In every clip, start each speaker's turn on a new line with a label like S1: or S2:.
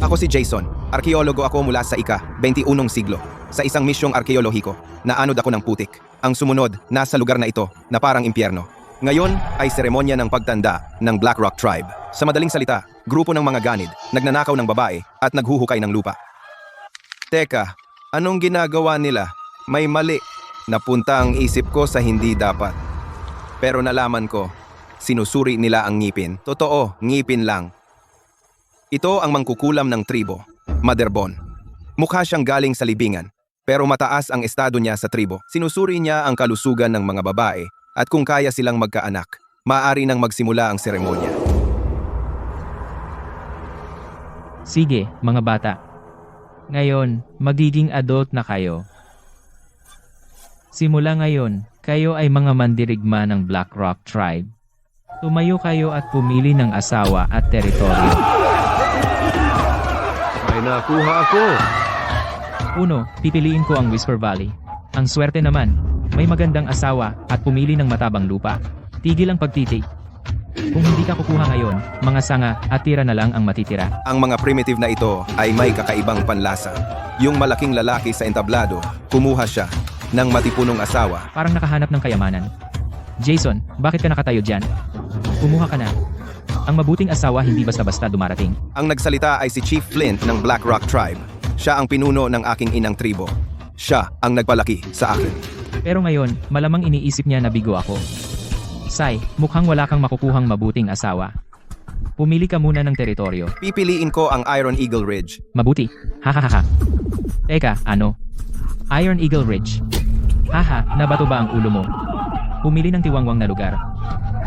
S1: Ako si Jason. Arkeologo ako mula sa ika-21 siglo. Sa isang misyong arkeolohiko, naanod ako ng putik. Ang sumunod, nasa lugar na ito, na parang impyerno. Ngayon ay seremonya ng pagtanda ng Black Rock Tribe. Sa madaling salita, grupo ng mga ganid, nagnanakaw ng babae at naghuhukay ng lupa. Teka, anong ginagawa nila? May mali. Napunta ang isip ko sa hindi dapat. Pero nalaman ko, sinusuri nila ang ngipin. Totoo, ngipin lang. Ito ang mangkukulam ng tribo, Maderbon. Mukha siyang galing sa libingan, pero mataas ang estado niya sa tribo. Sinusuri niya ang kalusugan ng mga babae at kung kaya silang magkaanak, maaari nang magsimula ang seremonya.
S2: Sige, mga bata. Ngayon, magiging adult na kayo. Simula ngayon, kayo ay mga mandirigma ng Black Rock Tribe. Tumayo kayo at pumili ng asawa at teritoryo.
S3: May nakuha ako.
S2: Uno, pipiliin ko ang Whisper Valley. Ang swerte naman, may magandang asawa at pumili ng matabang lupa. Tigil ang pagtitig. Kung hindi ka kukuha ngayon, mga sanga at tira na lang ang matitira.
S1: Ang mga primitive na ito ay may kakaibang panlasa. Yung malaking lalaki sa entablado, kumuha siya ng matipunong asawa.
S2: Parang nakahanap ng kayamanan. Jason, bakit ka nakatayo dyan? Kumuha ka na. Ang mabuting asawa hindi basta-basta dumarating.
S1: Ang nagsalita ay si Chief Flint ng Black Rock Tribe. Siya ang pinuno ng aking inang tribo. Siya ang nagpalaki sa akin.
S2: Pero ngayon, malamang iniisip niya na bigo ako. Sai, mukhang wala kang makukuhang mabuting asawa. Pumili ka muna ng teritoryo.
S1: Pipiliin ko ang Iron Eagle Ridge.
S2: Mabuti. Hahaha. Teka, ano? Iron Eagle Ridge. Haha, nabato ba ang ulo mo? Pumili ng tiwangwang na lugar.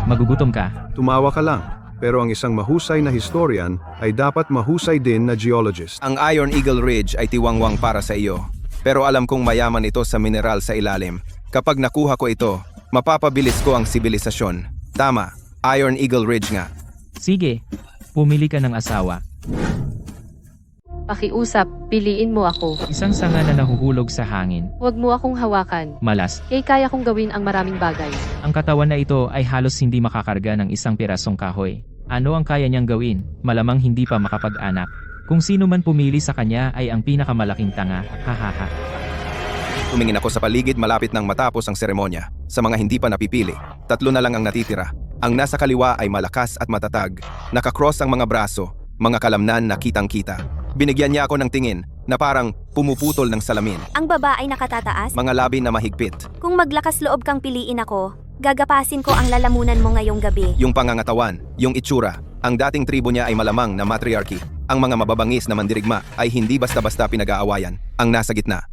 S2: Magugutom ka.
S3: Tumawa ka lang. Pero ang isang mahusay na historian ay dapat mahusay din na geologist.
S1: Ang Iron Eagle Ridge ay tiwangwang para sa iyo. Pero alam kong mayaman ito sa mineral sa ilalim. Kapag nakuha ko ito, mapapabilis ko ang sibilisasyon. Tama, Iron Eagle Ridge nga.
S2: Sige, pumili ka ng asawa.
S4: Pakiusap, piliin mo ako.
S2: Isang sanga na nahuhulog sa hangin.
S4: Huwag mo akong hawakan.
S2: Malas.
S4: Kaya kong gawin ang maraming bagay.
S2: Ang katawan na ito ay halos hindi makakarga ng isang pirasong kahoy. Ano ang kaya niyang gawin? Malamang hindi pa makapag-anak. Kung sino man pumili sa kanya ay ang pinakamalaking tanga. Hahaha.
S1: Tumingin ako sa paligid malapit nang matapos ang seremonya. Sa mga hindi pa napipili, 3 na lang ang natitira. Ang nasa kaliwa ay malakas at matatag. Nakakross ang mga braso, mga kalamnan na kitang-kita. Binigyan niya ako ng tingin na parang pumuputol ng salamin.
S5: Ang baba ay nakatataas?
S1: Mga labi na mahigpit.
S5: Kung maglakas loob kang piliin ako, gagapasin ko ang lalamunan mo ngayong gabi.
S1: Yung pangangatawan, yung itsura. Ang dating tribo niya ay malamang na matriarchy. Ang mga mababangis na mandirigma ay hindi basta-basta pinag-aawayan. Ang nasa gitna.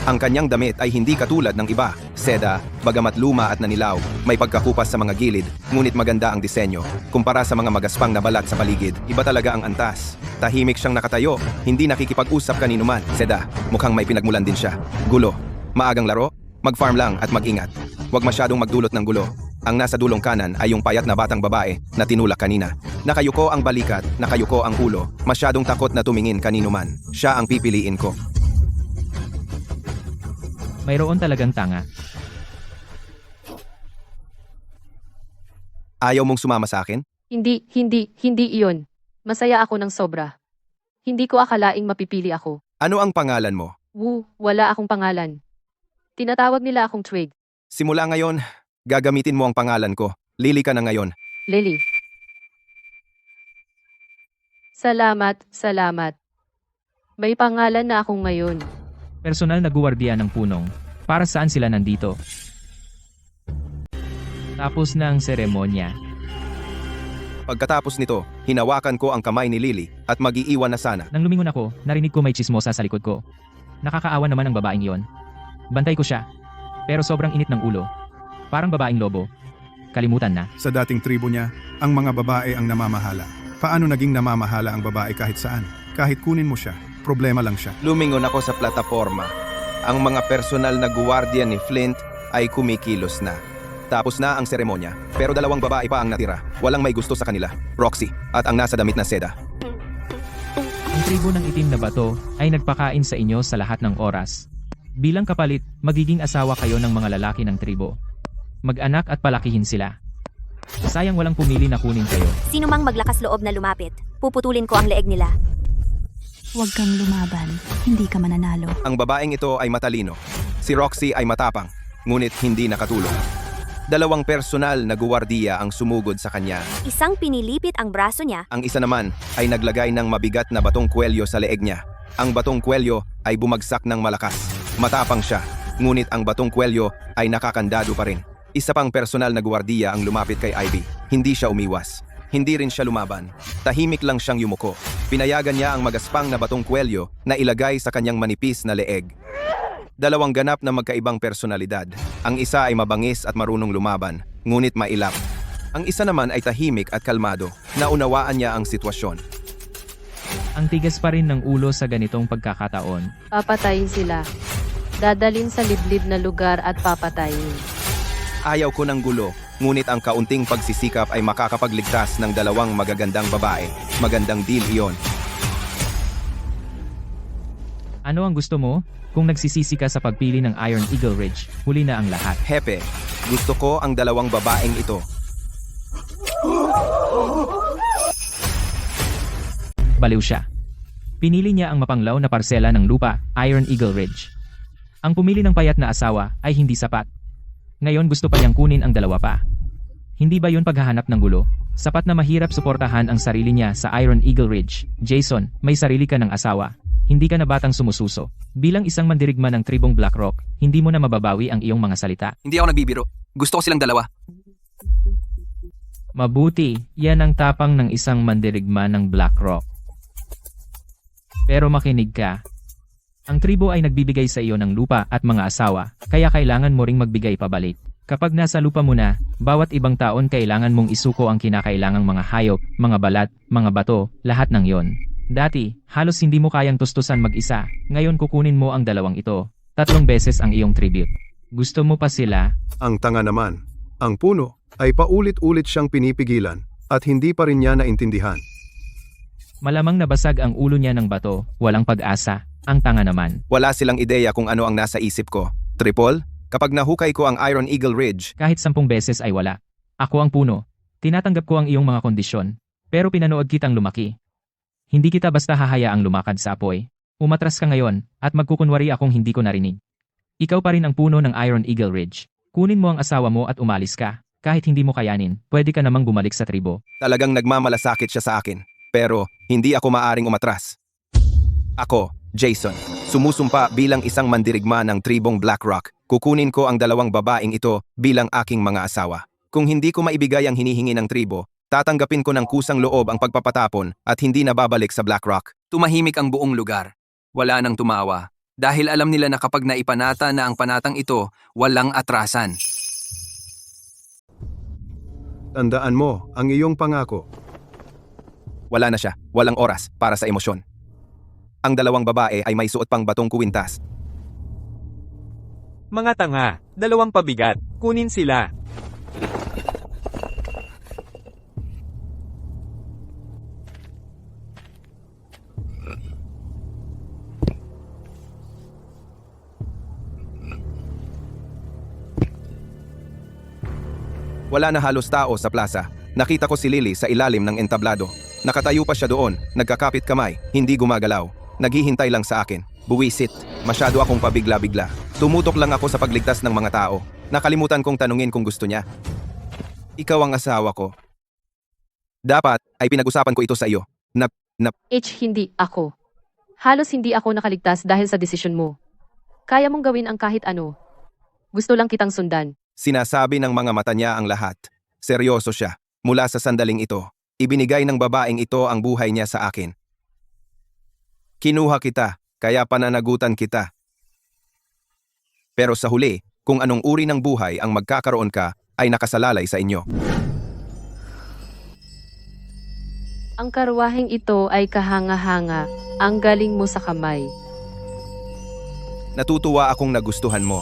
S1: Ang kanyang damit ay hindi katulad ng iba. Seda, bagamat luma at nanilaw, may pagkakupas sa mga gilid, ngunit maganda ang disenyo. Kumpara sa mga magaspang na balat sa paligid, iba talaga ang antas. Tahimik siyang nakatayo, hindi nakikipag-usap kanino man. Seda, mukhang may pinagmulan din siya. Gulo. Maagang laro? Mag-farm lang at mag-ingat. Huwag masyadong magdulot ng gulo. Ang nasa dulong kanan ay yung payat na batang babae na tinulak kanina. Nakayuko ang balikat, nakayuko ang ulo. Masyadong takot na tumingin kanino man. Siya ang pipiliin ko.
S2: Mayroon talagang tanga.
S1: Ayaw mong sumama sa akin?
S4: Hindi iyon. Masaya ako ng sobra. Hindi ko akalaing mapipili ako.
S1: Ano ang pangalan mo?
S4: Wala akong pangalan. Tinatawag nila akong Twig.
S1: Simula ngayon, gagamitin mo ang pangalan ko. Lily ka na ngayon.
S4: Lily. Salamat. May pangalan na akong ngayon.
S2: Personal na guwardiya ng punong. Para saan sila nandito? Tapos na ang seremonya.
S1: Pagkatapos nito, hinawakan ko ang kamay ni Lily at mag-iiwan na sana.
S2: Nang lumingon ako, narinig ko may chismosa sa likod ko. Nakakaawa naman ang babaeng yon. Bantay ko siya. Pero sobrang init ng ulo. Parang babaeng lobo. Kalimutan na.
S6: Sa dating tribo niya, ang mga babae ang namamahala. Paano naging namamahala ang babae kahit saan? Kahit kunin mo siya, problema lang siya.
S1: Lumingon ako sa plataforma. Ang mga personal na guwardiya ni Flint ay kumikilos na. Tapos na ang seremonya, pero 2 babae pa ang natira. Walang may gusto sa kanila, Roxy, at ang nasa damit na seda.
S2: Ang tribo ng itim na bato ay nagpakain sa inyo sa lahat ng oras. Bilang kapalit, magiging asawa kayo ng mga lalaki ng tribo. Mag-anak at palakihin sila. Sayang walang pumili na kunin kayo.
S5: Sino mang maglakas loob na lumapit, puputulin ko ang leeg nila.
S7: Huwag kang lumaban. Hindi ka mananalo.
S1: Ang babaeng ito ay matalino. Si Roxy ay matapang, ngunit hindi nakatulong. Dalawang personal na guwardiya ang sumugod sa kanya.
S5: Isang pinilipit ang braso niya.
S1: Ang isa naman ay naglagay ng mabigat na batong kwelyo sa leeg niya. Ang batong kwelyo ay bumagsak ng malakas. Matapang siya, ngunit ang batong kwelyo ay nakakandado pa rin. Isa pang personal na guwardiya ang lumapit kay Ivy. Hindi siya umiwas. Hindi rin siya lumaban. Tahimik lang siyang yumuko. Pinayagan niya ang magaspang na batong kwelyo na ilagay sa kanyang manipis na leeg. Dalawang ganap na magkaibang personalidad. Ang isa ay mabangis at marunong lumaban, ngunit mailap. Ang isa naman ay tahimik at kalmado. Naunawaan niya ang sitwasyon.
S2: Ang tigas pa rin ng ulo sa ganitong pagkakataon.
S4: Papatayin sila. Dadalin sa liblib na lugar at papatayin.
S1: Ayaw ko ng gulo, ngunit ang kaunting pagsisikap ay makakapagligtas ng dalawang magagandang babae. Magandang deal iyon.
S2: Ano ang gusto mo? Kung nagsisisi ka sa pagpili ng Iron Eagle Ridge, huli na ang lahat.
S1: Hepe, gusto ko ang dalawang babaeng ito.
S2: Baliw siya. Pinili niya ang mapanglaw na parsela ng lupa, Iron Eagle Ridge. Ang pumili ng payat na asawa ay hindi sapat. Ngayon gusto pa niyang kunin ang dalawa pa. Hindi ba yun paghahanap ng gulo? Sapat na mahirap suportahan ang sarili niya sa Iron Eagle Ridge. Jason, may sarili ka ng asawa. Hindi ka na batang sumususo. Bilang isang mandirigma ng tribong Blackrock, hindi mo na mababawi ang iyong mga salita.
S8: Hindi ako nagbibiro. Gusto ko silang dalawa.
S2: Mabuti, yan ang tapang ng isang mandirigma ng Blackrock. Pero makinig ka. Ang tribo ay nagbibigay sa iyo ng lupa at mga asawa, kaya kailangan mo ring magbigay pabalik. Kapag nasa lupa mo na, bawat ibang taon kailangan mong isuko ang kinakailangang mga hayop, mga balat, mga bato, lahat ng yon. Dati, halos hindi mo kayang tustusan mag-isa, ngayon kukunin mo ang dalawang ito. 3 beses ang iyong tribute. Gusto mo pa sila?
S3: Ang tanga naman. Ang puno ay paulit-ulit siyang pinipigilan at hindi pa rin niya naintindihan.
S2: Malamang nabasag ang ulo niya ng bato, walang pag-asa, ang tanga naman.
S1: Wala silang ideya kung ano ang nasa isip ko. Triple, kapag nahukay ko ang Iron Eagle Ridge,
S2: Kahit 10 beses ay wala. Ako ang puno. Tinatanggap ko ang iyong mga kondisyon, pero pinanood kitang lumaki. Hindi kita basta hahayaang lumakad sa apoy. Umatras ka ngayon, at magkukunwari akong hindi ko narinig. Ikaw pa rin ang puno ng Iron Eagle Ridge. Kunin mo ang asawa mo at umalis ka. Kahit hindi mo kayanin, pwede ka namang bumalik sa tribo.
S1: talagang nagmamalasakit siya sa akin. Pero, hindi ako maaring umatras. Ako, Jason, sumusumpa bilang isang mandirigma ng tribong Blackrock. Kukunin ko ang dalawang babaeng ito bilang aking mga asawa. Kung hindi ko maibigay ang hinihingi ng tribo, tatanggapin ko ng kusang loob ang pagpapatapon at hindi na babalik sa Blackrock.
S8: Tumahimik ang buong lugar. Wala nang tumawa. Dahil alam nila na kapag naipanata na ang panatang ito, walang atrasan.
S3: Tandaan mo ang iyong pangako.
S1: Wala na siya, walang oras para sa emosyon. Ang dalawang babae ay may suot pang batong kuwintas.
S9: Mga tanga, 2 pabigat, kunin sila.
S1: Wala na halos tao sa plaza. Nakita ko si Lily sa ilalim ng entablado. Nakatayo pa siya doon, nagkakapit kamay, hindi gumagalaw. Naghihintay lang sa akin. Buwisit. Masyado akong pabigla-bigla. Tumutok lang ako sa pagligtas ng mga tao. Nakalimutan kong tanungin kung gusto niya. Ikaw ang asawa ko. Dapat ay pinag-usapan ko ito sa iyo.
S4: Hindi ako. Halos hindi ako nakaligtas dahil sa desisyon mo. Kaya mong gawin ang kahit ano. Gusto lang kitang sundan.
S1: Sinasabi ng mga mata niya ang lahat. Seryoso siya. Mula sa sandaling ito, ibinigay ng babaeng ito ang buhay niya sa akin. Kinuha kita, kaya pananagutan kita. Pero sa huli, kung anong uri ng buhay ang magkakaroon ka, ay nakasalalay sa inyo.
S4: Ang karwaheng ito ay kahanga-hanga. Ang galing mo sa kamay.
S1: Natutuwa akong nagustuhan mo.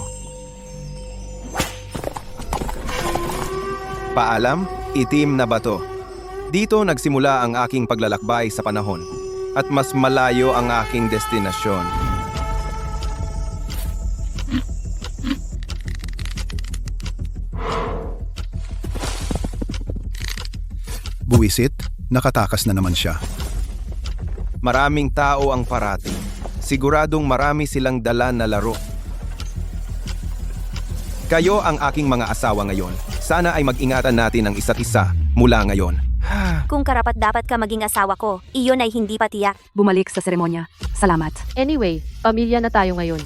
S1: Paalam, itim na bato. Dito nagsimula ang aking paglalakbay sa panahon. At mas malayo ang aking destinasyon.
S6: Buwisit, nakatakas na naman siya.
S1: Maraming tao ang parating. Siguradong marami silang dala na laro. Kayo ang aking mga asawa ngayon. Sana ay mag-ingatan natin ang isa't isa mula ngayon.
S5: Kung karapat-dapat ka maging asawa ko, iyon ay hindi pa tiyak.
S7: Bumalik sa seremonya. Salamat.
S4: Anyway, pamilya na tayo ngayon.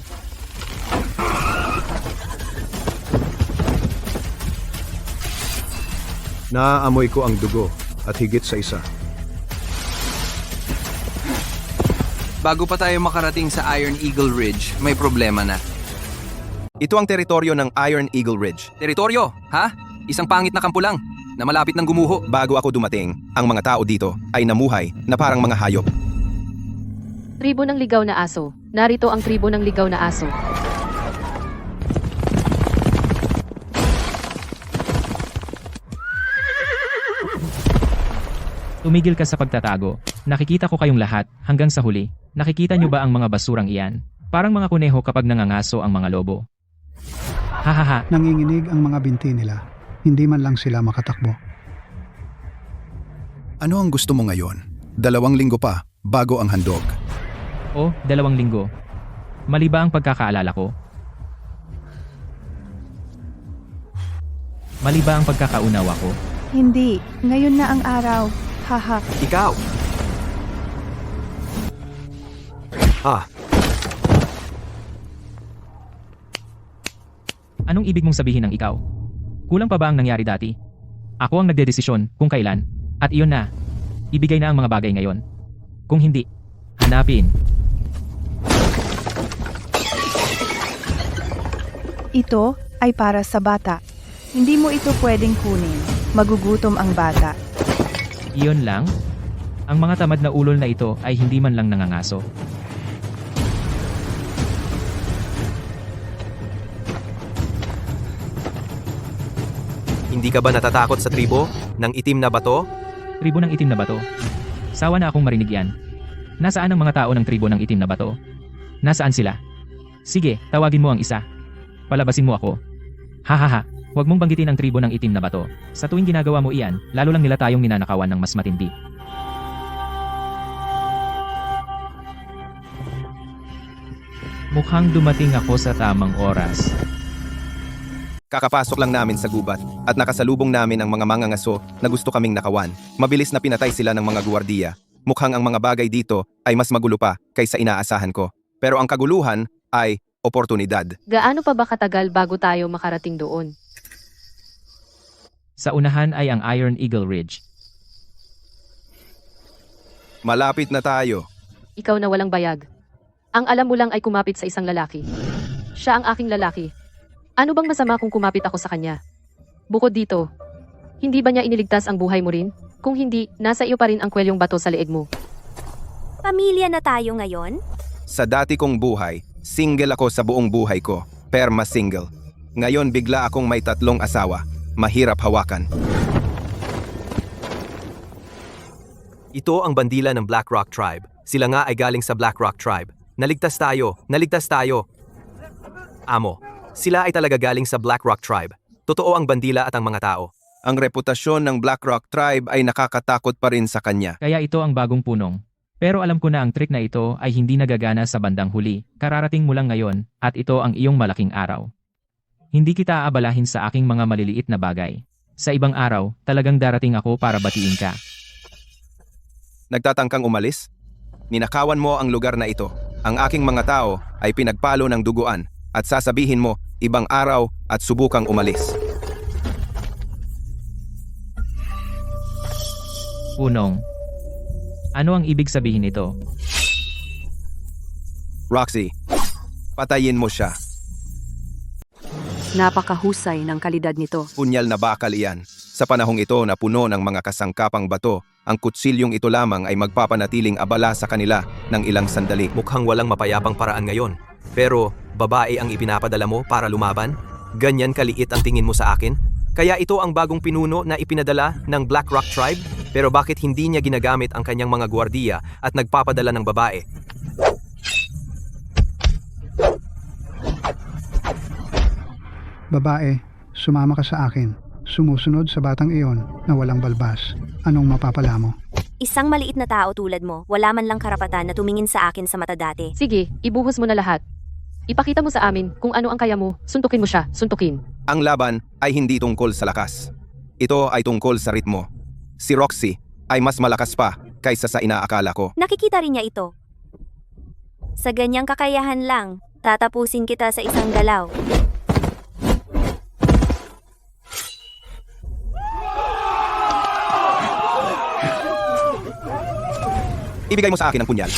S3: Naaamoy ko ang dugo at higit sa isa.
S8: Bago pa tayo makarating sa Iron Eagle Ridge, may problema na.
S1: Ito ang teritoryo ng Iron Eagle Ridge.
S8: Teritoryo, ha? Isang pangit na kampo lang na malapit ng gumuho.
S1: Bago ako dumating, ang mga tao dito ay namuhay na parang mga hayop.
S4: Tribo ng ligaw na aso. Narito ang tribo ng ligaw na aso.
S2: Tumigil ka sa pagtatago. Nakikita ko kayong lahat hanggang sa huli. Nakikita nyo ba ang mga basurang iyan? Parang mga kuneho kapag nangangaso ang mga lobo. Hahaha,
S10: Nanginginig ang mga binti nila. Hindi man lang sila makatakbo.
S6: Ano ang gusto mo ngayon? 2 linggo pa, bago ang handog.
S2: o 2 linggo. Mali ba ang pagkakaalala ko? Mali ba ang pagkakaunawa ko?
S7: Hindi. Ngayon na ang araw. Haha.
S9: Ikaw!
S2: Anong ibig mong sabihin ng ikaw? Kulang pa ba ang nangyari dati? Ako ang nagdedesisyon kung kailan. At iyon na. Ibigay na ang mga bagay ngayon. Kung hindi, hanapin.
S7: Ito ay para sa bata. Hindi mo ito pwedeng kunin. Magugutom ang bata.
S2: Iyon lang? Ang mga tamad na ulol na ito ay hindi man lang nangangaso.
S9: Hindi ka ba natatakot sa tribo ng itim na bato?
S2: Tribo ng itim na bato. Sawa na akong marinig yan. Nasaan ang mga tao ng tribo ng itim na bato? Nasaan sila? Sige, tawagin mo ang isa. Palabasin mo ako. Hahaha, huwag mong banggitin ang tribo ng itim na bato. Sa tuwing ginagawa mo iyan, lalo lang nila tayong ninanakawan ng mas matindi. Mukhang dumating ako sa tamang oras.
S1: Kakapasok lang namin sa gubat at nakasalubong namin ang mga mangangaso na gusto kaming nakawan. Mabilis na pinatay sila ng mga guwardiya. Mukhang ang mga bagay dito ay mas magulo pa kaysa inaasahan ko. Pero ang kaguluhan ay oportunidad.
S4: Gaano pa ba katagal bago tayo makarating doon?
S2: Sa unahan ay ang Iron Eagle Ridge.
S1: Malapit na tayo.
S4: Ikaw na walang bayag. Ang alam mo lang ay kumapit sa isang lalaki. Siya ang aking lalaki. Ano bang masama kung kumapit ako sa kanya? Bukod dito, hindi ba niya iniligtas ang buhay mo rin? Kung hindi, nasa iyo pa rin ang kwelyong bato sa leeg mo.
S5: Pamilya na tayo ngayon?
S1: Sa dati kong buhay, single ako sa buong buhay ko. Perma single. Ngayon bigla akong may 3 asawa. Mahirap hawakan.
S9: Ito ang bandila ng Black Rock Tribe. Sila nga ay galing sa Black Rock Tribe. Naligtas tayo! Naligtas tayo! Amo, sila ay talaga galing sa Black Rock Tribe. Totoo ang bandila at ang mga tao.
S1: Ang reputasyon ng Black Rock Tribe ay nakakatakot pa rin sa kanya.
S2: Kaya ito ang bagong punong. Pero alam ko na ang trick na ito ay hindi nagagana sa bandang huli. Kararating mo lang ngayon at ito ang iyong malaking araw. Hindi kita aabalahin sa aking mga maliliit na bagay. Sa ibang araw, talagang darating ako para batiin ka.
S1: Nagtatangkang umalis? Ninakawan mo ang lugar na ito. Ang aking mga tao ay pinagpalo ng duguan at sasabihin mo ibang araw at subukang umalis.
S2: Punong. Ano ang ibig sabihin nito?
S1: Roxy, patayin mo siya.
S7: Napakahusay ng kalidad nito.
S1: Punyal na bakal iyan. Sa panahong ito na puno ng mga kasangkapang bato, ang kutsilyong ito lamang ay magpapanatiling abala sa kanila ng ilang sandali.
S9: Mukhang walang mapayapang paraan ngayon. Pero, babae ang ipinapadala mo para lumaban? Ganyan kaliit ang tingin mo sa akin? Kaya ito ang bagong pinuno na ipinadala ng Black Rock Tribe? Pero bakit hindi niya ginagamit ang kanyang mga gwardiya at nagpapadala ng babae?
S10: Babae, sumama ka sa akin. Sumusunod sa batang iyon na walang balbas. Anong mapapala mo?
S5: Isang maliit na tao tulad mo, wala man lang karapatan na tumingin sa akin sa mata dati.
S4: Sige, ibuhos mo na lahat. Ipakita mo sa amin kung ano ang kaya mo, suntukin mo siya, suntukin.
S1: Ang laban ay hindi tungkol sa lakas. Ito ay tungkol sa ritmo. Si Roxy ay mas malakas pa kaysa sa inaakala ko.
S5: Nakikita rin niya ito. Sa ganyang kakayahan lang, tatapusin kita sa isang galaw.
S1: Ibigay mo sa akin ang punyal.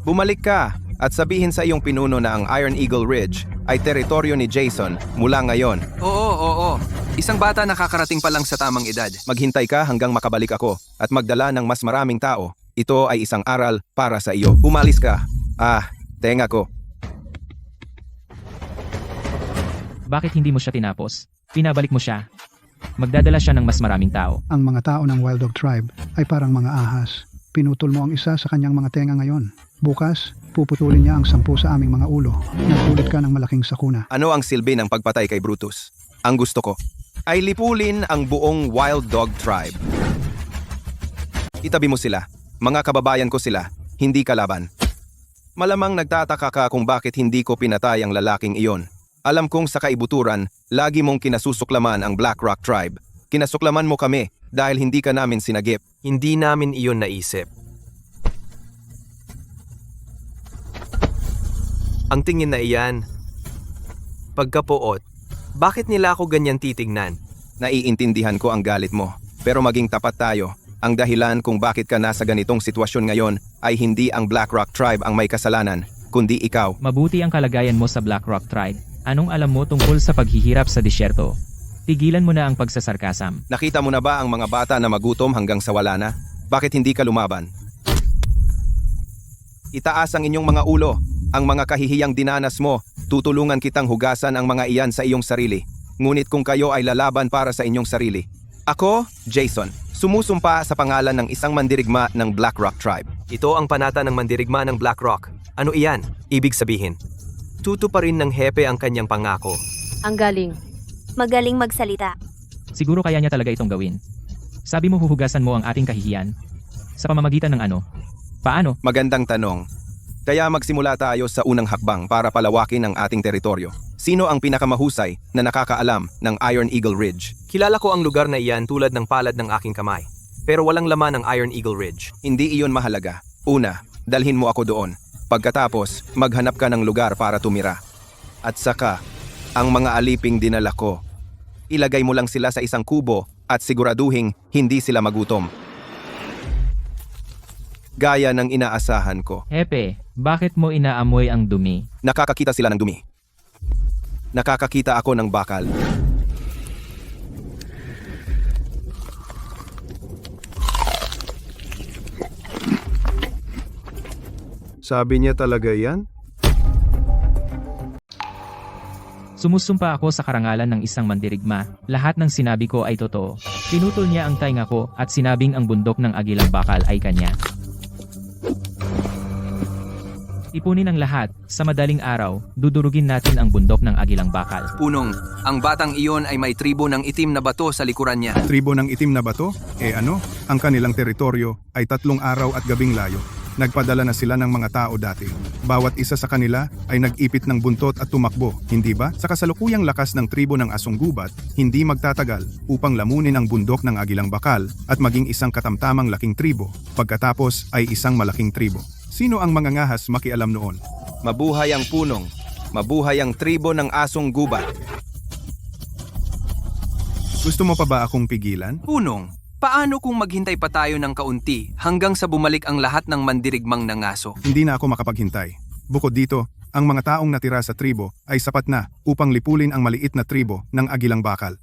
S1: Bumalik ka at sabihin sa iyong pinuno na ang Iron Eagle Ridge ay teritoryo ni Jason mula ngayon.
S8: Oo. Isang bata nakakarating pa lang sa tamang edad.
S1: Maghintay ka hanggang makabalik ako at magdala ng mas maraming tao. Ito ay isang aral para sa iyo. Umalis ka. Tenga ko.
S2: Bakit hindi mo siya tinapos? Pinabalik mo siya. Magdadala siya ng mas maraming tao.
S10: Ang mga tao ng Wild Dog Tribe ay parang mga ahas. Pinutol mo ang isa sa kanyang mga tenga ngayon. Bukas, puputulin niya ang 10 sa aming mga ulo. Nagpulot ka ng malaking sakuna.
S1: Ano ang silbi ng pagpatay kay Brutus? Ang gusto ko ay lipulin ang buong Wild Dog Tribe. Itabi mo sila. Mga kababayan ko sila, hindi kalaban. Malamang nagtataka ka kung bakit hindi ko pinatay ang lalaking iyon. Alam kong sa kaibuturan, lagi mong kinasusuklaman ang Black Rock Tribe. Kinasuklaman mo kami dahil hindi ka namin sinagip.
S9: Hindi namin iyon naisip. Ang tingin na iyan, pagkapuot, bakit nila ako ganyan titignan?
S1: Naiintindihan ko ang galit mo, pero maging tapat tayo. Ang dahilan kung bakit ka nasa ganitong sitwasyon ngayon ay hindi ang Black Rock Tribe ang may kasalanan, kundi ikaw.
S2: Mabuti ang kalagayan mo sa Black Rock Tribe. Anong alam mo tungkol sa paghihirap sa disyerto? Tigilan mo na ang pagsasarkasam.
S1: Nakita mo na ba ang mga bata na magutom hanggang sa wala na? Bakit hindi ka lumaban? Itaas ang inyong mga ulo. Ang mga kahihiyang dinanas mo, tutulungan kitang hugasan ang mga iyan sa iyong sarili. Ngunit kung kayo ay lalaban para sa inyong sarili. Ako, Jason, sumusumpa sa pangalan ng isang mandirigma ng Black Rock Tribe.
S9: Ito ang panata ng mandirigma ng Black Rock. Ano iyan? Ibig sabihin, tutuparin ng hepe ang kanyang pangako.
S4: Ang galing.
S5: Magaling magsalita.
S2: Siguro kaya niya talaga itong gawin. Sabi mo huhugasan mo ang ating kahihiyan? Sa pamamagitan ng ano? Paano?
S1: Magandang tanong. Kaya magsimula tayo sa unang hakbang para palawakin ang ating teritoryo. Sino ang pinakamahusay na nakakaalam ng Iron Eagle Ridge?
S9: Kilala ko ang lugar na iyan tulad ng palad ng aking kamay. Pero walang laman ang Iron Eagle Ridge.
S1: Hindi iyon mahalaga. Una, dalhin mo ako doon. Pagkatapos, maghanap ka ng lugar para tumira. At saka, ang mga aliping dinala ko. Ilagay mo lang sila sa isang kubo at siguraduhing hindi sila magutom. Gaya ng inaasahan ko.
S2: Hepe, bakit mo inaamoy ang dumi?
S1: Nakakakita sila ng dumi. Nakakakita ako ng bakal.
S3: Sabi niya talaga yan?
S2: Sumusumpa ako sa karangalan ng isang mandirigma. Lahat ng sinabi ko ay totoo. Pinutol niya ang tainga ko at sinabing ang bundok ng Agilang Bakal ay kanya. Ipunin ang lahat. Sa madaling araw, dudurugin natin ang bundok ng Agilang Bakal.
S8: Punong, ang batang iyon ay may tribo ng itim na bato sa likuran niya.
S6: Tribo ng itim na bato? Ang kanilang teritoryo ay 3 araw at gabing layo. Nagpadala na sila ng mga tao dati. Bawat isa sa kanila ay nag-ipit ng buntot at tumakbo, hindi ba? Sa kasalukuyang lakas ng tribo ng Asong Gubat, hindi magtatagal upang lamunin ang bundok ng Agilang Bakal at maging isang katamtamang laking tribo. Pagkatapos ay isang malaking tribo. Sino ang mangangahas makialam noon?
S1: Mabuhay ang punong. Mabuhay ang tribo ng Asong Gubat.
S6: Gusto mo pa ba akong pigilan?
S8: Punong, paano kung maghintay pa tayo ng kaunti hanggang sa bumalik ang lahat ng mandirigmang nangaso?
S6: Hindi na ako makapaghintay. Bukod dito, ang mga taong natira sa tribo ay sapat na upang lipulin ang maliit na tribo ng Agilang Bakal.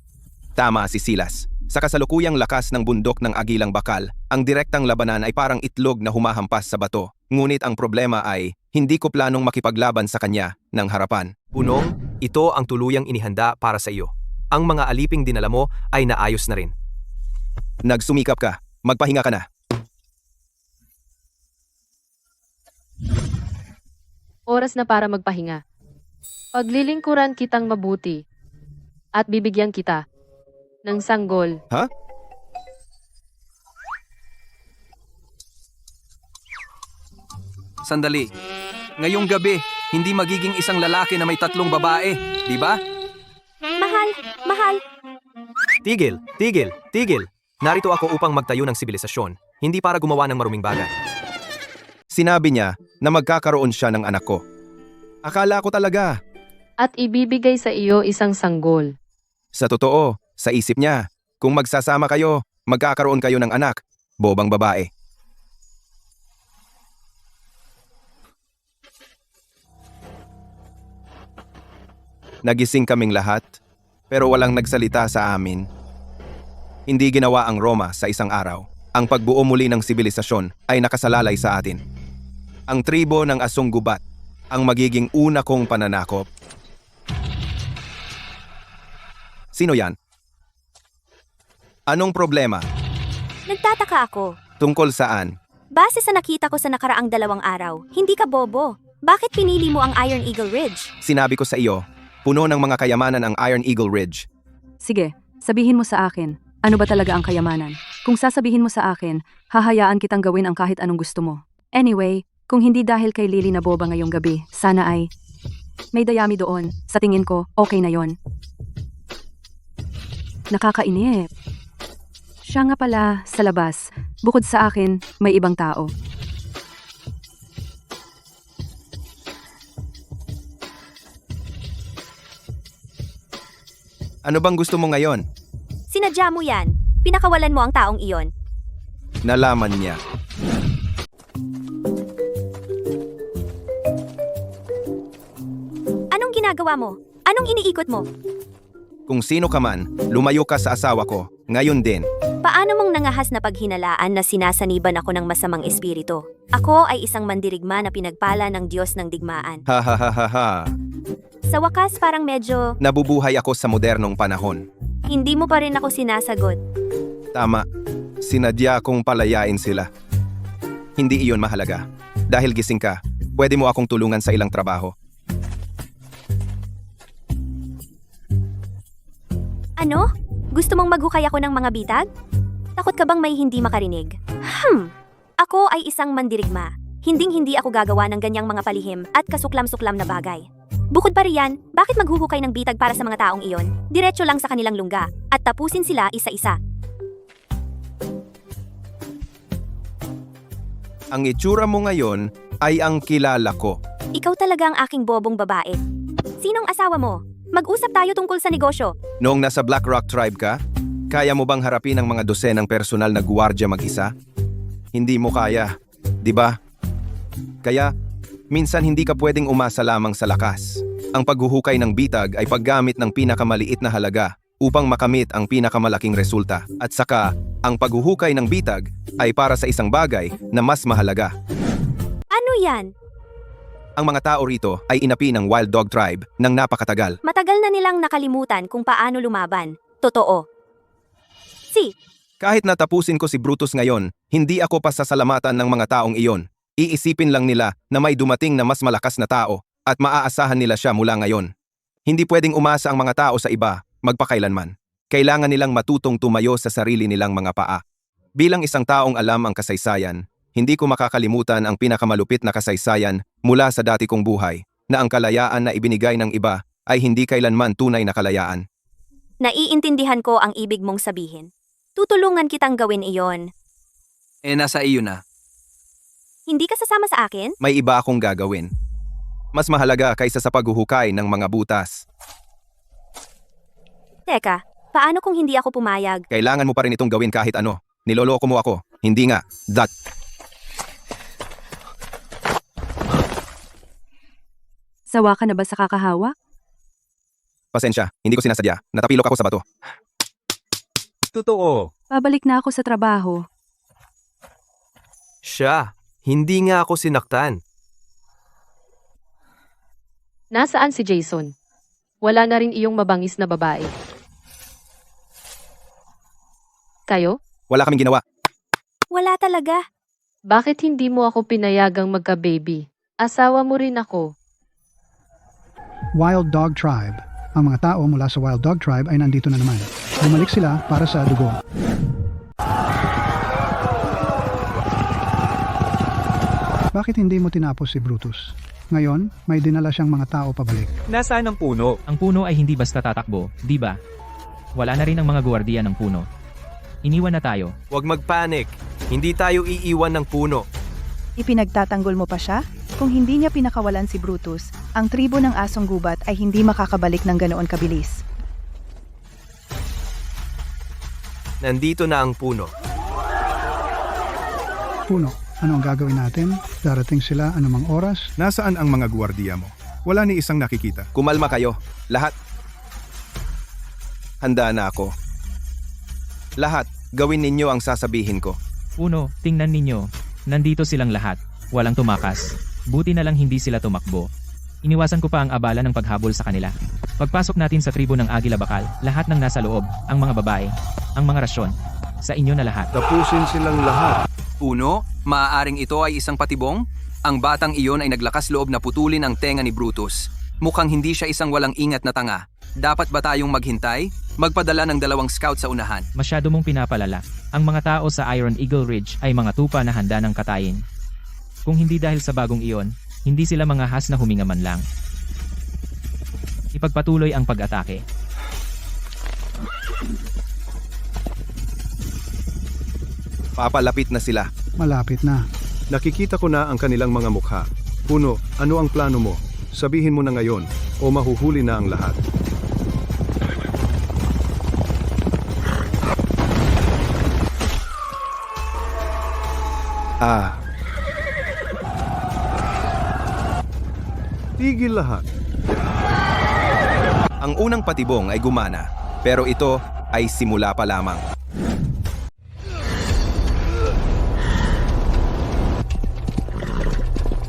S1: Tama si Silas. Sa kasalukuyang lakas ng bundok ng Agilang Bakal, ang direktang labanan ay parang itlog na humahampas sa bato. Ngunit ang problema ay, hindi ko planong makipaglaban sa kanya ng harapan.
S9: Punong, ito ang tuluyang inihanda para sa iyo. Ang mga aliping dinala mo ay naayos na rin.
S1: Nagsumikap ka. Magpahinga ka na.
S4: Oras na para magpahinga. Paglilingkuran kitang mabuti. At bibigyan kita ng sanggol.
S1: Ha?
S8: Sandali. Ngayong gabi, hindi magiging isang lalaki na may 3 babae, di ba?
S5: Mahal, mahal.
S9: Tigil, tigil, tigil. Narito ako upang magtayo ng sibilisasyon, hindi para gumawa ng maruming bagay.
S1: Sinabi niya na magkakaroon siya ng anak ko. Akala ko talaga.
S4: At ibibigay sa iyo isang sanggol.
S1: Sa totoo, sa isip niya, kung magsasama kayo, magkakaroon kayo ng anak, bobang babae. Nagising kaming lahat, pero walang nagsalita sa amin. Hindi ginawa ang Roma sa isang araw. Ang pagbuo muli ng sibilisasyon ay nakasalalay sa atin. Ang tribo ng Asong Gubat ang magiging una kong pananakop. Sino yan? Anong problema?
S5: Nagtataka ako.
S1: Tungkol saan?
S5: Base sa nakita ko sa nakaraang 2 araw, hindi ka bobo. Bakit pinili mo ang Iron Eagle Ridge?
S1: Sinabi ko sa iyo, puno ng mga kayamanan ang Iron Eagle Ridge.
S11: Sige, sabihin mo sa akin, ano ba talaga ang kayamanan? Kung sasabihin mo sa akin, hahayaan kitang gawin ang kahit anong gusto mo. Anyway, kung hindi dahil kay Lily na boba ngayong gabi, sana ay may dayami doon. Sa tingin ko, okay na yon. Nakakainip. Siya nga pala sa labas. Bukod sa akin, may ibang tao.
S1: Ano bang gusto mo ngayon?
S5: Sinadya mo yan. Pinakawalan mo ang taong iyon.
S1: Nalaman niya.
S5: Anong ginagawa mo? Anong iniikot mo?
S1: Kung sino ka man, lumayo ka sa asawa ko, ngayon din.
S5: Paano mong nangahas na paghinalaan na sinasaniban ako ng masamang espiritu? Ako ay isang mandirigma na pinagpala ng Diyos ng digmaan.
S1: Ha ha ha ha ha.
S5: Sa wakas parang medyo,
S1: Nabubuhay ako sa modernong panahon.
S5: hindi mo pa rin ako sinasagot.
S1: Tama. Sinadya kong palayain sila. Hindi iyon mahalaga. Dahil gising ka, pwede mo akong tulungan sa ilang trabaho.
S5: Ano? Gusto mong maghukay ako ng mga bitag? Takot ka bang may hindi makarinig? Ako ay isang mandirigma. Hinding-hindi ako gagawa ng ganyang mga palihim at kasuklam-suklam na bagay. Bukod pa riyan, bakit maghuhukay ng bitag para sa mga taong iyon? Diretso lang sa kanilang lungga at tapusin sila isa-isa.
S1: Ang itsura mo ngayon ay ang kilala ko.
S5: Ikaw talaga ang aking bobong babae. Sinong asawa mo? Mag-usap tayo tungkol sa negosyo.
S1: Noong nasa Black Rock Tribe ka, kaya mo bang harapin ang mga dosenang personal na guwardiya mag-isa? Hindi mo kaya, di ba? Kaya, minsan hindi ka pwedeng umasa lamang sa lakas. Ang paghuhukay ng bitag ay paggamit ng pinakamaliit na halaga upang makamit ang pinakamalaking resulta. At saka, ang paghuhukay ng bitag ay para sa isang bagay na mas mahalaga.
S5: Ano yan?
S1: Ang mga tao rito ay inapi ng Wild Dog Tribe ng napakatagal.
S5: Matagal na nilang nakalimutan kung paano lumaban. Totoo.
S1: Kahit natapusin ko si Brutus ngayon, hindi ako pasasalamatan ng mga taong iyon. Iisipin lang nila na may dumating na mas malakas na tao at maaasahan nila siya mula ngayon. Hindi pwedeng umasa ang mga tao sa iba, magpakailanman. Kailangan nilang matutong tumayo sa sarili nilang mga paa. Bilang isang taong alam ang kasaysayan, hindi ko makakalimutan ang pinakamalupit na kasaysayan mula sa dati kong buhay, na ang kalayaan na ibinigay ng iba ay hindi kailanman tunay na kalayaan.
S5: Naiintindihan ko ang ibig mong sabihin. Tutulungan kitang gawin iyon.
S8: Nasa iyo na.
S5: Hindi ka sasama sa akin?
S1: May iba akong gagawin. Mas mahalaga kaysa sa paghuhukay ng mga butas.
S5: Teka, paano kung hindi ako pumayag?
S1: Kailangan mo pa rin itong gawin kahit ano. Niloloko mo ako. Hindi nga.
S11: Sawa ka na ba sa kakahawa?
S1: Pasensya, hindi ko sinasadya. Natapilok ako sa bato.
S3: Totoo.
S11: Babalik na ako sa trabaho.
S9: Siya, hindi nga ako sinaktan.
S4: Nasaan si Jason? Wala na rin iyong mabangis na babae. Kayo?
S1: Wala kaming ginawa.
S5: Wala talaga.
S4: Bakit hindi mo ako pinayagang magka-baby? Asawa mo rin ako.
S10: Wild Dog Tribe, Ang mga tao mula sa Wild Dog Tribe ay nandito na naman. Bumalik sila para sa dugo. Bakit hindi mo tinapos si Brutus? Ngayon, may dinala siyang mga tao pabalik.
S2: Nasaan ang puno? Ang puno ay hindi basta tatakbo, di ba? Wala na rin ang mga gwardiya ng puno. Iniwan na tayo.
S9: Huwag magpanik. Hindi tayo iiwan ng puno.
S7: Ipinagtatanggol mo pa siya? Kung hindi niya pinakawalan si Brutus, ang tribo ng asong gubat ay hindi makakabalik ng ganoon kabilis.
S9: Nandito na ang puno.
S10: Puno, ano ang gagawin natin? Darating sila anumang oras?
S6: Nasaan ang mga gwardiya mo? Wala ni isang nakikita.
S1: Kumalma kayo. Lahat. Handa na ako. Lahat, gawin ninyo ang sasabihin ko.
S2: Puno, tingnan ninyo. Nandito silang lahat. Walang tumakas. Buti na lang hindi sila tumakbo. Iniwasan ko pa ang abala ng paghabol sa kanila. Pagpasok natin sa tribo ng Agila Bakal, lahat ng nasa loob, ang mga babae, ang mga rasyon. Sa inyo na lahat.
S3: Tapusin silang lahat.
S8: Uno, maaaring ito ay isang patibong? Ang batang iyon ay naglakas loob na putulin ang tenga ni Brutus. Mukhang hindi siya isang walang ingat na tanga. Dapat ba tayong maghintay? Magpadala ng 2 scout sa unahan.
S2: Masyado mong pinapalala. Ang mga tao sa Iron Eagle Ridge ay mga tupa na handa ng katayin. Kung hindi dahil sa bagong iyon, hindi sila mga has na huminga man lang. Ipagpatuloy ang pag-atake.
S1: Papalapit na sila.
S10: Malapit na.
S3: Nakikita ko na ang kanilang mga mukha. Puno, ano ang plano mo? Sabihin mo na ngayon o mahuhuli na ang lahat. Tigil lahat.
S1: Ang unang patibong ay gumana, pero ito ay simula pa lamang.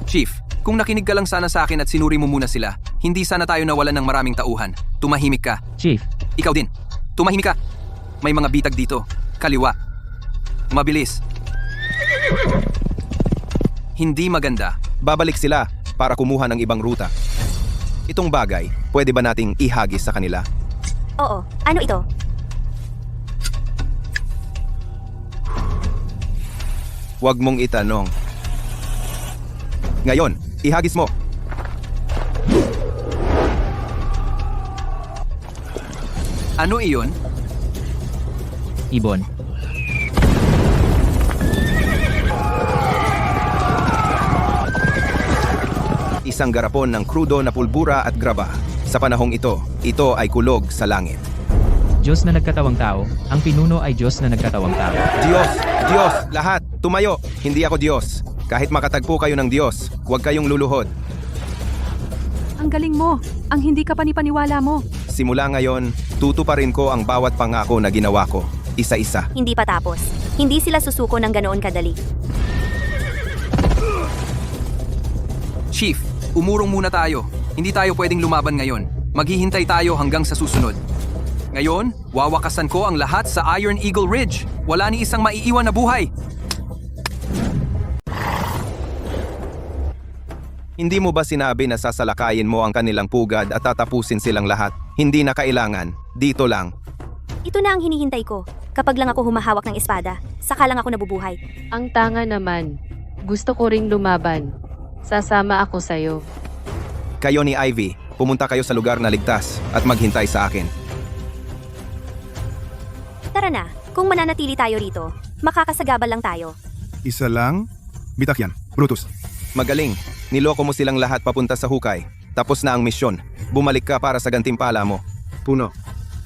S8: Chief, kung nakinig ka lang sana sa akin at sinuri mo muna sila, hindi sana tayo nawalan ng maraming tauhan. Tumahimik ka.
S2: Chief,
S8: Ikaw din. Tumahimik ka. May mga bitag dito. Kaliwa. Mabilis. Hindi maganda.
S1: Babalik sila para kumuha ng ibang ruta. Itong bagay, pwede ba nating ihagis sa kanila?
S5: Oo, ano ito?
S1: Huwag mong itanong. Ngayon, ihagis mo.
S8: Ano iyon?
S2: ibon.
S1: Isang garapon ng krudo na pulbura at graba. Sa panahong ito ay kulog sa langit.
S2: Diyos na nagkatawang tao, ang pinuno ay Diyos na nagkatawang tao.
S1: Diyos! Diyos! Lahat! Tumayo! Hindi ako Diyos. Kahit makatagpo kayo ng Diyos, huwag kayong luluhod.
S11: Ang galing mo! Ang hindi ka panipaniwala mo!
S1: Simula ngayon, tutuparin ko ang bawat pangako na ginawa ko. Isa-isa.
S5: Hindi pa tapos. Hindi sila susuko ng ganoon kadali.
S8: Chief, umurong muna tayo. Hindi tayo pwedeng lumaban ngayon. Maghihintay tayo hanggang sa susunod. Ngayon, wawakasan ko ang lahat sa Iron Eagle Ridge. Wala ni isang maiiwan na buhay.
S1: Hindi mo ba sinabi na sasalakayin mo ang kanilang pugad at tatapusin silang lahat? Hindi na kailangan. Dito lang.
S5: Ito na ang hinihintay ko. Kapag lang ako humahawak ng espada, saka lang ako nabubuhay.
S4: Ang tanga naman. Gusto ko ring lumaban. Sasama ako sa'yo.
S1: Kayo ni Ivy, pumunta kayo sa lugar na ligtas at maghintay sa akin.
S5: Tara na, kung mananatili tayo rito, makakasagabal lang tayo.
S6: Isa lang? Bitak yan. Brutus.
S1: Magaling. Niloko mo silang lahat papunta sa hukay. Tapos na ang misyon. Bumalik ka para sa gantimpala mo.
S3: Puno,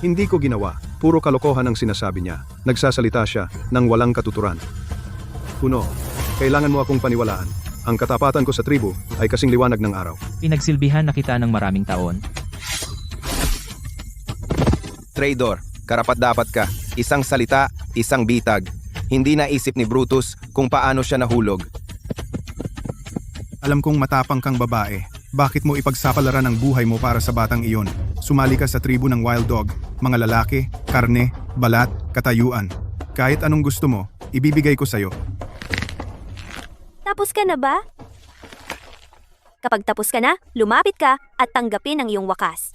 S3: hindi ko ginawa. Puro kalokohan ang sinasabi niya. Nagsasalita siya ng walang katuturan. Puno, kailangan mo akong paniwalaan. Ang katapatan ko sa tribu ay kasing liwanag ng araw.
S2: Pinagsilbihan na kita ng maraming taon.
S1: Traidor, karapat-dapat ka. Isang salita, isang bitag. Hindi naisip ni Brutus kung paano siya nahulog.
S6: Alam kong matapang kang babae. Bakit mo ipagsapalaran ang buhay mo para sa batang iyon? Sumali ka sa tribu ng Wild Dog, mga lalaki, karne, balat, katayuan. Kahit anong gusto mo, ibibigay ko sa'yo.
S5: Tapos ka na ba? Kapag tapos ka na, lumapit ka at tanggapin ang iyong wakas.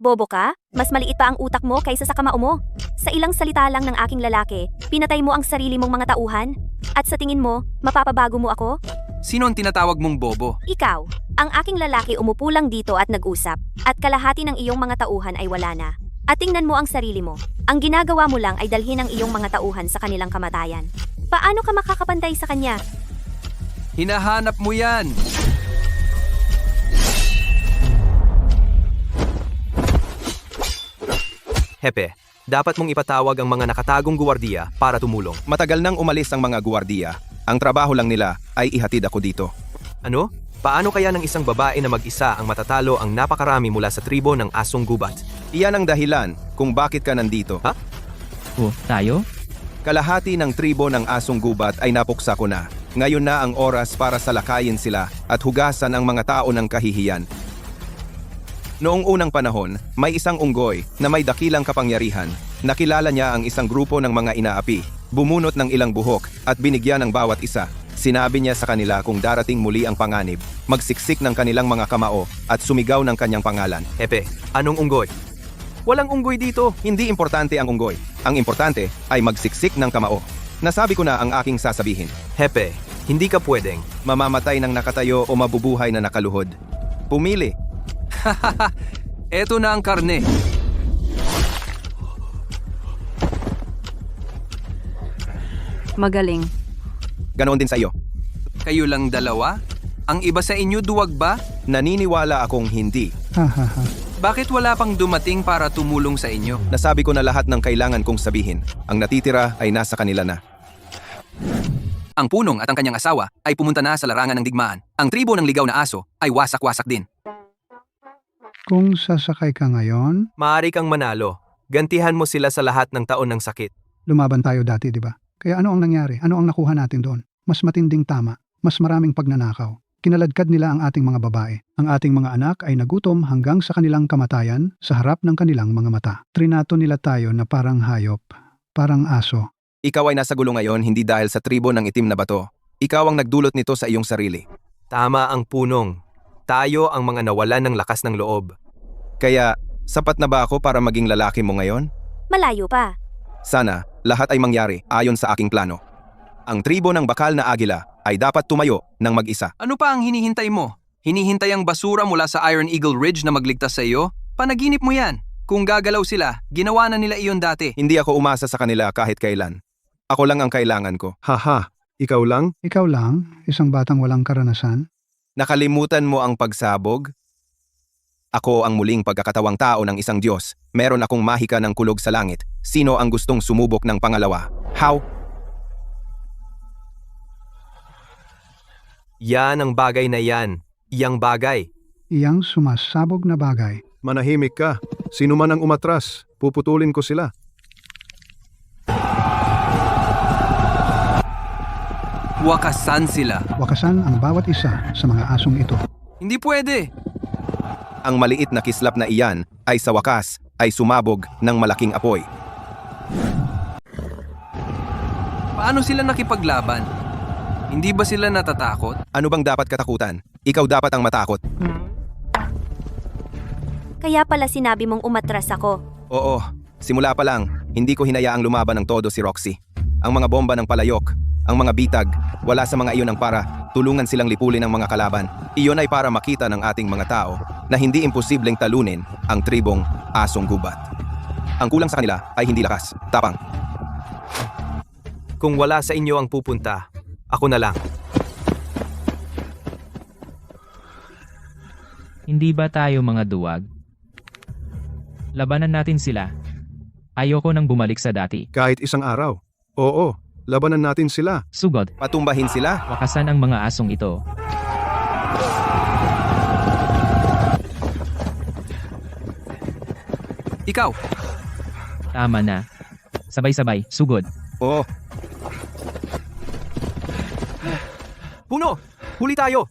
S5: Bobo ka? Mas maliit pa ang utak mo kaysa sa kamao mo. Sa ilang salita lang ng aking lalaki, pinatay mo ang sarili mong mga tauhan? At sa tingin mo, mapapabago mo ako?
S8: Sino ang tinatawag mong bobo?
S5: Ikaw, ang aking lalaki umupo lang dito at nag-usap, at kalahati ng iyong mga tauhan ay wala na. At tingnan mo ang sarili mo. Ang ginagawa mo lang ay dalhin ang iyong mga tauhan sa kanilang kamatayan. Paano ka makakapantay sa kanya?
S8: Hinahanap mo yan!
S9: Hepe, dapat mong ipatawag ang mga nakatagong guwardiya para tumulong.
S1: Matagal nang umalis ang mga guwardiya. Ang trabaho lang nila ay ihatid ako dito.
S9: Ano? Paano kaya ng isang babae na mag-isa ang matatalo ang napakarami mula sa tribo ng asong gubat?
S1: Iyan ang dahilan kung bakit ka nandito.
S9: Ha?
S2: Oh, tayo?
S1: Kalahati ng tribo ng asong gubat ay napuksa ko na. Ngayon na ang oras para salakayin sila at hugasan ang mga tao ng kahihiyan. Noong unang panahon, may isang unggoy na may dakilang kapangyarihan. Nakilala niya ang isang grupo ng mga inaapi, bumunot ng ilang buhok at binigyan ng bawat isa. Sinabi niya sa kanila kung darating muli ang panganib, magsiksik ng kanilang mga kamao at sumigaw ng kanyang pangalan.
S9: Hepe, anong unggoy? Walang unggoy dito.
S1: Hindi importante ang unggoy. Ang importante ay magsiksik ng kamao. Nasabi ko na ang aking sasabihin.
S9: Hepe, hindi ka pwedeng.
S1: Mamamatay ng nakatayo o mabubuhay na nakaluhod. Pumili.
S8: Eto na ang karne.
S11: Magaling.
S1: Ganoon din sa iyo.
S8: Kayo lang dalawa? Ang iba sa inyo duwag ba?
S1: Naniniwala akong hindi.
S10: Ha ha ha.
S8: Bakit wala pang dumating para tumulong sa inyo?
S1: Nasabi ko na lahat ng kailangan kong sabihin. Ang natitira ay nasa kanila na.
S8: Ang punong at ang kanyang asawa ay pumunta na sa larangan ng digmaan. Ang tribo ng ligaw na aso ay wasak-wasak din.
S10: Kung sasakay ka ngayon,
S9: Maaari kang manalo. Gantihan mo sila sa lahat ng taon ng sakit.
S10: lumaban tayo dati, di ba? Kaya ano ang nangyari? Ano ang nakuha natin doon? Mas matinding tama, mas maraming pagnanakaw. Kinaladkad nila ang ating mga babae. Ang ating mga anak ay nagutom hanggang sa kanilang kamatayan sa harap ng kanilang mga mata. Trinato nila tayo na parang hayop, parang aso.
S1: Ikaw ay nasa gulo ngayon hindi dahil sa tribo ng itim na bato. Ikaw ang nagdulot nito sa iyong sarili.
S9: Tama ang punong. Tayo ang mga nawalan ng lakas ng loob.
S1: Kaya, sapat na ba ako para maging lalaki mo ngayon?
S5: Malayo pa.
S1: Sana, lahat ay mangyari ayon sa aking plano. Ang tribo ng bakal na agila ay dapat tumayo ng mag-isa.
S8: Ano pa ang hinihintay mo? Hinihintay ang basura mula sa Iron Eagle Ridge na magligtas sa iyo? Panaginip mo yan. Kung gagalaw sila, ginawa na nila iyon dati.
S1: Hindi ako umasa sa kanila kahit kailan. Ako lang ang kailangan ko.
S3: Haha, ikaw lang?
S10: Ikaw lang, isang batang walang karanasan.
S1: Nakalimutan mo ang pagsabog? Ako ang muling pagkakatawang tao ng isang Diyos. Meron akong mahika ng kulog sa langit. Sino ang gustong sumubok ng pangalawa? How?
S9: Yan ang bagay na yan. Iyang bagay.
S10: Iyang sumasabog na bagay.
S3: Manahimik ka. Sino man ang umatras, puputulin ko sila.
S8: Wakasan sila.
S10: Wakasan ang bawat isa sa mga asong ito.
S8: Hindi pwede.
S1: Ang maliit na kislap na iyan ay sa wakas ay sumabog ng malaking apoy.
S8: Paano sila nakipaglaban? Hindi ba sila natatakot?
S1: Ano bang dapat katakutan? Ikaw dapat ang matakot.
S5: Kaya pala sinabi mong umatras ako.
S1: Oo, simula pa lang, hindi ko hinayaang lumaban ng todo si Roxy. Ang mga bomba ng palayok, ang mga bitag, wala sa mga iyon ang para tulungan silang lipulin ang mga kalaban. Iyon ay para makita ng ating mga tao na hindi imposibleng talunin ang tribong asong gubat. Ang kulang sa kanila ay hindi lakas, tapang.
S9: Kung wala sa inyo ang pupunta, ako na lang.
S2: Hindi ba tayo mga duwag? Labanan natin sila. Ayoko nang bumalik sa dati.
S3: Kahit isang araw. Oo, labanan natin sila.
S2: Sugod,
S1: Patumbahin sila.
S2: wakasan ang mga asong ito.
S8: Ikaw,
S2: Tama na. Sabay-sabay, sugod.
S1: Oo,
S9: Puno! Huli tayo!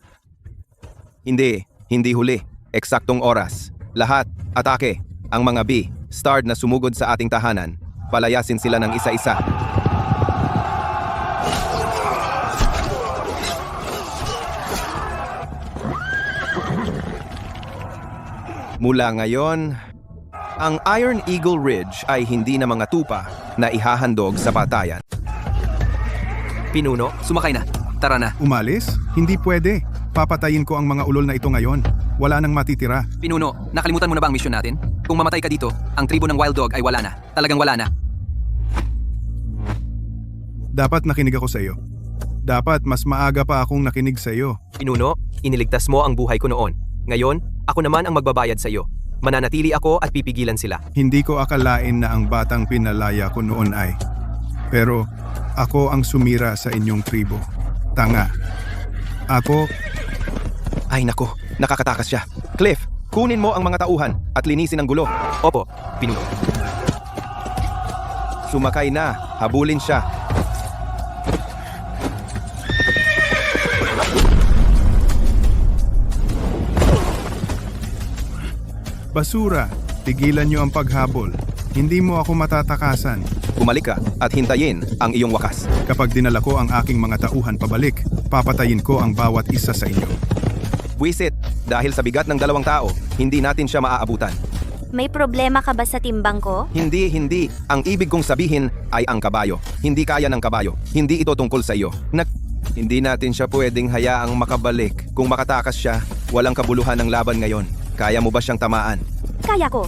S1: hindi huli. Eksaktong oras. Lahat, atake. Ang mga B, starred na sumugod sa ating tahanan. Palayasin sila ng isa-isa. Mula ngayon, Ang Iron Eagle Ridge ay hindi na mga tupa na ihahandog sa patayan.
S8: Pinuno, sumakay na. Tara na.
S6: Umalis? Hindi pwede. Papatayin ko ang mga ulol na ito ngayon. Wala nang matitira.
S8: Pinuno, nakalimutan mo na ba ang misyon natin? Kung mamatay ka dito, ang tribo ng Wild Dog ay wala na. Talagang wala na.
S6: Dapat nakinig ako sa iyo. Dapat mas maaga pa akong nakinig sa iyo.
S9: Pinuno, iniligtas mo ang buhay ko noon. Ngayon, ako naman ang magbabayad sa iyo. Mananatili ako at pipigilan sila.
S6: Hindi ko akalain na ang batang pinalaya ko noon ay. Pero ako ang sumira sa inyong tribo. Tanga. Ako,
S1: Ay nako, nakakatakas siya. Cliff, kunin mo ang mga tauhan at linisin ang gulo.
S9: Opo, Pinuno.
S1: Sumakay na, habulin siya.
S6: basura. Tigilan niyo ang paghabol. Hindi mo ako matatakasan.
S1: Bumalik ka at hintayin ang iyong wakas.
S6: Kapag dinala ko ang aking mga tauhan pabalik, papatayin ko ang bawat isa sa inyo.
S1: Buwisit, dahil sa bigat ng 2 tao, hindi natin siya maaabutan.
S5: May problema ka ba sa timbang ko?
S1: Hindi. Ang ibig kong sabihin ay ang kabayo. Hindi kaya ng kabayo. Hindi ito tungkol sa iyo. Hindi natin siya pwedeng hayaang makabalik. Kung makatakas siya, walang kabuluhan ng laban ngayon. Kaya mo ba siyang tamaan?
S5: Kaya ko.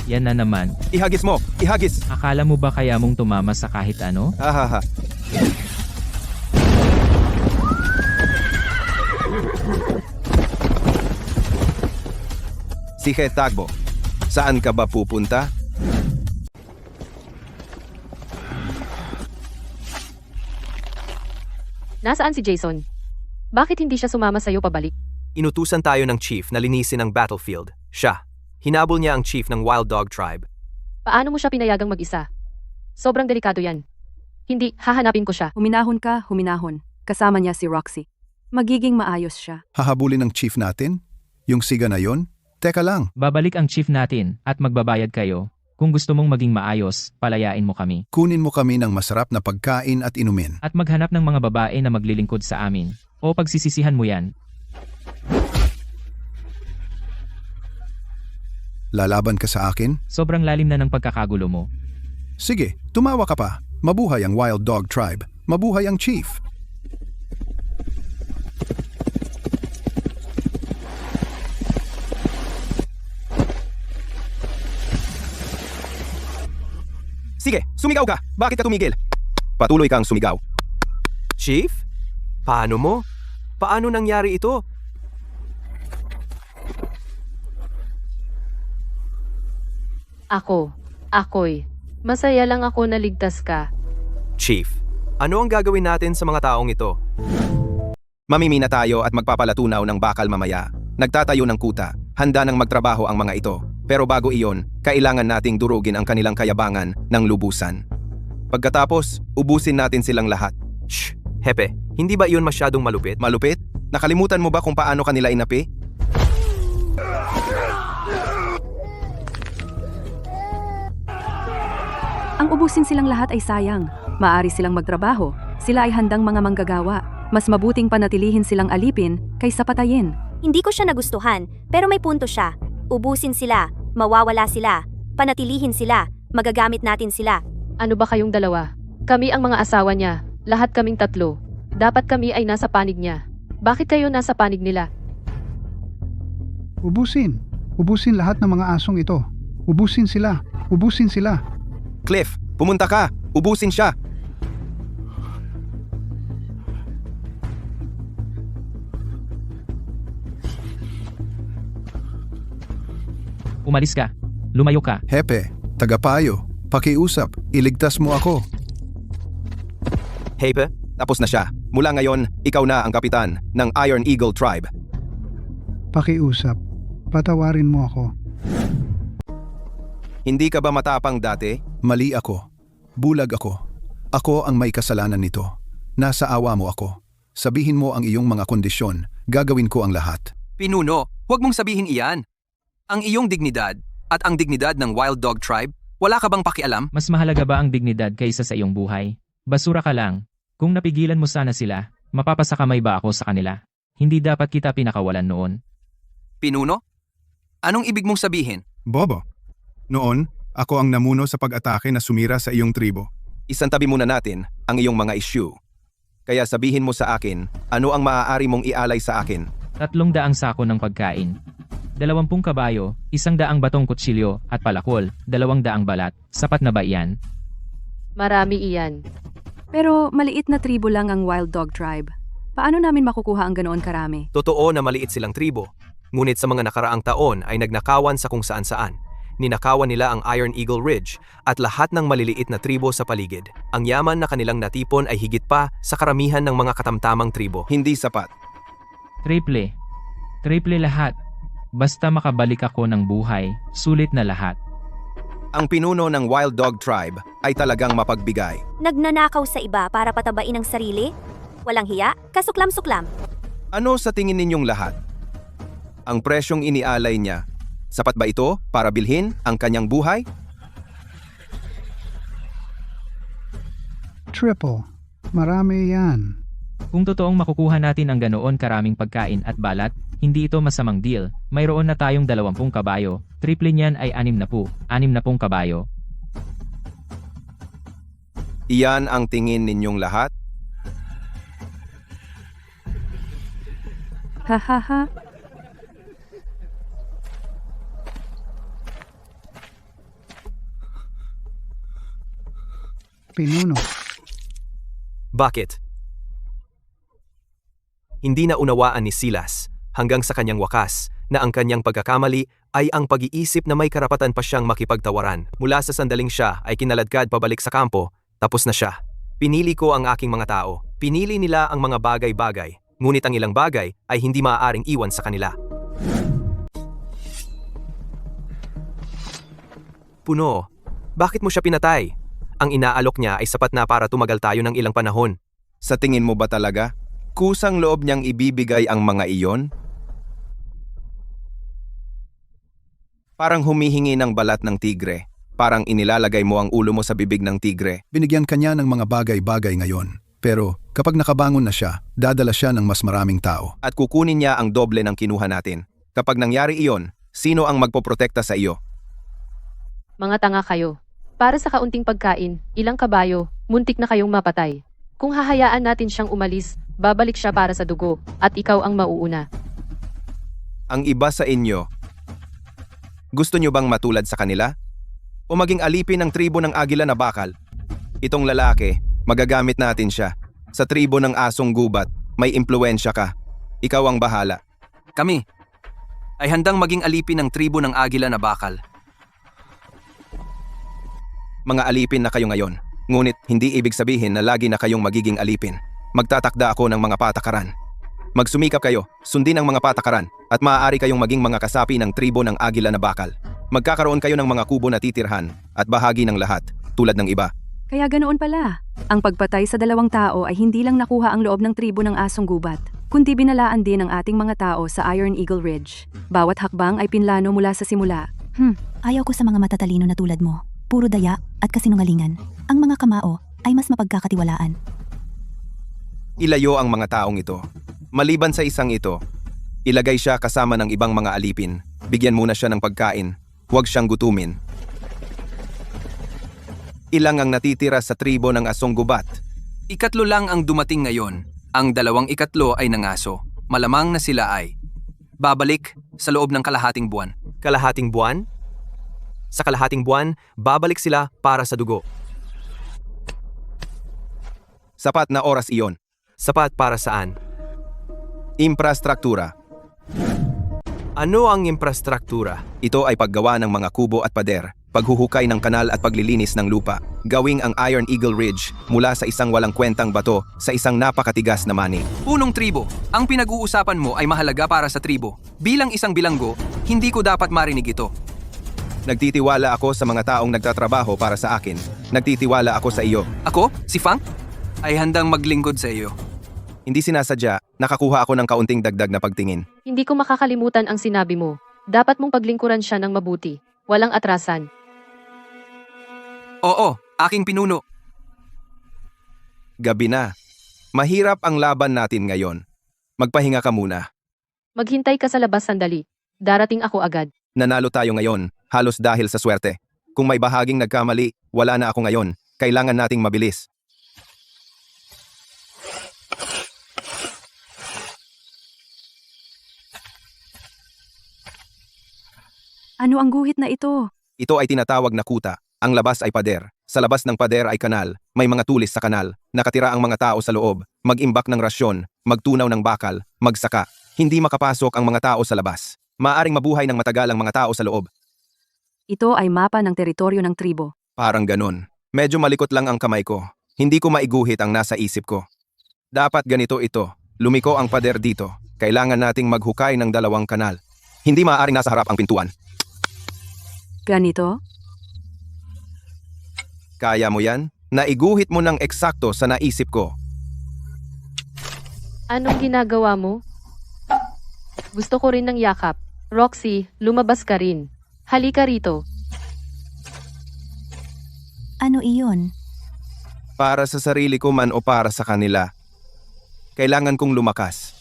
S2: Yan na naman.
S1: Ihagis mo! Ihagis!
S2: Akala mo ba kaya mong tumama sa kahit ano?
S1: Ahaha. Sige, Tagbo. Saan ka ba pupunta?
S4: Nasaan si Jason? Bakit hindi siya sumama sa'yo pabalik?
S9: Inutusan tayo ng chief na linisin ang battlefield. Siya. Hinabol niya ang chief ng Wild Dog Tribe.
S4: Paano mo siya pinayagang mag-isa? Sobrang delikado yan. Hindi, hahanapin ko siya.
S11: Huminahon ka, huminahon. Kasama niya si Roxy. Magiging maayos siya.
S3: Hahabulin ng chief natin? Yung siga na yon? Teka lang,
S2: Babalik ang chief natin at magbabayad kayo. Kung gusto mong maging maayos, palayain mo kami.
S3: kunin mo kami ng masarap na pagkain at inumin.
S2: At maghanap ng mga babae na maglilingkod sa amin. O pagsisisihan mo yan.
S3: Lalaban ka sa akin?
S2: Sobrang lalim na ng pagkakagulo mo.
S3: Sige, tumawa ka pa. Mabuhay ang Wild Dog Tribe. Mabuhay ang chief.
S1: Sige, sumigaw ka! Bakit ka tumigil? Patuloy kang sumigaw.
S9: Chief? Paano mo? Paano nangyari ito?
S4: Ako'y. Masaya lang ako na ligtas ka.
S9: Chief, ano ang gagawin natin sa mga taong ito?
S1: Mamimina tayo at magpapalatunaw ng bakal mamaya. Nagtatayo ng kuta. Handa nang magtrabaho ang mga ito. Pero bago iyon, kailangan nating durugin ang kanilang kayabangan ng lubusan. Pagkatapos, ubusin natin silang lahat.
S9: Shh! Hepe, hindi ba iyon masyadong malupit?
S1: Malupit? Nakalimutan mo ba kung paano kanila inapi?
S11: Ang ubusin silang lahat ay sayang. Maari silang magtrabaho. Sila ay handang mga manggagawa. Mas mabuting panatilihin silang alipin kaysa patayin.
S5: Hindi ko siya nagustuhan, pero may punto siya. Ubusin sila, mawawala sila, panatilihin sila, magagamit natin sila.
S4: Ano ba kayong dalawa? Kami ang mga asawa niya. Lahat kaming 3. Dapat kami ay nasa panig niya. Bakit kayo nasa panig nila?
S10: Ubusin. Ubusin lahat ng mga asong ito. Ubusin sila. Ubusin sila.
S1: Cliff, pumunta ka! Ubusin siya!
S2: Umalis ka. Lumayo ka.
S3: Hepe, tagapayo, pakiusap, iligtas mo ako.
S1: Hepe, tapos na siya. Mula ngayon, ikaw na ang kapitan ng Iron Eagle Tribe.
S10: Pakiusap. Patawarin mo ako.
S1: Hindi ka ba matapang dati?
S3: Mali ako. Bulag ako. Ako ang may kasalanan nito. Nasa awa mo ako. Sabihin mo ang iyong mga kondisyon. Gagawin ko ang lahat.
S8: Pinuno, huwag mong sabihin iyan. Ang iyong dignidad at ang dignidad ng Wild Dog Tribe, wala ka bang pakialam?
S2: Mas mahalaga ba ang dignidad kaysa sa iyong buhay? Basura ka lang. Kung napigilan mo sana sila, mapapasakamay ba ako sa kanila? Hindi dapat kita pinakawalan noon.
S8: Pinuno? Anong ibig mong sabihin?
S6: Bobo, Noon, ako ang namuno sa pag-atake na sumira sa iyong tribo.
S1: Isantabi muna natin ang iyong mga issue. Kaya sabihin mo sa akin, ano ang maaari mong ialay sa akin?
S2: 300 sako ng pagkain. 20 kabayo, 100 batong kutsilyo at palakol, 200 balat. Sapat na ba iyan?
S4: Marami iyan.
S11: Pero maliit na tribo lang ang Wild Dog Tribe. Paano namin makukuha ang ganoon karami?
S9: Totoo na maliit silang tribo. Ngunit sa mga nakaraang taon ay nagnakawan sa kung saan-saan. Ninakawan nila ang Iron Eagle Ridge at lahat ng maliliit na tribo sa paligid. Ang yaman na kanilang natipon ay higit pa sa karamihan ng mga katamtamang tribo.
S1: Hindi sapat.
S2: Triple. Triple lahat. Basta makabalik ako ng buhay, sulit na lahat.
S1: Ang pinuno ng Wild Dog Tribe ay talagang mapagbigay.
S5: Nagnanakaw sa iba para patabain ang sarili? Walang hiya? Kasuklam-suklam.
S1: Ano sa tingin ninyong lahat? Ang presyong inialay niya, sapat ba ito para bilhin ang kanyang buhay?
S10: Triple. Marami yan.
S2: Kung totoong makukuha natin ang ganoon karaming pagkain at balat, hindi ito masamang deal. Mayroon na tayong 20 kabayo, triple niyan ay 60 kabayo.
S1: Iyan ang tingin ninyong lahat?
S11: Hahaha.
S10: Pinuno.
S9: Bakit? Hindi na unawaan ni Silas, hanggang sa kanyang wakas, na ang kanyang pagkakamali ay ang pag-iisip na may karapatan pa siyang makipagtawaran. Mula sa sandaling siya ay kinaladkad pabalik sa kampo, tapos na siya. Pinili ko ang aking mga tao. Pinili nila ang mga bagay-bagay, ngunit ang ilang bagay ay hindi maaaring iwan sa kanila. Puno, bakit mo siya pinatay? Ang inaalok niya ay sapat na para tumagal tayo ng ilang panahon.
S1: Sa tingin mo ba talaga? Kusang loob niyang ibibigay ang mga iyon? Parang humihingi ng balat ng tigre. Parang inilalagay mo ang ulo mo sa bibig ng tigre.
S3: Binigyan kanya ng mga bagay-bagay ngayon. Pero kapag nakabangon na siya, dadala siya ng mas maraming tao.
S1: At kukunin niya ang doble ng kinuha natin. Kapag nangyari iyon, sino ang magpoprotekta sa iyo?
S4: Mga tanga kayo. Para sa kaunting pagkain, ilang kabayo, muntik na kayong mapatay. Kung hahayaan natin siyang umalis, babalik siya para sa dugo, at ikaw ang mauuna.
S1: Ang iba sa inyo, gusto niyo bang matulad sa kanila? O maging alipin ng tribo ng agila na bakal? Itong lalaki, magagamit natin siya. Sa tribo ng asong gubat, may impluensya ka. Ikaw ang bahala.
S8: Kami ay handang maging alipin ng tribo ng agila na bakal.
S1: Mga alipin na kayo ngayon. Ngunit hindi ibig sabihin na lagi na kayong magiging alipin. Magtatakda ako ng mga patakaran. Magsumikap kayo, sundin ang mga patakaran, at maaari kayong maging mga kasapi ng tribo ng agila na bakal. Magkakaroon kayo ng mga kubo na titirhan, at bahagi ng lahat, tulad ng iba.
S11: Kaya ganoon pala. Ang pagpatay sa 2 tao ay hindi lang nakuha ang loob ng tribo ng asong gubat, kundi binalaan din ang ating mga tao sa Iron Eagle Ridge. Bawat hakbang ay pinlano mula sa simula.
S12: Ayaw ko sa mga matatalino na tulad mo. Puro daya at kasinungalingan. Ang mga kamao ay mas mapagkakatiwalaan.
S1: Ilayo ang mga taong ito. Maliban sa isang ito, ilagay siya kasama ng ibang mga alipin. Bigyan muna siya ng pagkain. Huwag siyang gutumin. Ilang ang natitira sa tribo ng asong gubat.
S8: 3 lang ang dumating ngayon. Ang 2 ay nangaso. Malamang na sila ay babalik sa loob ng kalahating buwan.
S9: Kalahating buwan? Sa kalahating buwan, babalik sila para sa dugo.
S1: Sapat na oras iyon.
S9: Sapat para saan?
S1: Infrastruktura.
S9: Ano ang infrastruktura?
S1: Ito ay paggawa ng mga kubo at pader, paghuhukay ng kanal at paglilinis ng lupa. Gawing ang Iron Eagle Ridge mula sa isang walang kwentang bato sa isang napakatigas na mani.
S8: Punong tribo, ang pinag-uusapan mo ay mahalaga para sa tribo. Bilang isang bilanggo, hindi ko dapat marinig ito.
S1: Nagtitiwala ako sa mga taong nagtatrabaho para sa akin. Nagtitiwala ako sa iyo.
S8: Ako, si Fang, ay handang maglingkod sa iyo.
S1: Hindi sinasadya, nakakuha ako ng kaunting dagdag na pagtingin.
S4: Hindi ko makakalimutan ang sinabi mo. Dapat mong paglingkuran siya ng mabuti. Walang atrasan.
S8: Oo, aking pinuno.
S1: Gabi na. Mahirap ang laban natin ngayon. Magpahinga ka muna.
S4: Maghintay ka sa labas sandali. Darating ako agad.
S1: Nanalo tayo ngayon, halos dahil sa swerte. Kung may bahaging nagkamali, wala na ako ngayon. Kailangan nating mabilis.
S11: Ano ang guhit na ito?
S1: Ito ay tinatawag na kuta. Ang labas ay pader. Sa labas ng pader ay kanal. May mga tulis sa kanal. Nakatira ang mga tao sa loob. Mag-imbak ng rasyon. Magtunaw ng bakal. Magsaka. Hindi makapasok ang mga tao sa labas. Maaring mabuhay ng matagal ang mga tao sa loob.
S11: Ito ay mapa ng teritoryo ng tribo.
S1: Parang ganun. Medyo malikot lang ang kamay ko. Hindi ko maiguhit ang nasa isip ko. Dapat ganito ito. Lumiko ang pader dito. Kailangan nating maghukay ng dalawang kanal. Hindi maaaring nasa harap ang pintuan.
S11: Ganito?
S1: Kaya mo yan? Naiguhit mo ng eksakto sa naisip ko.
S4: Anong ginagawa mo? Gusto ko rin ng yakap. Roxy, lumabas ka rin. Halika rito.
S12: Ano iyon?
S1: Para sa sarili ko man o para sa kanila. Kailangan kong lumakas.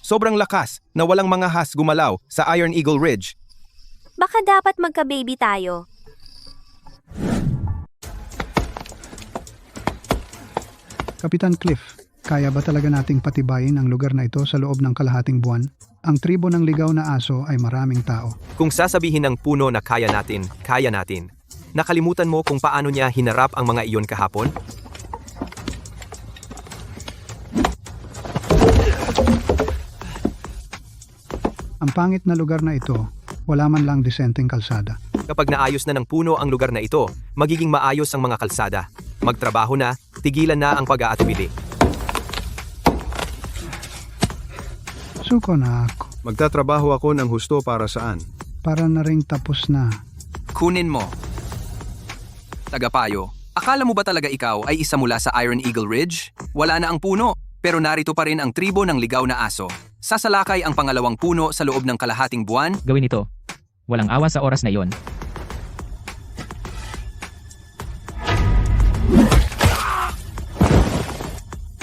S1: Sobrang lakas na walang mga has gumalaw sa Iron Eagle Ridge.
S5: Baka dapat magka-baby tayo.
S10: Kapitan Cliff, kaya ba talaga nating patibayin ang lugar na ito sa loob ng kalahating buwan? Ang tribo ng ligaw na aso ay maraming tao.
S9: Kung sasabihin ng puno na kaya natin, kaya natin. Nakalimutan mo kung paano niya hinarap ang mga iyon kahapon?
S10: Ang pangit na lugar na ito, wala man lang disenteng kalsada.
S9: Kapag naayos na ng puno ang lugar na ito, magiging maayos ang mga kalsada. Magtrabaho na, tigilan na ang pag-aatubili.
S10: Suko na ako.
S3: Magtatrabaho ako ng husto para saan?
S10: Para na ring tapos na.
S8: Kunin mo. Tagapayo, akala mo ba talaga ikaw ay isa mula sa Iron Eagle Ridge? Wala na ang puno, pero narito pa rin ang tribo ng ligaw na aso. Sasalakay ang pangalawang puno sa loob ng kalahating buwan.
S2: Gawin ito. Walang awa sa oras na iyon.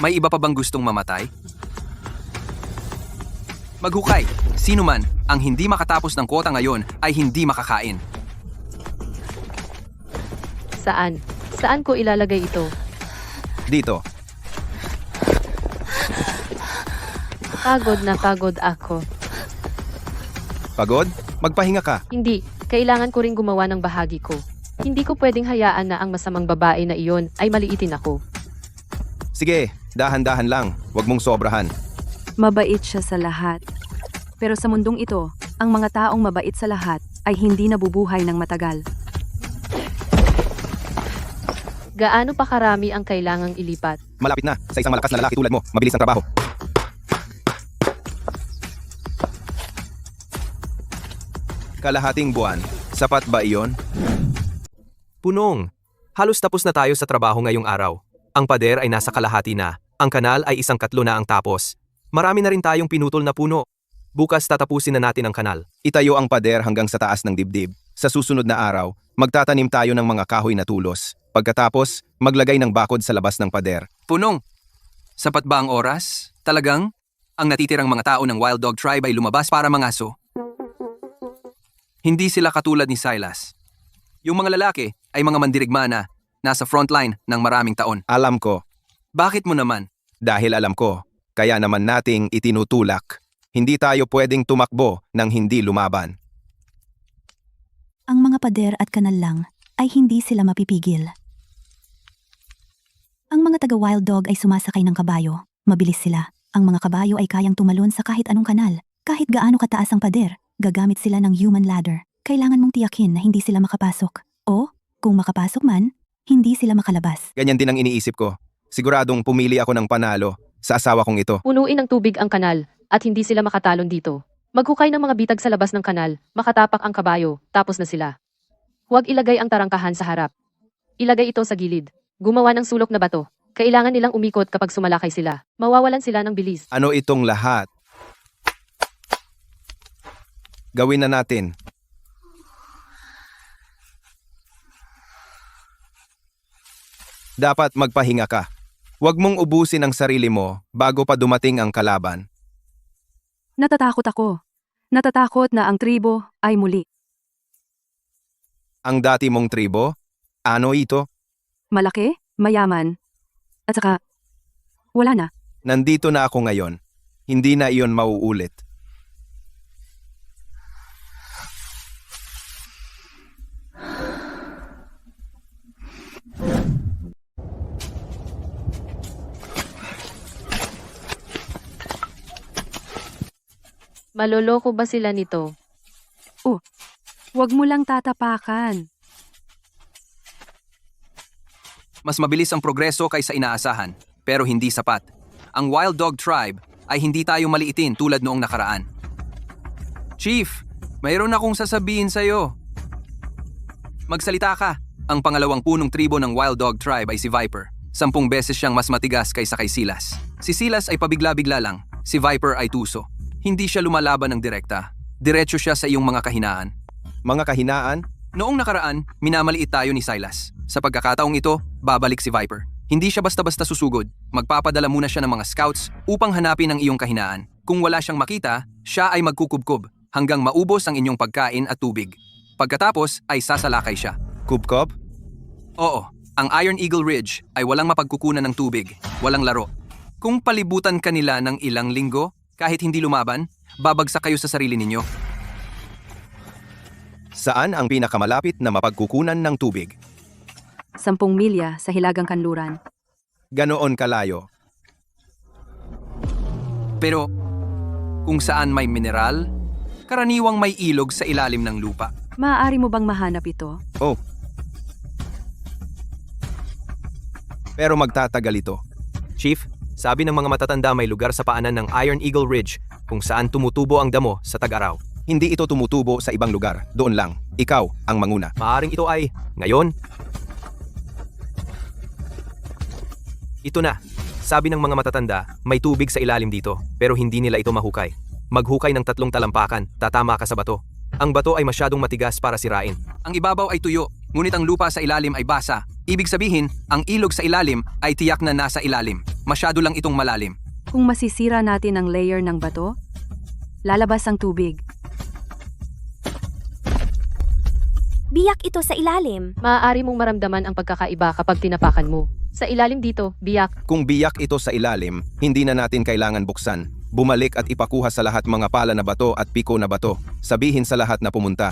S8: May iba pa bang gustong mamatay? Maghukay. Sino man ang hindi makatapos ng kwota ngayon ay hindi makakain.
S4: Saan? Saan ko ilalagay ito?
S1: Dito.
S4: Pagod na pagod ako.
S1: Pagod? Magpahinga ka.
S4: Hindi, kailangan ko ring gumawa ng bahagi ko. Hindi ko pwedeng hayaan na ang masamang babae na iyon ay maliitin ako.
S1: Sige, dahan-dahan lang. Huwag mong sobrahan.
S11: Mabait siya sa lahat. Pero sa mundong ito, ang mga taong mabait sa lahat ay hindi nabubuhay ng matagal.
S4: Gaano pa karami ang kailangang ilipat?
S1: Malapit na. Sa isang malakas na lalaki tulad mo, mabilis ang trabaho. Kalahating buwan. Sapat ba iyon?
S9: Punong. Halos tapos na tayo sa trabaho ngayong araw. Ang pader ay nasa kalahati na. Ang kanal ay 1/4 na ang tapos. Marami na rin tayong pinutol na puno. Bukas tatapusin na natin ang kanal.
S1: Itayo ang pader hanggang sa taas ng dibdib. Sa susunod na araw, magtatanim tayo ng mga kahoy na tulos. Pagkatapos, maglagay ng bakod sa labas ng pader.
S8: Punong. Sapat ba ang oras? Talagang? Ang natitirang mga tao ng Wild Dog Tribe ay lumabas para mangaso. Hindi sila katulad ni Silas. Yung mga lalaki ay mga mandirigma na nasa frontline ng maraming taon.
S1: Alam ko.
S8: Bakit mo naman?
S1: Dahil alam ko. Kaya naman nating itinutulak. Hindi tayo pwedeng tumakbo nang hindi lumaban.
S12: Ang mga pader at kanal lang ay hindi sila mapipigil. Ang mga taga-wild dog ay sumasakay ng kabayo. Mabilis sila. Ang mga kabayo ay kayang tumalon sa kahit anong kanal. Kahit gaano kataas ang pader, gagamit sila ng human ladder. Kailangan mong tiyakin na hindi sila makapasok. O, kung makapasok man, hindi sila makalabas.
S1: Ganyan din ang iniisip ko. Siguradong pumili ako ng panalo sa asawa kong ito.
S4: Punuin ng tubig ang kanal at hindi sila makatalon dito. Maghukay ng mga bitag sa labas ng kanal, makatapak ang kabayo, tapos na sila. Huwag ilagay ang tarangkahan sa harap. Ilagay ito sa gilid. Gumawa ng sulok na bato. Kailangan nilang umikot kapag sumalakay sila. Mawawalan sila ng bilis.
S1: Ano itong lahat? Gawin na natin. Dapat magpahinga ka. Huwag mong ubusin ang sarili mo bago pa dumating ang kalaban.
S11: Natatakot ako. Natatakot na ang tribo ay muli.
S1: Ang dati mong tribo? Ano ito?
S11: Malaki, mayaman, at saka, wala na.
S1: Nandito na ako ngayon. Hindi na iyon mauulit.
S4: Maloloko ba sila nito?
S11: Huwag mo lang tatapakan.
S8: Mas mabilis ang progreso kaysa inaasahan, pero hindi sapat. Ang Wild Dog Tribe ay hindi tayo maliitin tulad noong nakaraan. Chief, mayroon akong sasabihin sa'yo. Magsalita ka. Ang pangalawang punong tribo ng Wild Dog Tribe ay si Viper. 10 beses siyang mas matigas kaysa kay Silas. Si Silas ay pabigla-bigla lang. Si Viper ay tuso. Hindi siya lumalaban ng direkta. Diretso siya sa iyong mga kahinaan.
S1: Mga kahinaan?
S8: Noong nakaraan, minamaliit tayo ni Silas. Sa pagkakataong ito, babalik si Viper. Hindi siya basta-basta susugod. Magpapadala muna siya ng mga scouts upang hanapin ang iyong kahinaan. Kung wala siyang makita, siya ay magkukubkob hanggang maubos ang inyong pagkain at tubig. Pagkatapos ay sasalakay siya.
S1: Kubkob?
S8: Oo, ang Iron Eagle Ridge ay walang mapagkukunan ng tubig, walang laro. Kung palibutan kanila ng ilang linggo, kahit hindi lumaban, babagsak kayo sa sarili ninyo.
S1: Saan ang pinakamalapit na mapagkukunan ng tubig?
S11: 10 milya sa Hilagang Kanluran.
S1: Ganoon kalayo.
S8: Pero kung saan may mineral, karaniwang may ilog sa ilalim ng lupa.
S11: Maaari mo bang mahanap ito?
S1: Oh. Pero magtatagal ito.
S9: Chief, sabi ng mga matatanda may lugar sa paanan ng Iron Eagle Ridge kung saan tumutubo ang damo sa tag-araw.
S1: Hindi ito tumutubo sa ibang lugar. Doon lang. Ikaw ang manguna.
S9: Maaring ito ay, ngayon? Ito na. Sabi ng mga matatanda, may tubig sa ilalim dito, pero hindi nila ito mahukay. Maghukay ng 3 talampakan, tatama ka sa bato. Ang bato ay masyadong matigas para sirain.
S8: Ang ibabaw ay tuyo, ngunit ang lupa sa ilalim ay basa. Ibig sabihin, ang ilog sa ilalim ay tiyak na nasa ilalim. Masyado lang itong malalim.
S11: Kung masisira natin ang layer ng bato, lalabas ang tubig.
S5: Biyak ito sa ilalim.
S4: Maaari mong maramdaman ang pagkakaiba kapag tinapakan mo. Sa ilalim dito, biyak.
S1: Kung biyak ito sa ilalim, hindi na natin kailangan buksan. Bumalik at ipakuha sa lahat mga pala na bato at piko na bato. Sabihin sa lahat na pumunta.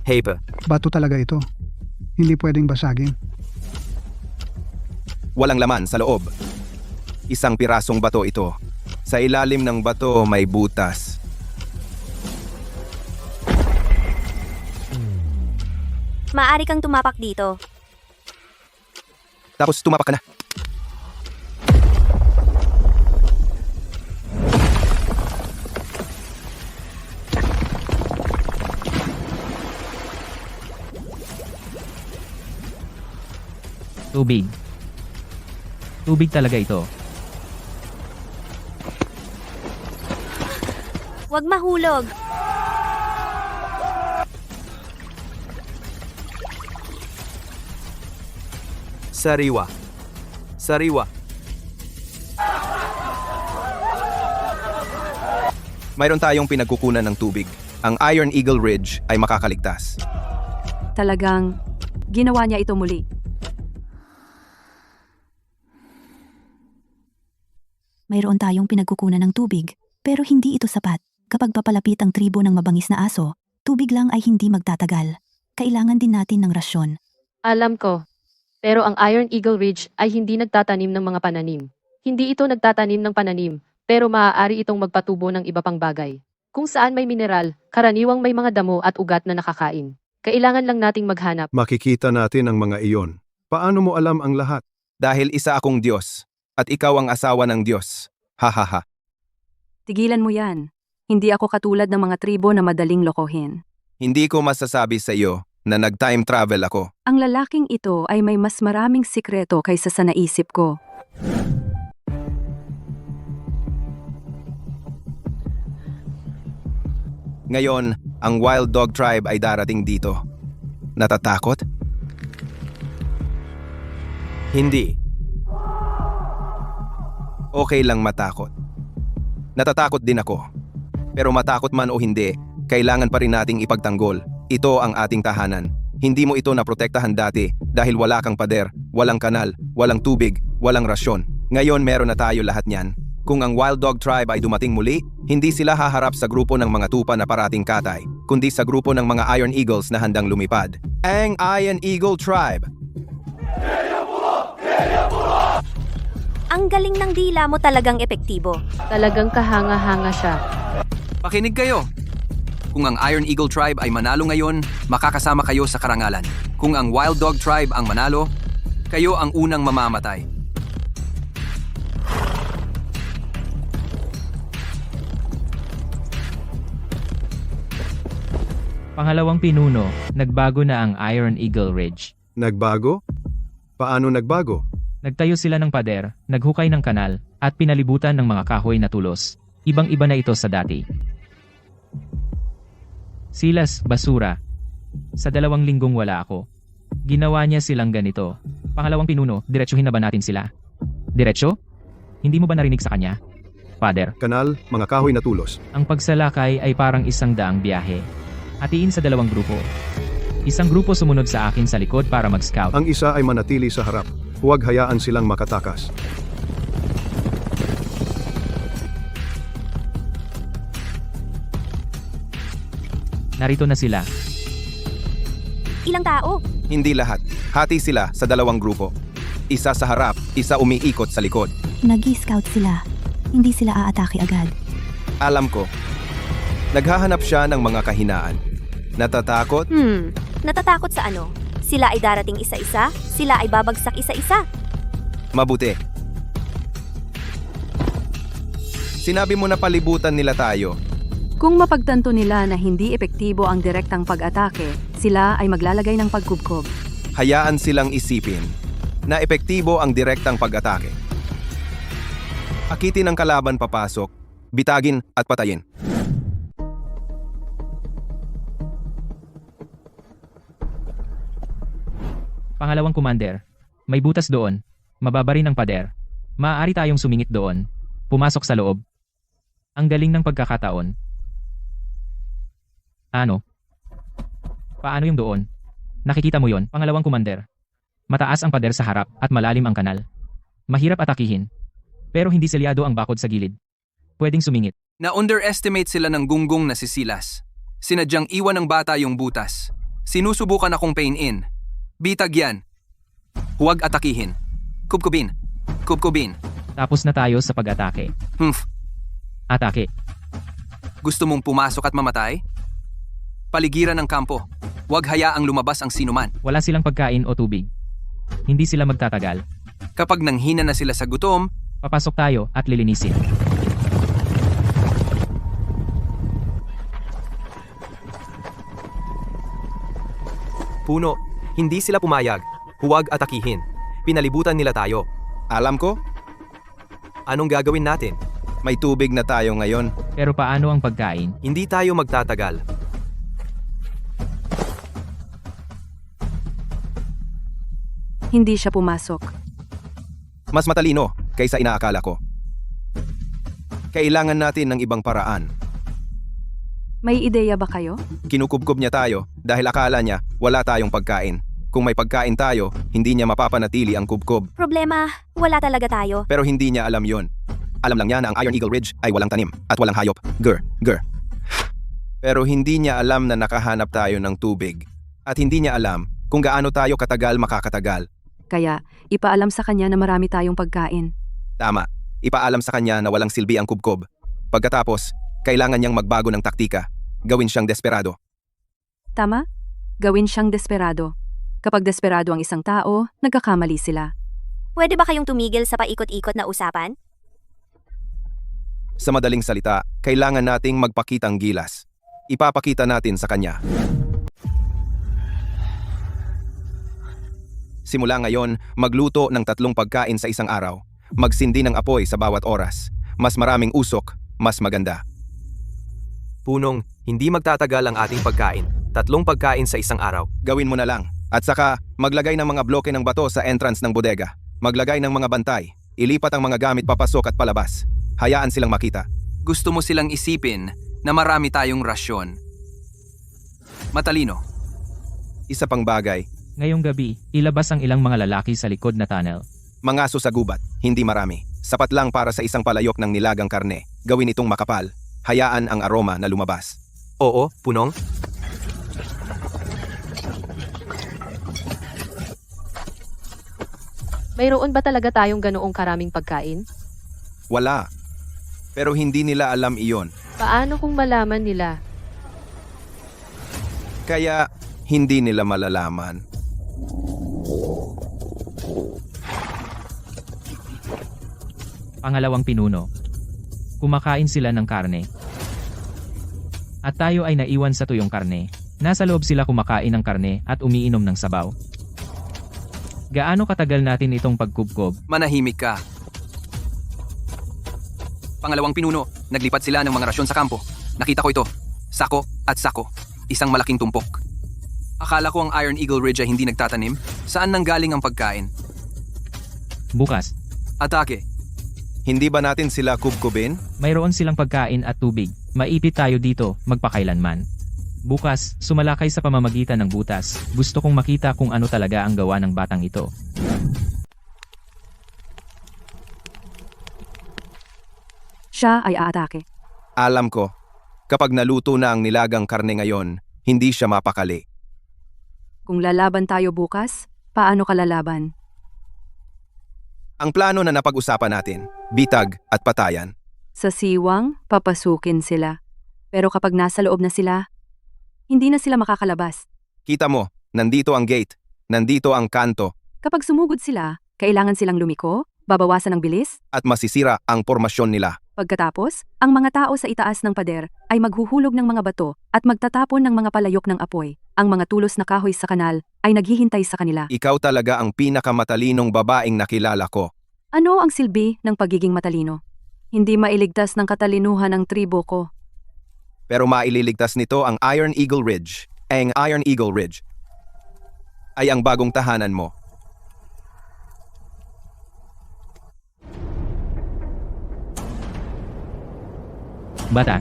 S9: Hey pa,
S10: Bato talaga ito. Hindi pwedeng basagin.
S1: Walang laman sa loob. Isang pirasong bato ito. Sa ilalim ng bato may butas.
S5: Maaari kang tumapak dito.
S1: Tapos tumapak ka na.
S2: Tubig. Tubig talaga ito.
S5: Huwag mahulog.
S9: sariwa. Sariwa.
S1: Mayroon tayong pinagkukunan ng tubig. Ang Iron Eagle Ridge ay makakaligtas.
S11: Talagang ginawa niya ito muli.
S12: Mayroon tayong pinagkukunan ng tubig, pero hindi ito sapat. Kapag papalapit ang tribo ng mabangis na aso, tubig lang ay hindi magtatagal. Kailangan din natin ng rasyon.
S4: Alam ko. Pero ang Iron Eagle Ridge ay hindi nagtatanim ng mga pananim. Hindi ito nagtatanim ng pananim, pero maaari itong magpatubo ng iba pang bagay. Kung saan may mineral, karaniwang may mga damo at ugat na nakakain. Kailangan lang nating maghanap.
S3: Makikita natin ang mga iyon. Paano mo alam ang lahat?
S1: Dahil isa akong Diyos, at ikaw ang asawa ng Diyos. Hahaha.
S11: Tigilan mo yan. Hindi ako katulad ng mga tribo na madaling lokohin.
S1: Hindi ko masasabi sa iyo na nag-time travel ako.
S11: Ang lalaking ito ay may mas maraming sikreto kaysa sa naisip ko.
S1: Ngayon, ang Wild Dog Tribe ay darating dito. Natatakot?
S9: Hindi.
S1: Okay lang matakot. Natatakot din ako. Pero matakot man o hindi, kailangan pa rin nating ipagtanggol. Ito ang ating tahanan. Hindi mo ito naprotektahan dati dahil wala kang pader, walang kanal, walang tubig, walang rasyon. Ngayon meron na tayo lahat niyan. Kung ang Wild Dog Tribe ay dumating muli, hindi sila haharap sa grupo ng mga tupa na parating katay, kundi sa grupo ng mga Iron Eagles na handang lumipad. Ang Iron Eagle Tribe!
S5: Ang galing ng dila mo, talagang epektibo.
S4: Talagang kahanga-hanga siya.
S8: Pakinig kayo. Kung ang Iron Eagle Tribe ay manalo ngayon, makakasama kayo sa karangalan. Kung ang Wild Dog Tribe ang manalo, kayo ang unang mamamatay.
S2: Pangalawang pinuno, nagbago na ang Iron Eagle Ridge.
S3: Nagbago? Paano nagbago?
S2: Nagtayo sila ng pader, naghukay ng kanal, at pinalibutan ng mga kahoy na tulos. Ibang-iba na ito sa dati. Silas, basura. Sa 2 linggong wala ako. Ginawa niya silang ganito. Pangalawang pinuno, diretsuhin na ba natin sila? Diretso? Hindi mo ba narinig sa kanya? Pader,
S3: Kanal, mga kahoy na tulos.
S2: ang pagsalakay ay parang 100 biyahe. Hatiin sa 2 grupo. Isang grupo sumunod sa akin sa likod para mag-scout.
S3: Ang isa ay manatili sa harap. Huwag hayaan silang makatakas.
S2: Narito na sila.
S5: Ilang tao?
S1: Hindi lahat. Hati sila sa 2 grupo. Isa sa harap, isa umiikot sa likod.
S12: Nag-scout sila. Hindi sila aatake agad.
S1: Alam ko. Naghahanap siya ng mga kahinaan. Natatakot?
S5: Natatakot sa ano? Sila ay darating isa-isa? Sila ay babagsak isa-isa?
S1: Mabuti. Sinabi mo na palibutan nila tayo.
S11: Kung mapagtanto nila na hindi epektibo ang direktang pag-atake, sila ay maglalagay ng pagkubkob.
S1: Hayaan silang isipin na epektibo ang direktang pag-atake. Akitin ang kalaban papasok, bitagin at patayin.
S2: Pangalawang commander, may butas doon. Mababa rin ang pader. Maaari tayong sumingit doon. Pumasok sa loob. Ang galing ng pagkakataon. Ano? Paano yung doon? Nakikita mo yon, pangalawang commander. Mataas ang pader sa harap at malalim ang kanal. Mahirap atakihin. Pero hindi selyado ang bakod sa gilid. Pwedeng sumingit.
S8: Na-underestimate sila ng gunggong na si Silas. Sinadyang iwan ng bata yung butas. Sinusubukan akong pain-in. Bitag yan. Huwag atakihin. Kubkubin. Kubkubin.
S2: Tapos na tayo sa pag-atake. Atake.
S8: Gusto mong pumasok at mamatay? Paligiran ng kampo. Huwag hayaang lumabas ang sinuman.
S2: Wala silang pagkain o tubig. Hindi sila magtatagal.
S8: Kapag nanghina na sila sa gutom,
S2: Papasok tayo at lilinisin.
S9: Puno, hindi sila pumayag. Huwag atakihin. Pinalibutan nila tayo.
S1: Alam ko,
S9: Anong gagawin natin?
S1: may tubig na tayo ngayon.
S2: Pero paano ang pagkain?
S9: Hindi tayo magtatagal.
S11: Hindi siya pumasok.
S1: Mas matalino kaysa inaakala ko. Kailangan natin ng ibang paraan.
S11: May ideya ba kayo?
S1: Kinukubkob niya tayo dahil akala niya wala tayong pagkain. Kung may pagkain tayo, hindi niya mapapanatili ang kubkob.
S5: Problema, wala talaga tayo.
S1: Pero hindi niya alam yon. Alam lang niya na ang Iron Eagle Ridge ay walang tanim at walang hayop. Gur. Pero hindi niya alam na nakahanap tayo ng tubig. At hindi niya alam kung gaano tayo katagal makakatagal.
S11: Kaya, ipaalam sa kanya na marami tayong pagkain.
S1: Tama, ipaalam sa kanya na walang silbi ang kubkob. Pagkatapos, kailangan niyang magbago ng taktika. Gawin siyang desperado.
S11: Tama? Gawin siyang desperado. Kapag desperado ang isang tao, nagkakamali sila.
S5: Pwede ba kayong tumigil sa paikot-ikot na usapan?
S1: Sa madaling salita, kailangan nating magpakitang gilas. Ipapakita natin sa kanya. Simula ngayon, magluto ng 3 pagkain sa isang araw. Magsindi ng apoy sa bawat oras. Mas maraming usok, mas maganda.
S9: Punong, hindi magtatagal ang ating pagkain. 3 pagkain sa isang araw.
S1: Gawin mo na lang. At saka, maglagay ng mga bloke ng bato sa entrance ng bodega. Maglagay ng mga bantay. Ilipat ang mga gamit papasok at palabas. Hayaan silang makita.
S8: Gusto mo silang isipin na marami tayong rasyon. Matalino.
S1: Isa pang bagay,
S2: Ngayong gabi, ilabas ang ilang mga lalaki sa likod na tunnel.
S1: mga aso sa gubat, hindi marami. Sapat lang para sa isang palayok ng nilagang karne. Gawin itong makapal. Hayaan ang aroma na lumabas.
S9: Oo, punong.
S4: Mayroon ba talaga tayong ganoong karaming pagkain?
S1: Wala. Pero hindi nila alam iyon.
S4: Paano kung malaman nila?
S1: Kaya hindi nila malalaman.
S2: Pangalawang pinuno. Kumakain sila ng karne. At tayo ay naiwan sa tuyong karne. Nasa loob sila kumakain ng karne at umiinom ng sabaw. Gaano katagal natin itong pagkubkob?
S8: Manahimik ka. Pangalawang pinuno, naglipat sila ng mga rasyon sa kampo. Nakita ko ito. Sako at sako. Isang malaking tumpok. Akala ko ang Iron Eagle Ridge ay hindi nagtatanim. Saan nanggaling ang pagkain?
S2: Bukas,
S8: Atake.
S1: Hindi ba natin sila kubkubin?
S2: mayroon silang pagkain at tubig. Maipit tayo dito, magpakailanman. Bukas, sumalakay sa pamamagitan ng butas. Gusto kong makita kung ano talaga ang gawa ng batang ito.
S11: Siya ay aatake.
S1: Alam ko, kapag naluto na ang nilagang karne ngayon, hindi siya mapakali.
S11: Kung lalaban tayo bukas, paano ka lalaban?
S1: Ang plano na napag-usapan natin, bitag at patayan.
S11: Sa siwang, papasukin sila. Pero kapag nasa loob na sila, hindi na sila makakalabas.
S1: Kita mo, nandito ang gate, nandito ang kanto,
S11: Kapag sumugod sila, kailangan silang lumiko, babawasan ng bilis.
S1: at masisira ang formasyon nila.
S11: Pagkatapos, ang mga tao sa itaas ng pader ay maghuhulog ng mga bato at magtatapon ng mga palayok ng apoy. Ang mga tulos na kahoy sa kanal ay naghihintay sa kanila.
S1: Ikaw talaga ang pinakamatalinong babaeng nakilala ko.
S11: Ano ang silbi ng pagiging matalino? Hindi mailigtas ng katalinuhan ng tribo ko.
S1: Pero maililigtas nito ang Iron Eagle Ridge. Ang Iron Eagle Ridge ay ang bagong tahanan mo.
S2: Bata,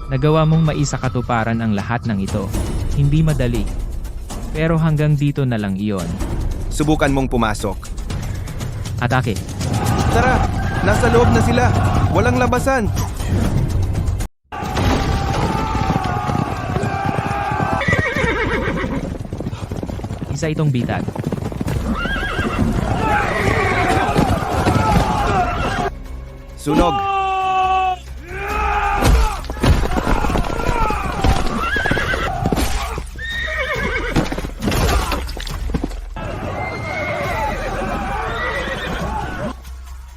S2: nagawa mong maisakatuparan ang lahat ng ito. Hindi madali. Pero hanggang dito na lang iyon.
S1: Subukan mong pumasok.
S2: Atake.
S1: Tara! Nasa loob na sila! Walang labasan!
S2: Isa itong bitag.
S1: Sunog!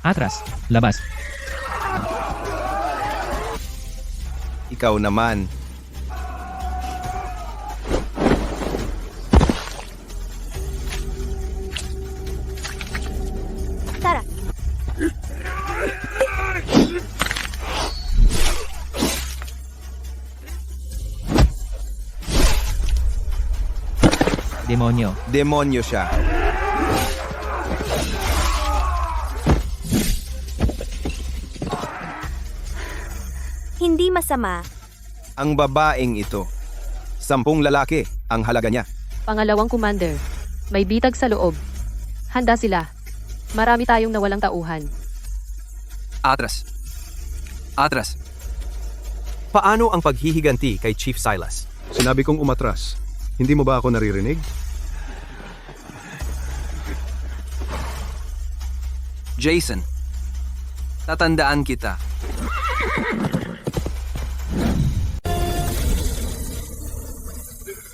S2: Atras. Labas.
S1: Ikaw naman.
S5: Tara,
S2: Demonyo.
S1: Demonyo siya.
S5: hindi masama.
S1: Ang babaeng ito. 10 lalaki ang halaga niya.
S4: Pangalawang commander, may bitag sa loob. Handa sila. Marami tayong nawalang tauhan.
S8: Atras. Atras.
S9: Paano ang paghihiganti kay Chief Silas?
S3: Sinabi kong umatras. Hindi mo ba ako naririnig?
S8: Jason. Tatandaan kita.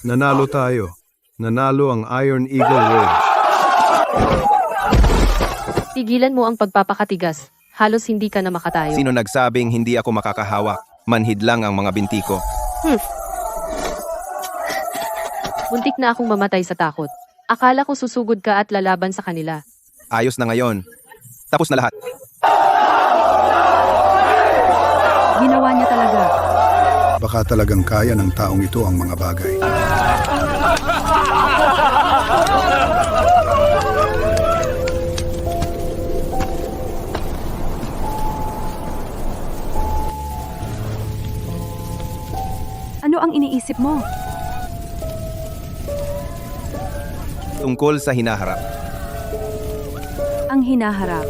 S3: Nanalo tayo. Nanalo ang Iron Eagle Ridge.
S4: Tigilan mo ang pagpapakatigas. Halos hindi ka na makatayo.
S1: Sino nagsabing hindi ako makakahawak? Manhid lang ang mga binti ko.
S4: Muntik na akong mamatay sa takot. Akala ko susugod ka at lalaban sa kanila.
S1: Ayos na ngayon. Tapos na lahat.
S11: Ginawa niya talaga.
S10: Baka talagang kaya ng taong ito ang mga bagay.
S11: Ano ang iniisip mo?
S1: Tungkol sa hinaharap.
S11: Ang hinaharap.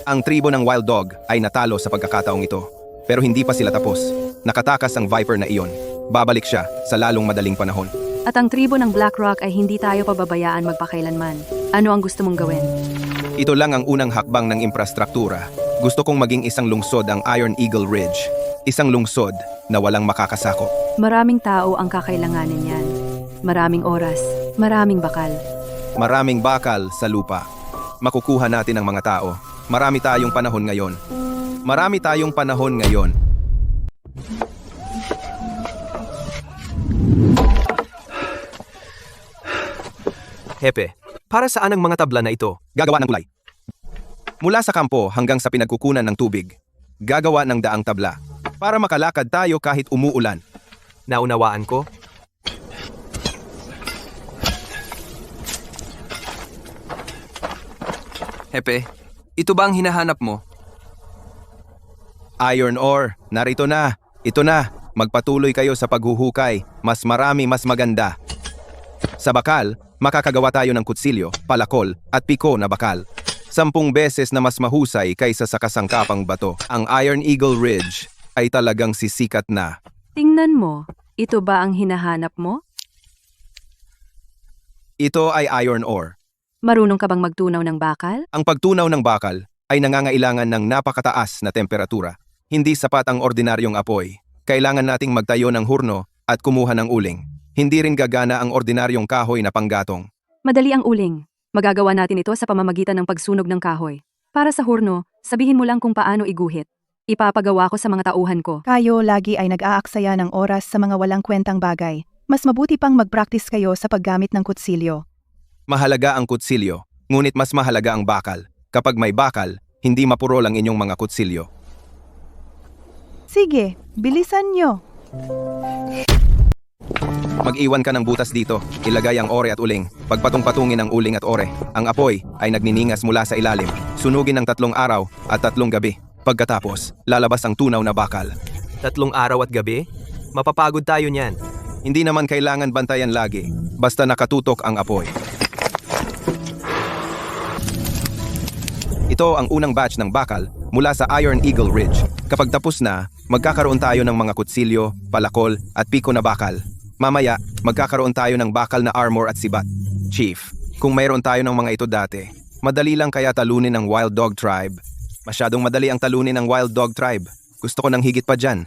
S1: Ang tribo ng Wild Dog ay natalo sa pagkakataong ito. Pero hindi pa sila tapos. Nakatakas ang Viper na iyon. Babalik siya sa lalong madaling panahon.
S11: At ang tribo ng Blackrock ay hindi tayo pababayaan magpakailanman. Ano ang gusto mong gawin?
S1: Ito lang ang unang hakbang ng infrastruktura. Gusto kong maging isang lungsod ang Iron Eagle Ridge. Isang lungsod na walang makakasakop.
S11: Maraming tao ang kakailanganin yan. Maraming oras, maraming bakal.
S1: Maraming bakal sa lupa. Makukuha natin ang mga tao. Marami tayong panahon ngayon. Marami tayong panahon ngayon.
S9: Hepe, para saan ang mga tabla na ito?
S1: Gagawa ng gulay. Mula sa kampo hanggang sa pinagkukunan ng tubig. Gagawa ng daang tabla. Para makalakad tayo kahit umuulan.
S9: Naunawaan ko?
S8: Hepe, ito ba ang hinahanap mo?
S1: Iron ore, narito na. Ito na. Magpatuloy kayo sa paghuhukay. Mas marami, mas maganda. Sa bakal, makakagawa tayo ng kutsilyo, palakol, at piko na bakal. 10 beses na mas mahusay kaysa sa kasangkapang bato. Ang Iron Eagle Ridge ay talagang sisikat na.
S11: Tingnan mo, ito ba ang hinahanap mo?
S1: Ito ay iron ore.
S11: Marunong ka bang magtunaw ng bakal?
S1: Ang pagtunaw ng bakal ay nangangailangan ng napakataas na temperatura. Hindi sapat ang ordinaryong apoy. Kailangan nating magtayo ng hurno at kumuha ng uling. Hindi rin gagana ang ordinaryong kahoy na panggatong.
S11: Madali ang uling. Magagawa natin ito sa pamamagitan ng pagsunog ng kahoy. Para sa hurno, sabihin mo lang kung paano iguhit. Ipapagawa ko sa mga tauhan ko.
S7: Kayo lagi ay nag-aaksaya ng oras sa mga walang kwentang bagay. Mas mabuti pang mag-practice kayo sa paggamit ng kutsilyo.
S1: Mahalaga ang kutsilyo, ngunit mas mahalaga ang bakal. Kapag may bakal, hindi mapurol ang inyong mga kutsilyo.
S7: Sige, bilisan nyo.
S1: Mag-iwan ka ng butas dito. Ilagay ang ore at uling. Pagpatong-patungin ang uling at ore. Ang apoy ay nagniningas mula sa ilalim. Sunugin ng 3 araw at 3 gabi. Pagkatapos, lalabas ang tunaw na bakal.
S9: 3 araw at gabi? Mapapagod tayo niyan.
S1: Hindi naman kailangan bantayan lagi. Basta nakatutok ang apoy. Ito ang unang batch ng bakal mula sa Iron Eagle Ridge. Kapag tapos na, magkakaroon tayo ng mga kutsilyo, palakol at piko na bakal. Mamaya, magkakaroon tayo ng bakal na armor at sibat. Chief, kung mayroon tayo ng mga ito dati, madali lang kaya talunin ng Wild Dog Tribe. Masyadong madali ang talunin ng Wild Dog Tribe. Gusto ko ng higit pa dyan.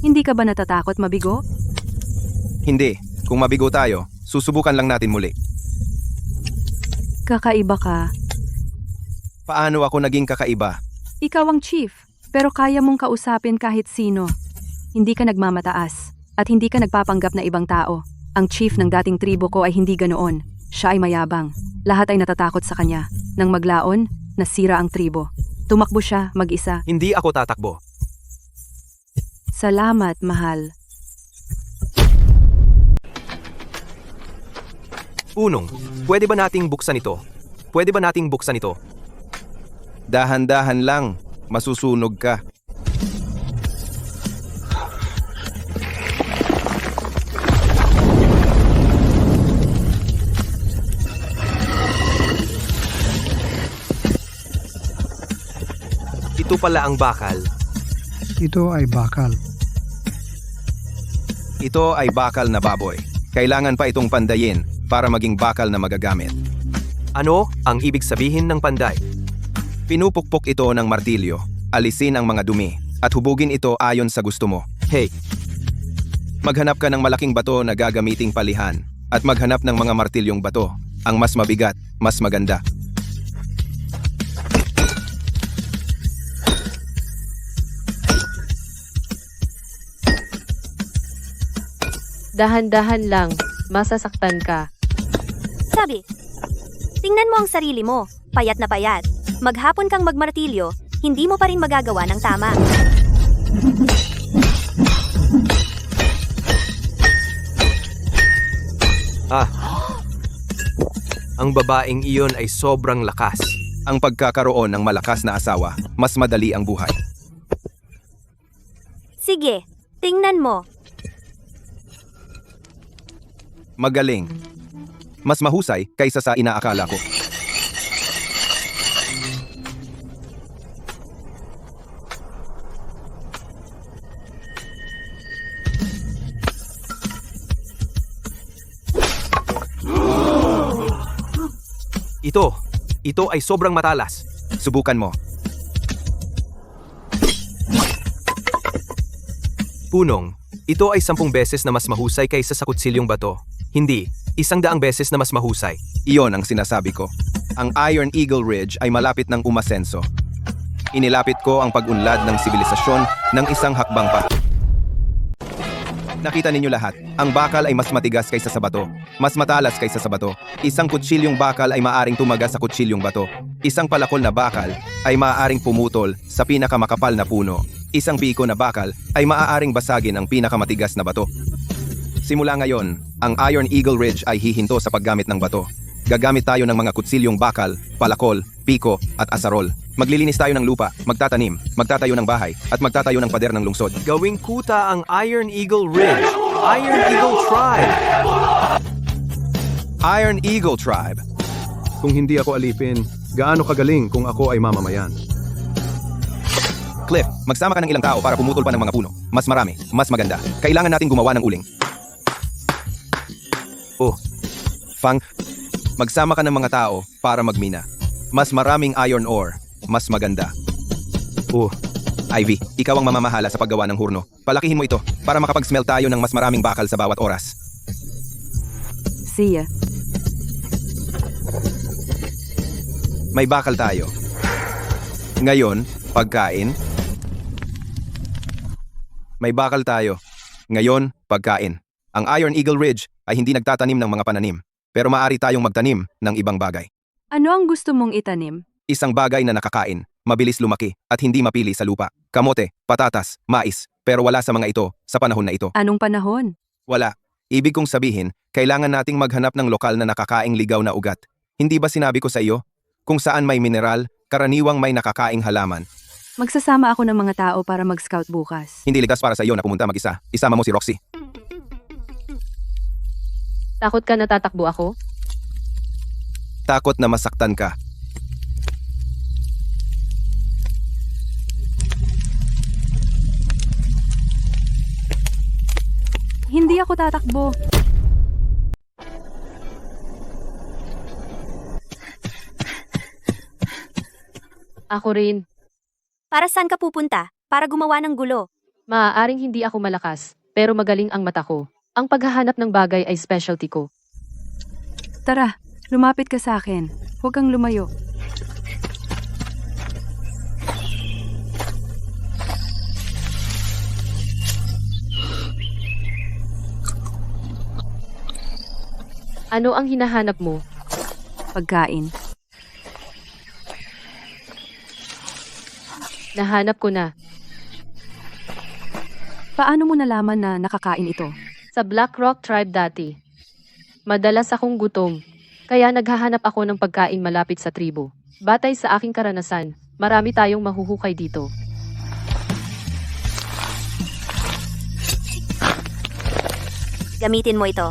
S11: Hindi ka ba natatakot mabigo?
S1: Hindi. Kung mabigo tayo, susubukan lang natin muli.
S11: Kakaiba ka.
S1: Paano ako naging kakaiba?
S11: Ikaw ang chief, pero kaya mong kausapin kahit sino. Hindi ka nagmamataas, at hindi ka nagpapanggap na ibang tao. Ang chief ng dating tribo ko ay hindi ganoon. Siya ay mayabang. Lahat ay natatakot sa kanya. Nang maglaon, nasira ang tribo. Tumakbo siya mag-isa.
S9: Hindi ako tatakbo.
S11: Salamat, mahal.
S9: Unong, pwede ba nating buksan ito? Pwede ba nating buksan ito?
S1: Dahan-dahan lang. Masusunog ka.
S9: Ito pala ang bakal.
S10: Ito ay bakal.
S1: Ito ay bakal na baboy. Kailangan pa itong pandayin para maging bakal na magagamit.
S9: Ano ang ibig sabihin ng panday?
S1: Pinupukpok ito ng martilyo, alisin ang mga dumi, at hubugin ito ayon sa gusto mo. Hey! Maghanap ka ng malaking bato na gagamiting palihan, at maghanap ng mga martilyong bato. Ang mas mabigat, mas maganda.
S4: Dahan-dahan lang, masasaktan ka.
S5: Sabi, tingnan mo ang sarili mo, payat na payat. Maghapon kang magmartilyo, hindi mo pa rin magagawa ng tama.
S9: Ang babaeng iyon ay sobrang lakas.
S1: Ang pagkakaroon ng malakas na asawa, mas madali ang buhay.
S5: Sige, tingnan mo.
S1: Magaling. Mas mahusay kaysa sa inaakala ko.
S9: Ito ay sobrang matalas.
S1: Subukan mo.
S9: Punong, ito ay 10 beses na mas mahusay kaysa sa kutsilyong bato. Hindi, 100 beses na mas mahusay.
S1: Iyon ang sinasabi ko. Ang Iron Eagle Ridge ay malapit ng umasenso. Inilapit ko ang pag-unlad ng sibilisasyon ng isang hakbang pa. Nakita ninyo lahat, ang bakal ay mas matigas kaysa sa bato, mas matalas kaysa sa bato. Isang kutsilyong bakal ay maaring tumaga sa kutsilyong bato. Isang palakol na bakal ay maaaring pumutol sa pinakamakapal na puno. Isang biko na bakal ay maaaring basagin ang pinakamatigas na bato. Simula ngayon, ang Iron Eagle Ridge ay hihinto sa paggamit ng bato. Gagamit tayo ng mga kutsilyong bakal, palakol, piko at asarol. Maglilinis tayo ng lupa, magtatanim, magtatayo ng bahay, at magtatayo ng pader ng lungsod.
S9: Gawing kuta ang Iron Eagle Ridge. Iron Eagle Tribe.
S1: Iron Eagle Tribe.
S3: Kung hindi ako alipin, gaano kagaling kung ako ay mamamayan?
S1: Cliff, magsama ka ng ilang tao para pumutol pa ng mga puno. Mas marami, mas maganda. Kailangan nating gumawa ng uling. Oh, Fang, magsama ka ng mga tao para magmina. Mas maraming iron ore, mas maganda. Oh, Ivy, ikaw ang mamamahala sa paggawa ng hurno. Palakihin mo ito para makapag-smell tayo ng mas maraming bakal sa bawat oras.
S11: See ya.
S1: May bakal tayo. Ngayon, pagkain. May bakal tayo. Ngayon, pagkain. Ang Iron Eagle Ridge ay hindi nagtatanim ng mga pananim, pero maaari tayong magtanim ng ibang bagay.
S11: Ano ang gusto mong itanim?
S1: Isang bagay na nakakain, mabilis lumaki, at hindi mapili sa lupa. Kamote, patatas, mais, pero wala sa mga ito sa panahon na ito.
S11: Anong panahon?
S1: Wala. Ibig kong sabihin, kailangan nating maghanap ng lokal na nakakaing ligaw na ugat. Hindi ba sinabi ko sa iyo? Kung saan may mineral, karaniwang may nakakaing halaman.
S11: Magsasama ako ng mga tao para mag-scout bukas.
S1: Hindi ligtas para sa iyo na pumunta mag-isa. Isama mo si Roxy.
S4: Takot ka na tatakbo ako?
S1: Takot na masaktan ka.
S11: Hindi ako tatakbo.
S4: Ako rin.
S5: Para saan ka pupunta? Para gumawa ng gulo.
S4: Maaaring hindi ako malakas, pero magaling ang mata ko. Ang paghahanap ng bagay ay specialty ko.
S11: Tara, lumapit ka sa akin. Huwag kang lumayo.
S4: Ano ang hinahanap mo?
S11: Pagkain.
S4: Nahanap ko na.
S11: Paano mo nalaman na nakakain ito?
S4: Sa Black Rock Tribe dati. Madalas akong gutom, kaya naghahanap ako ng pagkain malapit sa tribo. Batay sa aking karanasan, marami tayong mahuhukay dito.
S5: Gamitin mo ito.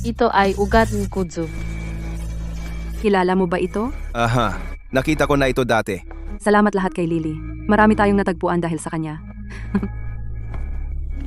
S4: Ito ay ugat ng kudzu.
S11: Kilala mo ba ito?
S1: Aha, nakita ko na ito dati.
S11: Salamat lahat kay Lily. Marami tayong natagpuan dahil sa kanya.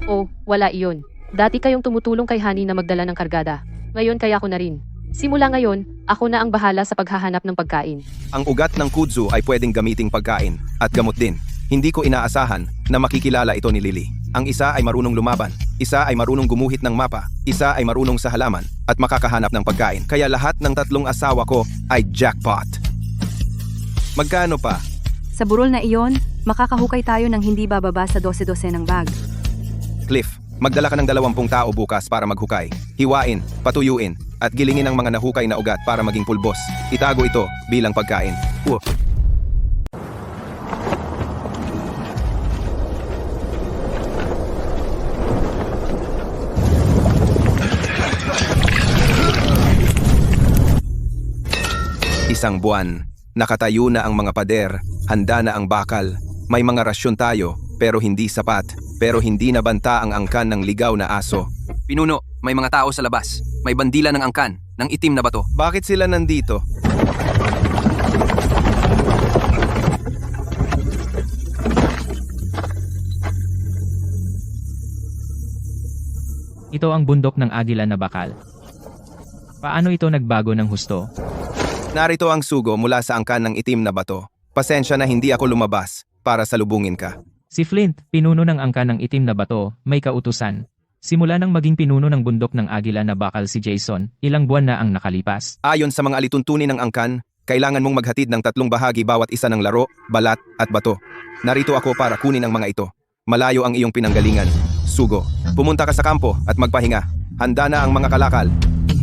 S4: Oh, wala iyon. Dati kayong tumutulong kay Honey na magdala ng kargada. Ngayon kaya ko na rin. Simula ngayon, ako na ang bahala sa paghahanap ng pagkain.
S1: Ang ugat ng kudzu ay pwedeng gamiting pagkain at gamot din. Hindi ko inaasahan na makikilala ito ni Lily. Ang isa ay marunong lumaban, isa ay marunong gumuhit ng mapa, isa ay marunong sa halaman at makakahanap ng pagkain. Kaya lahat ng 3 asawa ko ay jackpot. Magkano pa?
S11: Sa burol na iyon, makakahukay tayo ng hindi bababa sa 12 ng bag.
S1: Cliff, magdala ka ng 20 tao bukas para maghukay. Hiwain, patuyuin, at gilingin ang mga nahukay na ugat para maging pulbos. Itago ito bilang pagkain. isang buwan. Nakatayo na ang mga pader, handa na ang bakal. May mga rasyon tayo, pero hindi sapat. Pero hindi nabanta ang angkan ng ligaw na aso.
S8: Pinuno, may mga tao sa labas. May bandila ng angkan, ng itim na bato.
S1: Bakit sila nandito?
S2: Ito ang bundok ng agila na bakal. Paano ito nagbago ng husto?
S1: Narito ang sugo mula sa angkan ng itim na bato. Pasensya na hindi ako lumabas para salubungin ka.
S2: Si Flint, pinuno ng angkan ng itim na bato, may kautusan. Simula nang maging pinuno ng bundok ng agila na bakal si Jason, ilang buwan na ang nakalipas.
S1: Ayon sa mga alituntunin ng angkan, kailangan mong maghatid ng 3 bahagi bawat isa ng laro, balat at bato. Narito ako para kunin ang mga ito. Malayo ang iyong pinanggalingan. Sugo, pumunta ka sa kampo at magpahinga. Handa na ang mga kalakal.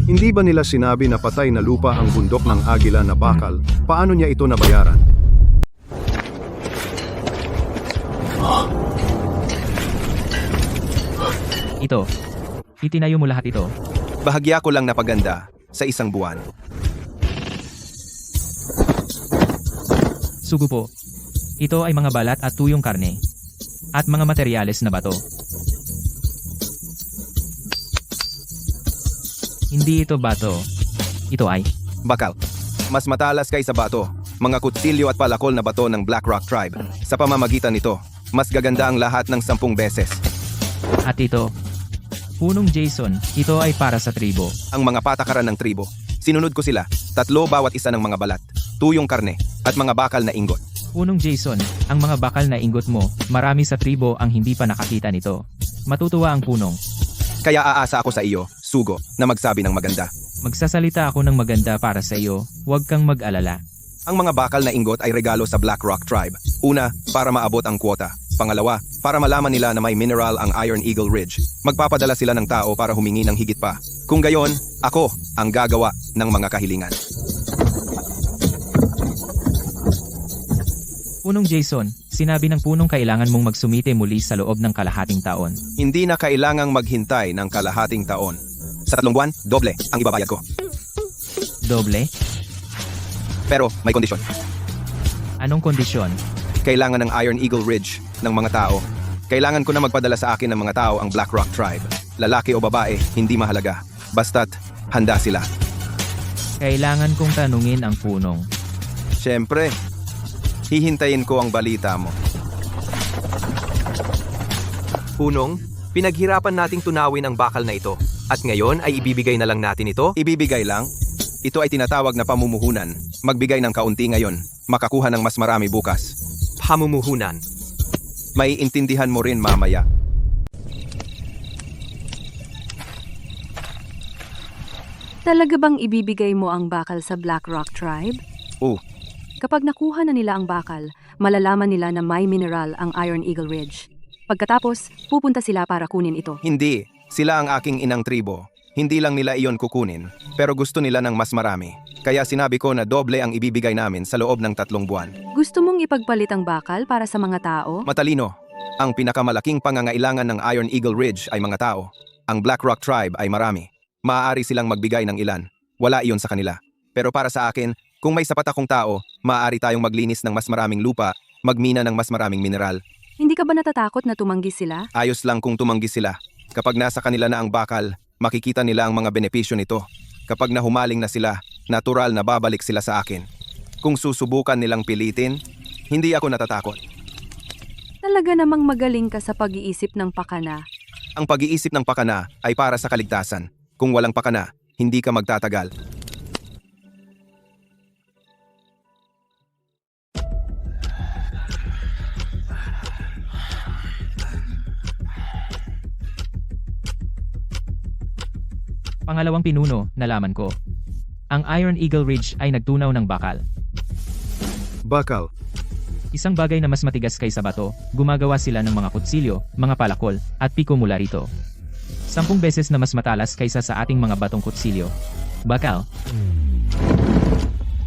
S3: Hindi ba nila sinabi na patay na lupa ang bundok ng agila na bakal? Paano niya ito nabayaran?
S2: Ito. Itinayo mo lahat ito.
S1: Bahagya ko lang napaganda sa isang buwan.
S2: Sugo po. Ito ay mga balat at tuyong karne. At mga materyales na bato. Hindi ito bato. Ito ay
S1: Bakal. Mas matalas kaysa bato. Mga kutsilyo at palakol na bato ng Black Rock Tribe. Sa pamamagitan nito, mas gaganda ang lahat ng 10 beses.
S2: At ito. Punong Jason, ito ay para sa tribo.
S1: Ang mga patakaran ng tribo. Sinunod ko sila, 3 bawat isa ng mga balat, tuyong karne, at mga bakal na ingot.
S2: Punong Jason, ang mga bakal na ingot mo, marami sa tribo ang hindi pa nakakita nito. Matutuwa ang punong.
S1: Kaya aasa ako sa iyo, Sugo, na magsabi ng maganda.
S2: Magsasalita ako ng maganda para sa iyo, huwag kang mag-alala.
S1: Ang mga bakal na ingot ay regalo sa Black Rock Tribe. Una, para maabot ang kwota. Pangalawa, para malaman nila na may mineral ang Iron Eagle Ridge. Magpapadala sila ng tao para humingi ng higit pa. Kung gayon, ako ang gagawa ng mga kahilingan.
S2: Punong Jason, sinabi ng punong kailangan mong magsumite muli sa loob ng kalahating taon.
S1: Hindi na kailangang maghintay ng kalahating taon. Sa 3 buwan, doble ang ibabayad ko.
S2: Doble?
S1: Pero may kondisyon.
S2: Anong kondisyon?
S1: Kailangan ng Iron Eagle Ridge ng mga tao. Kailangan ko na magpadala sa akin ng mga tao ang Black Rock Tribe. Lalaki o babae, hindi mahalaga. Basta't handa sila.
S2: Kailangan kong tanungin ang punong.
S1: Siyempre, hihintayin ko ang balita mo.
S9: Punong, pinaghirapan nating tunawin ang bakal na ito. At ngayon ay ibibigay na lang natin ito?
S1: Ibibigay lang? Ito ay tinatawag na pamumuhunan. Magbigay ng kaunti ngayon, makakuha ng mas marami bukas.
S9: Pamumuhunan.
S1: May intindihan mo rin mamaya.
S11: Talaga bang ibibigay mo ang bakal sa Black Rock Tribe?
S1: Oo.
S11: Kapag nakuha na nila ang bakal, malalaman nila na may mineral ang Iron Eagle Ridge. Pagkatapos, pupunta sila para kunin ito.
S1: Hindi. Sila ang aking inang tribo. Hindi lang nila iyon kukunin, pero gusto nila ng mas marami. Kaya sinabi ko na doble ang ibibigay namin sa loob ng 3 buwan.
S11: Gusto mong ipagpalit ang bakal para sa mga tao?
S1: Matalino. Ang pinakamalaking pangangailangan ng Iron Eagle Ridge ay mga tao. Ang Black Rock Tribe ay marami. Maaari silang magbigay ng ilan. Wala iyon sa kanila. Pero para sa akin, kung may sapat akong tao, maaari tayong maglinis ng mas maraming lupa, magmina ng mas maraming mineral.
S11: Hindi ka ba natatakot na tumanggi sila?
S1: Ayos lang kung tumanggi sila. Kapag nasa kanila na ang bakal, makikita nila ang mga benepisyo nito. Kapag nahumaling na sila, natural na babalik sila sa akin. Kung susubukan nilang pilitin, hindi ako natatakot.
S11: Talaga namang magaling ka sa pag-iisip ng pakana.
S1: Ang pag-iisip ng pakana ay para sa kaligtasan. Kung walang pakana, hindi ka magtatagal.
S2: Pangalawang pinuno, nalaman ko. Ang Iron Eagle Ridge ay nagtunaw ng bakal.
S3: Bakal.
S2: Isang bagay na mas matigas kaysa bato, gumagawa sila ng mga kutsilyo, mga palakol, at piko mula rito. 10 beses na mas matalas kaysa sa ating mga batong kutsilyo. Bakal.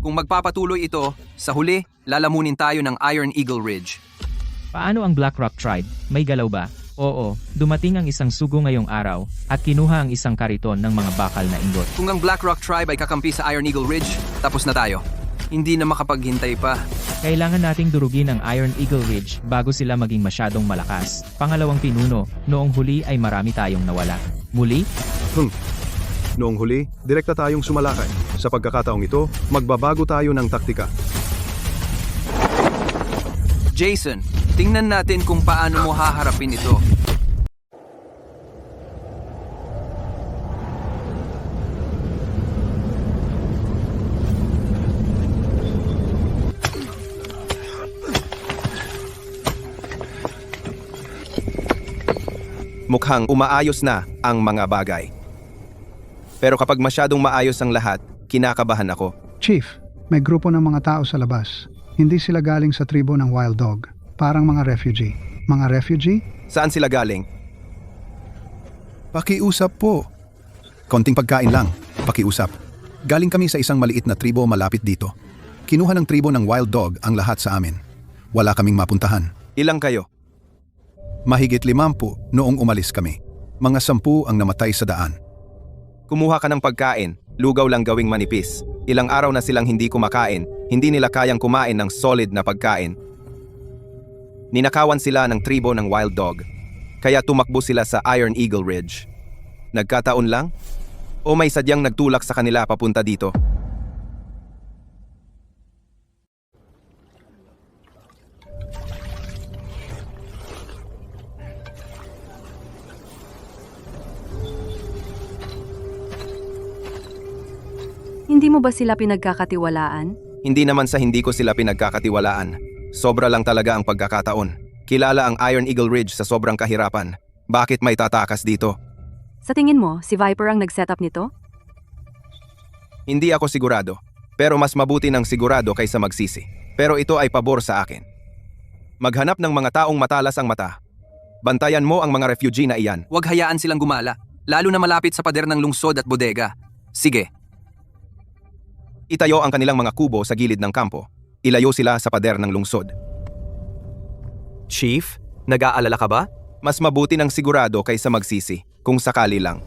S8: Kung magpapatuloy ito, sa huli, lalamunin tayo ng Iron Eagle Ridge.
S2: Paano ang Black Rock Tribe? May galaw ba? Oo, dumating ang isang sugo ngayong araw, at kinuha ang isang kariton ng mga bakal na ingot.
S8: Kung ang Black Rock Tribe ay kakampi sa Iron Eagle Ridge, tapos na tayo. Hindi na makapaghintay pa.
S2: Kailangan nating durugin ang Iron Eagle Ridge bago sila maging masyadong malakas. Pangalawang pinuno, noong huli ay marami tayong nawala. Muli,
S3: Noong huli, direkta tayong sumalakay. Sa pagkakataong ito, magbabago tayo ng taktika.
S8: Jason, tingnan natin kung paano mo haharapin ito.
S1: Mukhang umaayos na ang mga bagay. Pero kapag masyadong maayos ang lahat, kinakabahan ako.
S10: Chief, may grupo ng mga tao sa labas. Hindi sila galing sa tribo ng Wild Dog. Parang mga refugee. Mga refugee?
S1: Saan sila galing?
S6: Pakiusap po. Konting pagkain lang. Pakiusap. Galing kami sa isang maliit na tribo malapit dito. Kinuha ng tribo ng Wild Dog ang lahat sa amin. Wala kaming mapuntahan.
S1: Ilang kayo?
S6: Mahigit 50 noong umalis kami. Mga 10 ang namatay sa daan.
S1: Kumuha ka ng pagkain, lugaw lang gawing manipis. Ilang araw na silang hindi kumakain, hindi nila kayang kumain ng solid na pagkain. Ninakawan sila ng tribo ng Wild Dog, kaya tumakbo sila sa Iron Eagle Ridge. Nagkataon lang? O may sadyang nagtulak sa kanila papunta dito?
S11: Hindi mo ba sila pinagkakatiwalaan?
S1: Hindi naman sa hindi ko sila pinagkakatiwalaan. Sobra lang talaga ang pagkakataon. Kilala ang Iron Eagle Ridge sa sobrang kahirapan. Bakit may tatakas dito?
S11: Sa tingin mo, si Viper ang nag-setup nito?
S1: Hindi ako sigurado. Pero mas mabuti ng sigurado kaysa magsisi. Pero ito ay pabor sa akin. Maghanap ng mga taong matalas ang mata. Bantayan mo ang mga refugee na iyan.
S8: Huwag hayaan silang gumala, lalo na malapit sa pader ng lungsod at bodega. Sige.
S1: Itayo ang kanilang mga kubo sa gilid ng kampo. Ilayo sila sa pader ng lungsod.
S9: Chief, nag-aalala ka ba?
S1: Mas mabuti ng sigurado kaysa magsisi, kung sakali lang.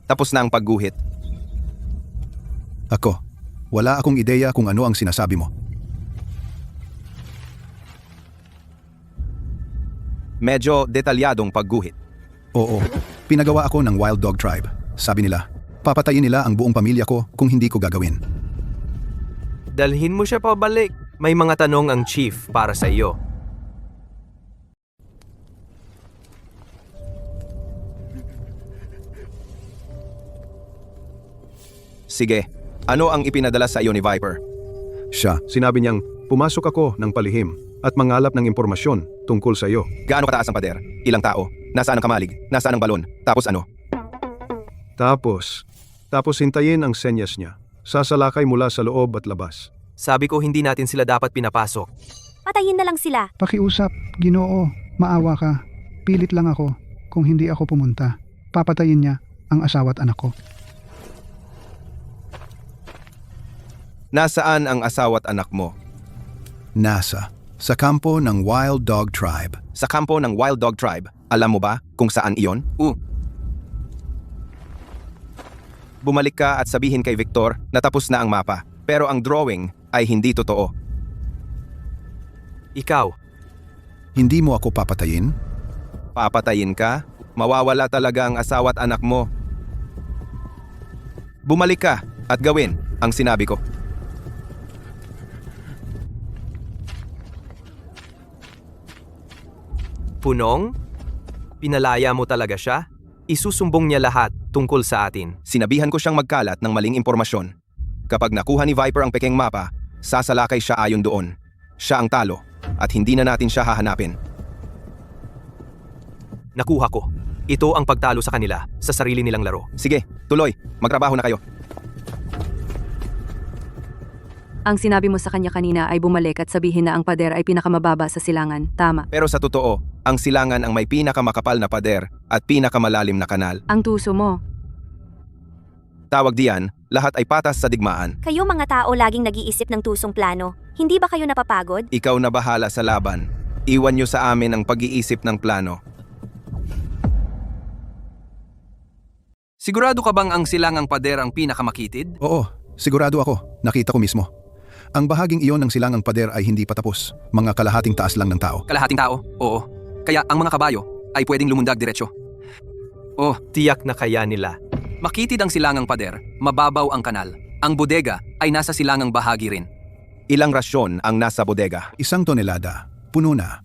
S1: Tapos na ang pagguhit.
S6: Ako, wala akong ideya kung ano ang sinasabi mo.
S1: Medyo detalyadong pagguhit.
S6: Oo, pinagawa ako ng Wild Dog Tribe. Sabi nila, papatayin nila ang buong pamilya ko kung hindi ko gagawin.
S9: Dalhin mo siya pabalik. May mga tanong ang chief para sa iyo.
S1: Sige, ano ang ipinadala sa iyo ni Viper?
S3: Sinabi niyang, pumasok ako ng palihim at mangalap ng impormasyon tungkol sa iyo.
S1: Gaano kataas ang pader? Ilang tao? Nasaan ang kamalig? Nasaan ang balon? Tapos ano?
S3: Tapos hintayin ang senyas niya. Sasalakay mula sa loob at labas.
S9: Sabi ko hindi natin sila dapat pinapasok.
S5: Patayin na lang sila.
S10: Pakiusap, Ginoo, maawa ka. Pilit lang ako. Kung hindi ako pumunta, papatayin niya ang asawa at anak ko.
S1: Nasaan ang asawa at anak mo?
S6: Sa kampo ng Wild Dog Tribe.
S1: Sa kampo ng Wild Dog Tribe. Alam mo ba kung saan iyon? Bumalik ka at sabihin kay Victor na tapos na ang mapa. Pero ang drawing ay hindi totoo.
S9: Ikaw,
S6: Hindi mo ako papatayin?
S1: Papatayin ka? Mawawala talaga ang asawa at anak mo. Bumalik ka at gawin ang sinabi ko.
S9: Punong? Pinalaya mo talaga siya? Isusumbong niya lahat tungkol sa atin.
S1: Sinabihan ko siyang magkalat ng maling impormasyon. Kapag nakuha ni Viper ang pekeng mapa, sasalakay siya ayon doon. Siya ang talo at hindi na natin siya hahanapin.
S9: Nakuha ko. Ito ang pagtalo sa kanila sa sarili nilang laro.
S1: Sige, tuloy. Magtrabaho na kayo.
S11: Ang sinabi mo sa kanya kanina ay bumalik at sabihin na ang pader ay pinakamababa sa silangan. Tama.
S1: Pero sa totoo, ang silangan ang may pinakamakapal na pader at pinakamalalim na kanal.
S11: Ang tuso mo.
S1: Tawag diyan, lahat ay patas sa digmaan.
S5: Kayo mga tao laging nag-iisip ng tusong plano. Hindi ba kayo napapagod?
S1: Ikaw na bahala sa laban. Iwan niyo sa amin ang pag-iisip ng plano.
S8: Sigurado ka bang ang silangang pader ang pinakamakitid?
S3: Oo, sigurado ako. Nakita ko mismo. Ang bahaging iyon ng silangang pader ay hindi patapos. Mga kalahating taas lang ng tao.
S8: Kalahating tao? Oo. Kaya ang mga kabayo ay pwedeng lumundag diretsyo. Oh,
S9: Tiyak na kaya nila.
S8: makitid ang silangang pader, mababaw ang kanal. Ang bodega ay nasa silangang bahagi rin.
S1: Ilang rasyon ang nasa bodega?
S3: 1 tonelada. Puno na.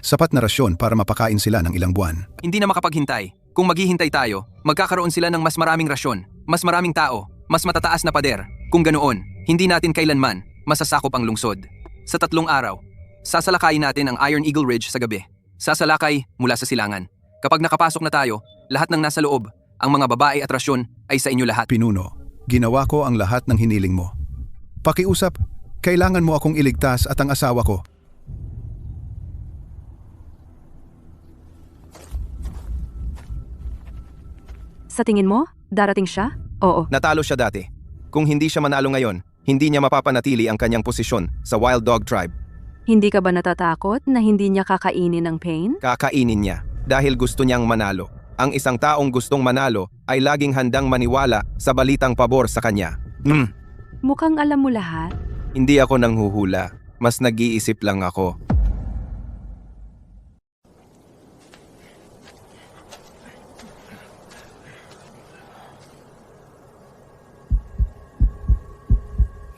S3: Sapat na rasyon para mapakain sila ng ilang buwan.
S8: Hindi na makapaghintay. Kung maghihintay tayo, magkakaroon sila ng mas maraming rasyon, mas maraming tao, mas matataas na pader. Kung ganoon, hindi natin kailanman masasakop ang lungsod. Sa 3 araw, sasalakayin natin ang Iron Eagle Ridge sa gabi. Sasalakay mula sa silangan. Kapag nakapasok na tayo, lahat ng nasa loob, ang mga babae at rasyon ay sa inyo lahat.
S3: Pinuno, ginawa ko ang lahat ng hiniling mo. Pakiusap, kailangan mo akong iligtas at ang asawa ko.
S11: Sa tingin mo, darating siya? Oo.
S1: Natalo siya dati. Kung hindi siya manalo ngayon, hindi niya mapapanatili ang kanyang posisyon sa Wild Dog Tribe.
S11: Hindi ka ba natatakot na hindi niya kakainin ng pain?
S1: Kakainin niya dahil gusto niyang manalo. Ang isang taong gustong manalo ay laging handang maniwala sa balitang pabor sa kanya.
S11: Mukhang alam mo lahat.
S1: Hindi ako nanghuhula. Mas nag-iisip lang ako.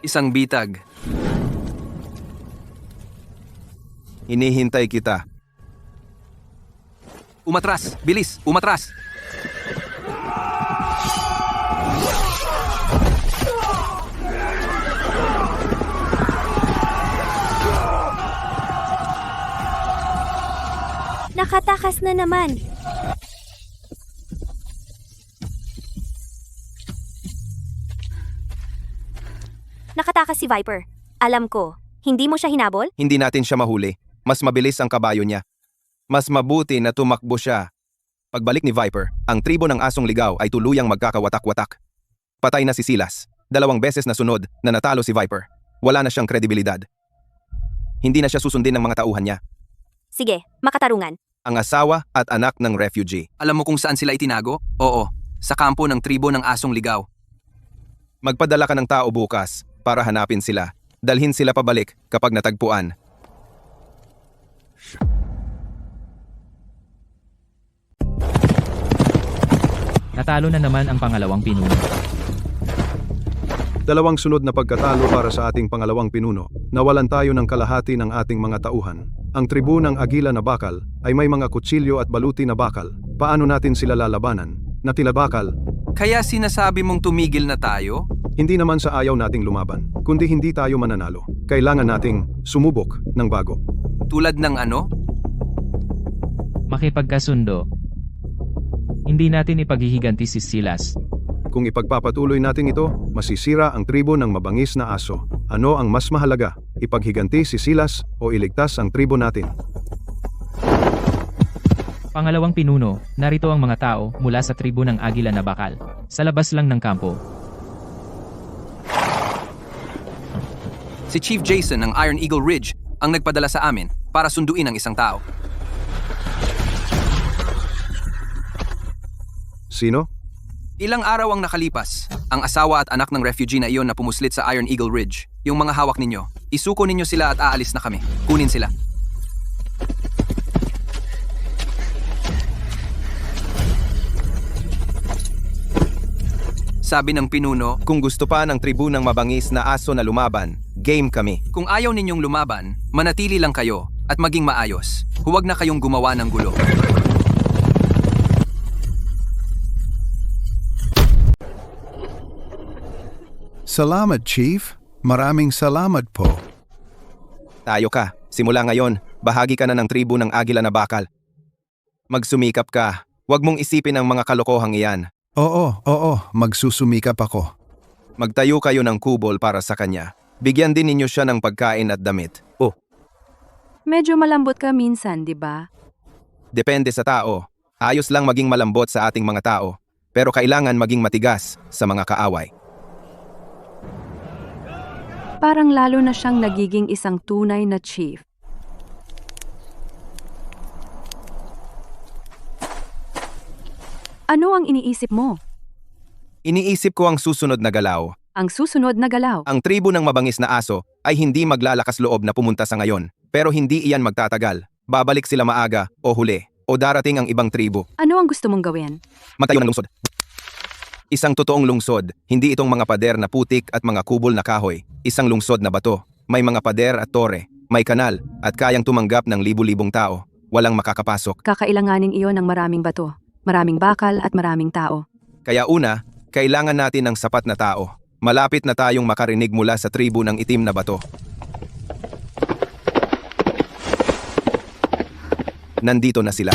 S8: Isang bitag.
S1: Hinihintay kita.
S8: Umatras! Bilis! Umatras!
S5: Nakatakas na naman. Nakatakas si Viper. Alam ko, hindi mo siya hinabol?
S1: Hindi natin siya mahuli. Mas mabilis ang kabayo niya. Mas mabuti na tumakbo siya. Pagbalik ni Viper, ang tribo ng asong ligaw ay tuluyang magkakawatak-watak. Patay na si Silas. 2 beses na sunod na natalo si Viper. Wala na siyang kredibilidad. Hindi na siya susundin ng mga tauhan niya.
S5: Sige, makatarungan.
S1: Ang asawa at anak ng refugee.
S8: Alam mo kung saan sila itinago? Oo, sa kampo ng tribo ng asong ligaw.
S1: Magpadala ka ng tao bukas para hanapin sila. Dalhin sila pabalik kapag natagpuan.
S2: Natalo na naman ang pangalawang pinuno.
S3: 2 sunod na pagkatalo para sa ating pangalawang pinuno. Nawalan tayo ng kalahati ng ating mga tauhan. Ang tribu ng Agila na bakal ay may mga kutsilyo at baluti na bakal. Paano natin sila lalabanan? Natila bakal,
S8: Kaya sinasabi mong tumigil na tayo?
S3: hindi naman sa ayaw nating lumaban, kundi hindi tayo mananalo. Kailangan nating sumubok ng bago.
S8: Tulad ng ano?
S2: Makipagkasundo. Hindi natin ipaghihiganti si Silas.
S3: Kung ipagpapatuloy natin ito, masisira ang tribo ng mabangis na aso. Ano ang mas mahalaga? Ipaghiganti si Silas o iligtas ang tribo natin?
S2: Pangalawang pinuno, narito ang mga tao mula sa tribo ng Agila na bakal. Sa labas lang ng kampo.
S8: Si Chief Jason ng Iron Eagle Ridge ang nagpadala sa amin para sunduin ang isang tao.
S3: Sino?
S8: Ilang araw ang nakalipas, ang asawa at anak ng refugee na iyon na pumuslit sa Iron Eagle Ridge. Yung mga hawak ninyo, isuko ninyo sila at aalis na kami. Kunin sila. Sabi ng pinuno,
S1: Kung gusto pa ng tribu ng mabangis na aso na lumaban, game kami.
S8: kung ayaw ninyong lumaban, manatili lang kayo at maging maayos. Huwag na kayong gumawa ng gulo.
S3: Salamat, Chief. Maraming salamat po.
S1: Tayo ka. Simula ngayon, bahagi ka na ng tribu ng Agila na bakal. Magsumikap ka. Huwag mong isipin ang mga kalokohang iyan.
S3: Oo, magsusumikap ako.
S1: Magtayo kayo ng kubol para sa kanya. Bigyan din ninyo siya ng pagkain at damit.
S9: Oh,
S11: Medyo malambot ka minsan, di ba?
S1: Depende sa tao. Ayos lang maging malambot sa ating mga tao, pero kailangan maging matigas sa mga kaaway.
S11: Parang lalo na siyang nagiging isang tunay na chief. Ano ang iniisip mo?
S1: Iniisip ko ang susunod na galaw.
S11: Ang susunod na galaw.
S1: Ang tribo ng mabangis na aso ay hindi maglalakas loob na pumunta sa ngayon, pero hindi iyan magtatagal. Babalik sila maaga o huli, o darating ang ibang tribo.
S11: Ano ang gusto mong gawin?
S1: Magtayo ng lungsod. Isang totoong lungsod, hindi itong mga pader na putik at mga kubol na kahoy. Isang lungsod na bato. May mga pader at tore, may kanal, at kayang tumanggap ng libu-libong tao. Walang makakapasok.
S11: Kakailanganin iyon ng maraming bato, maraming bakal at maraming tao.
S1: Kaya una, kailangan natin ng sapat na tao. Malapit na tayong makarinig mula sa tribo ng itim na bato. Nandito na sila.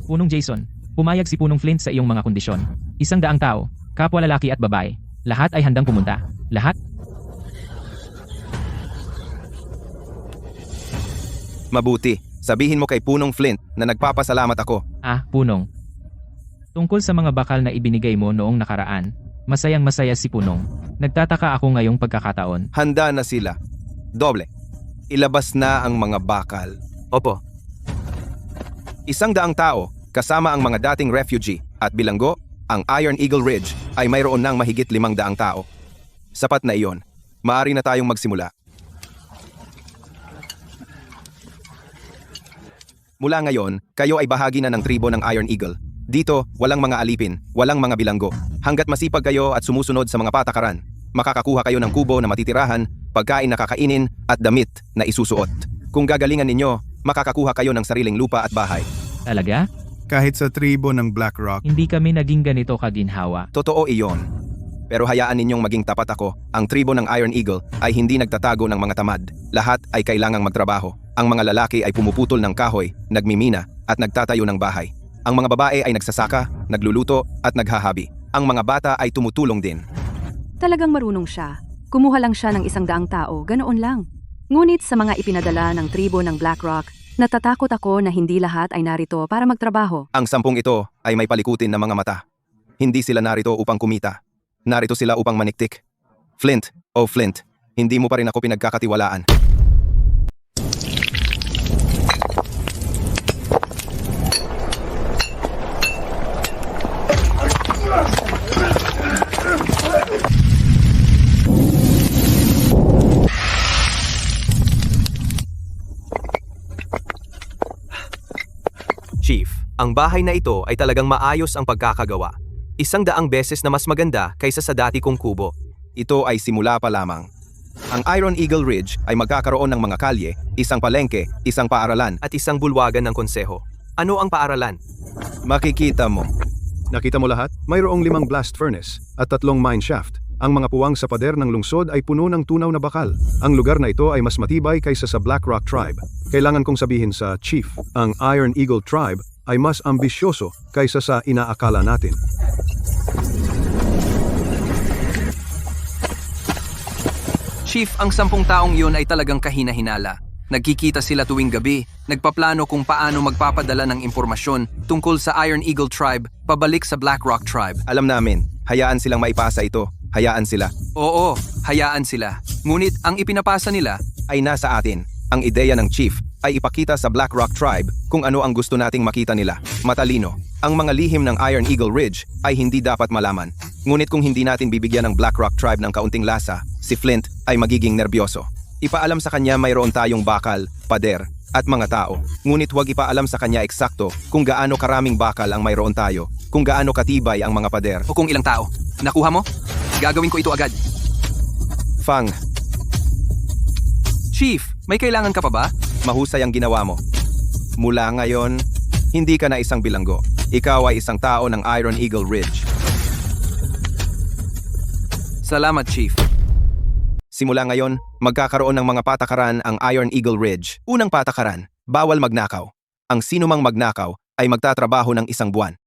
S2: Punong Jason, pumayag si Punong Flint sa iyong mga kondisyon. 100 tao, kapwa lalaki at babae. Lahat ay handang pumunta. Lahat?
S1: Mabuti, sabihin mo kay Punong Flint na nagpapasalamat ako.
S2: Punong. Tungkol sa mga bakal na ibinigay mo noong nakaraan, masayang masaya si Punong. Nagtataka ako ngayong pagkakataon.
S1: Handa na sila. Doble. Ilabas na ang mga bakal.
S9: opo.
S1: 100 tao, kasama ang mga dating refugee, at bilanggo, ang Iron Eagle Ridge ay mayroon ng mahigit 500 tao. Sapat na iyon. Maari na tayong magsimula. Mula ngayon, kayo ay bahagi na ng tribo ng Iron Eagle. Dito, walang mga alipin, walang mga bilanggo. Hanggat masipag kayo at sumusunod sa mga patakaran, makakakuha kayo ng kubo na matitirahan, pagkain na kakainin, at damit na isusuot. Kung gagalingan ninyo, makakakuha kayo ng sariling lupa at bahay.
S2: Talaga?
S6: Kahit sa tribo ng Black Rock,
S2: Hindi kami naging ganito kaginhawa.
S1: Totoo iyon. Pero hayaan ninyong maging tapat ako, ang tribo ng Iron Eagle ay hindi nagtatago ng mga tamad. Lahat ay kailangang magtrabaho. Ang mga lalaki ay pumuputol ng kahoy, nagmimina, at nagtatayo ng bahay. Ang mga babae ay nagsasaka, nagluluto, at naghahabi. Ang mga bata ay tumutulong din.
S11: Talagang marunong siya. Kumuha lang siya ng 100 tao, ganoon lang. Ngunit sa mga ipinadala ng tribo ng Black Rock, natatakot ako na hindi lahat ay narito para magtrabaho.
S1: Ang 10 ito ay may palikutin na mga mata. Hindi sila narito upang kumita. Narito sila upang maniktik. Flint, oh Flint, hindi mo pa rin ako pinagkakatiwalaan.
S9: Chief, ang bahay na ito ay talagang maayos ang pagkakagawa. 100 beses na mas maganda kaysa sa dati kong kubo.
S1: Ito ay simula pa lamang. Ang Iron Eagle Ridge ay magkakaroon ng mga kalye, isang palengke, isang paaralan,
S9: At isang bulwagan ng konseho. Ano ang paaralan?
S1: makikita mo.
S3: Nakita mo lahat? Mayroong 5 blast furnace at 3 mine shaft. Ang mga puwang sa pader ng lungsod ay puno ng tunaw na bakal. Ang lugar na ito ay mas matibay kaysa sa Black Rock Tribe. Kailangan kong sabihin sa Chief, ang Iron Eagle Tribe ay mas ambisyoso kaysa sa inaakala natin.
S8: Chief, ang 10 taong iyon ay talagang kahina-hinala. Nagkikita sila tuwing gabi, nagpaplano kung paano magpapadala ng impormasyon tungkol sa Iron Eagle Tribe pabalik sa Black Rock Tribe.
S1: Alam namin, hayaan silang maipasa ito. Hayaan sila.
S8: Oo, hayaan sila. Ngunit ang ipinapasa nila,
S1: Ay nasa atin. Ang ideya ng Chief ay ipakita sa Black Rock Tribe kung ano ang gusto nating makita nila. Matalino. Ang mga lihim ng Iron Eagle Ridge ay hindi dapat malaman. Ngunit kung hindi natin bibigyan ng Black Rock Tribe ng kaunting lasa, si Flint ay magiging nerbyoso. Ipaalam sa kanya mayroon tayong bakal, pader, at mga tao. Ngunit huwag ipaalam sa kanya eksakto kung gaano karaming bakal ang mayroon tayo, kung gaano katibay ang mga pader.
S8: o kung ilang tao. Nakuha mo? Gagawin ko ito agad.
S1: Fang,
S8: Chief, may kailangan ka pa ba?
S1: mahusay ang ginawa mo. Mula ngayon, hindi ka na isang bilanggo. Ikaw ay isang tao ng Iron Eagle Ridge.
S8: Salamat, Chief.
S1: Simula ngayon, magkakaroon ng mga patakaran ang Iron Eagle Ridge. Unang patakaran, Bawal magnakaw. Ang sinumang magnakaw ay magtatrabaho ng 1 buwan.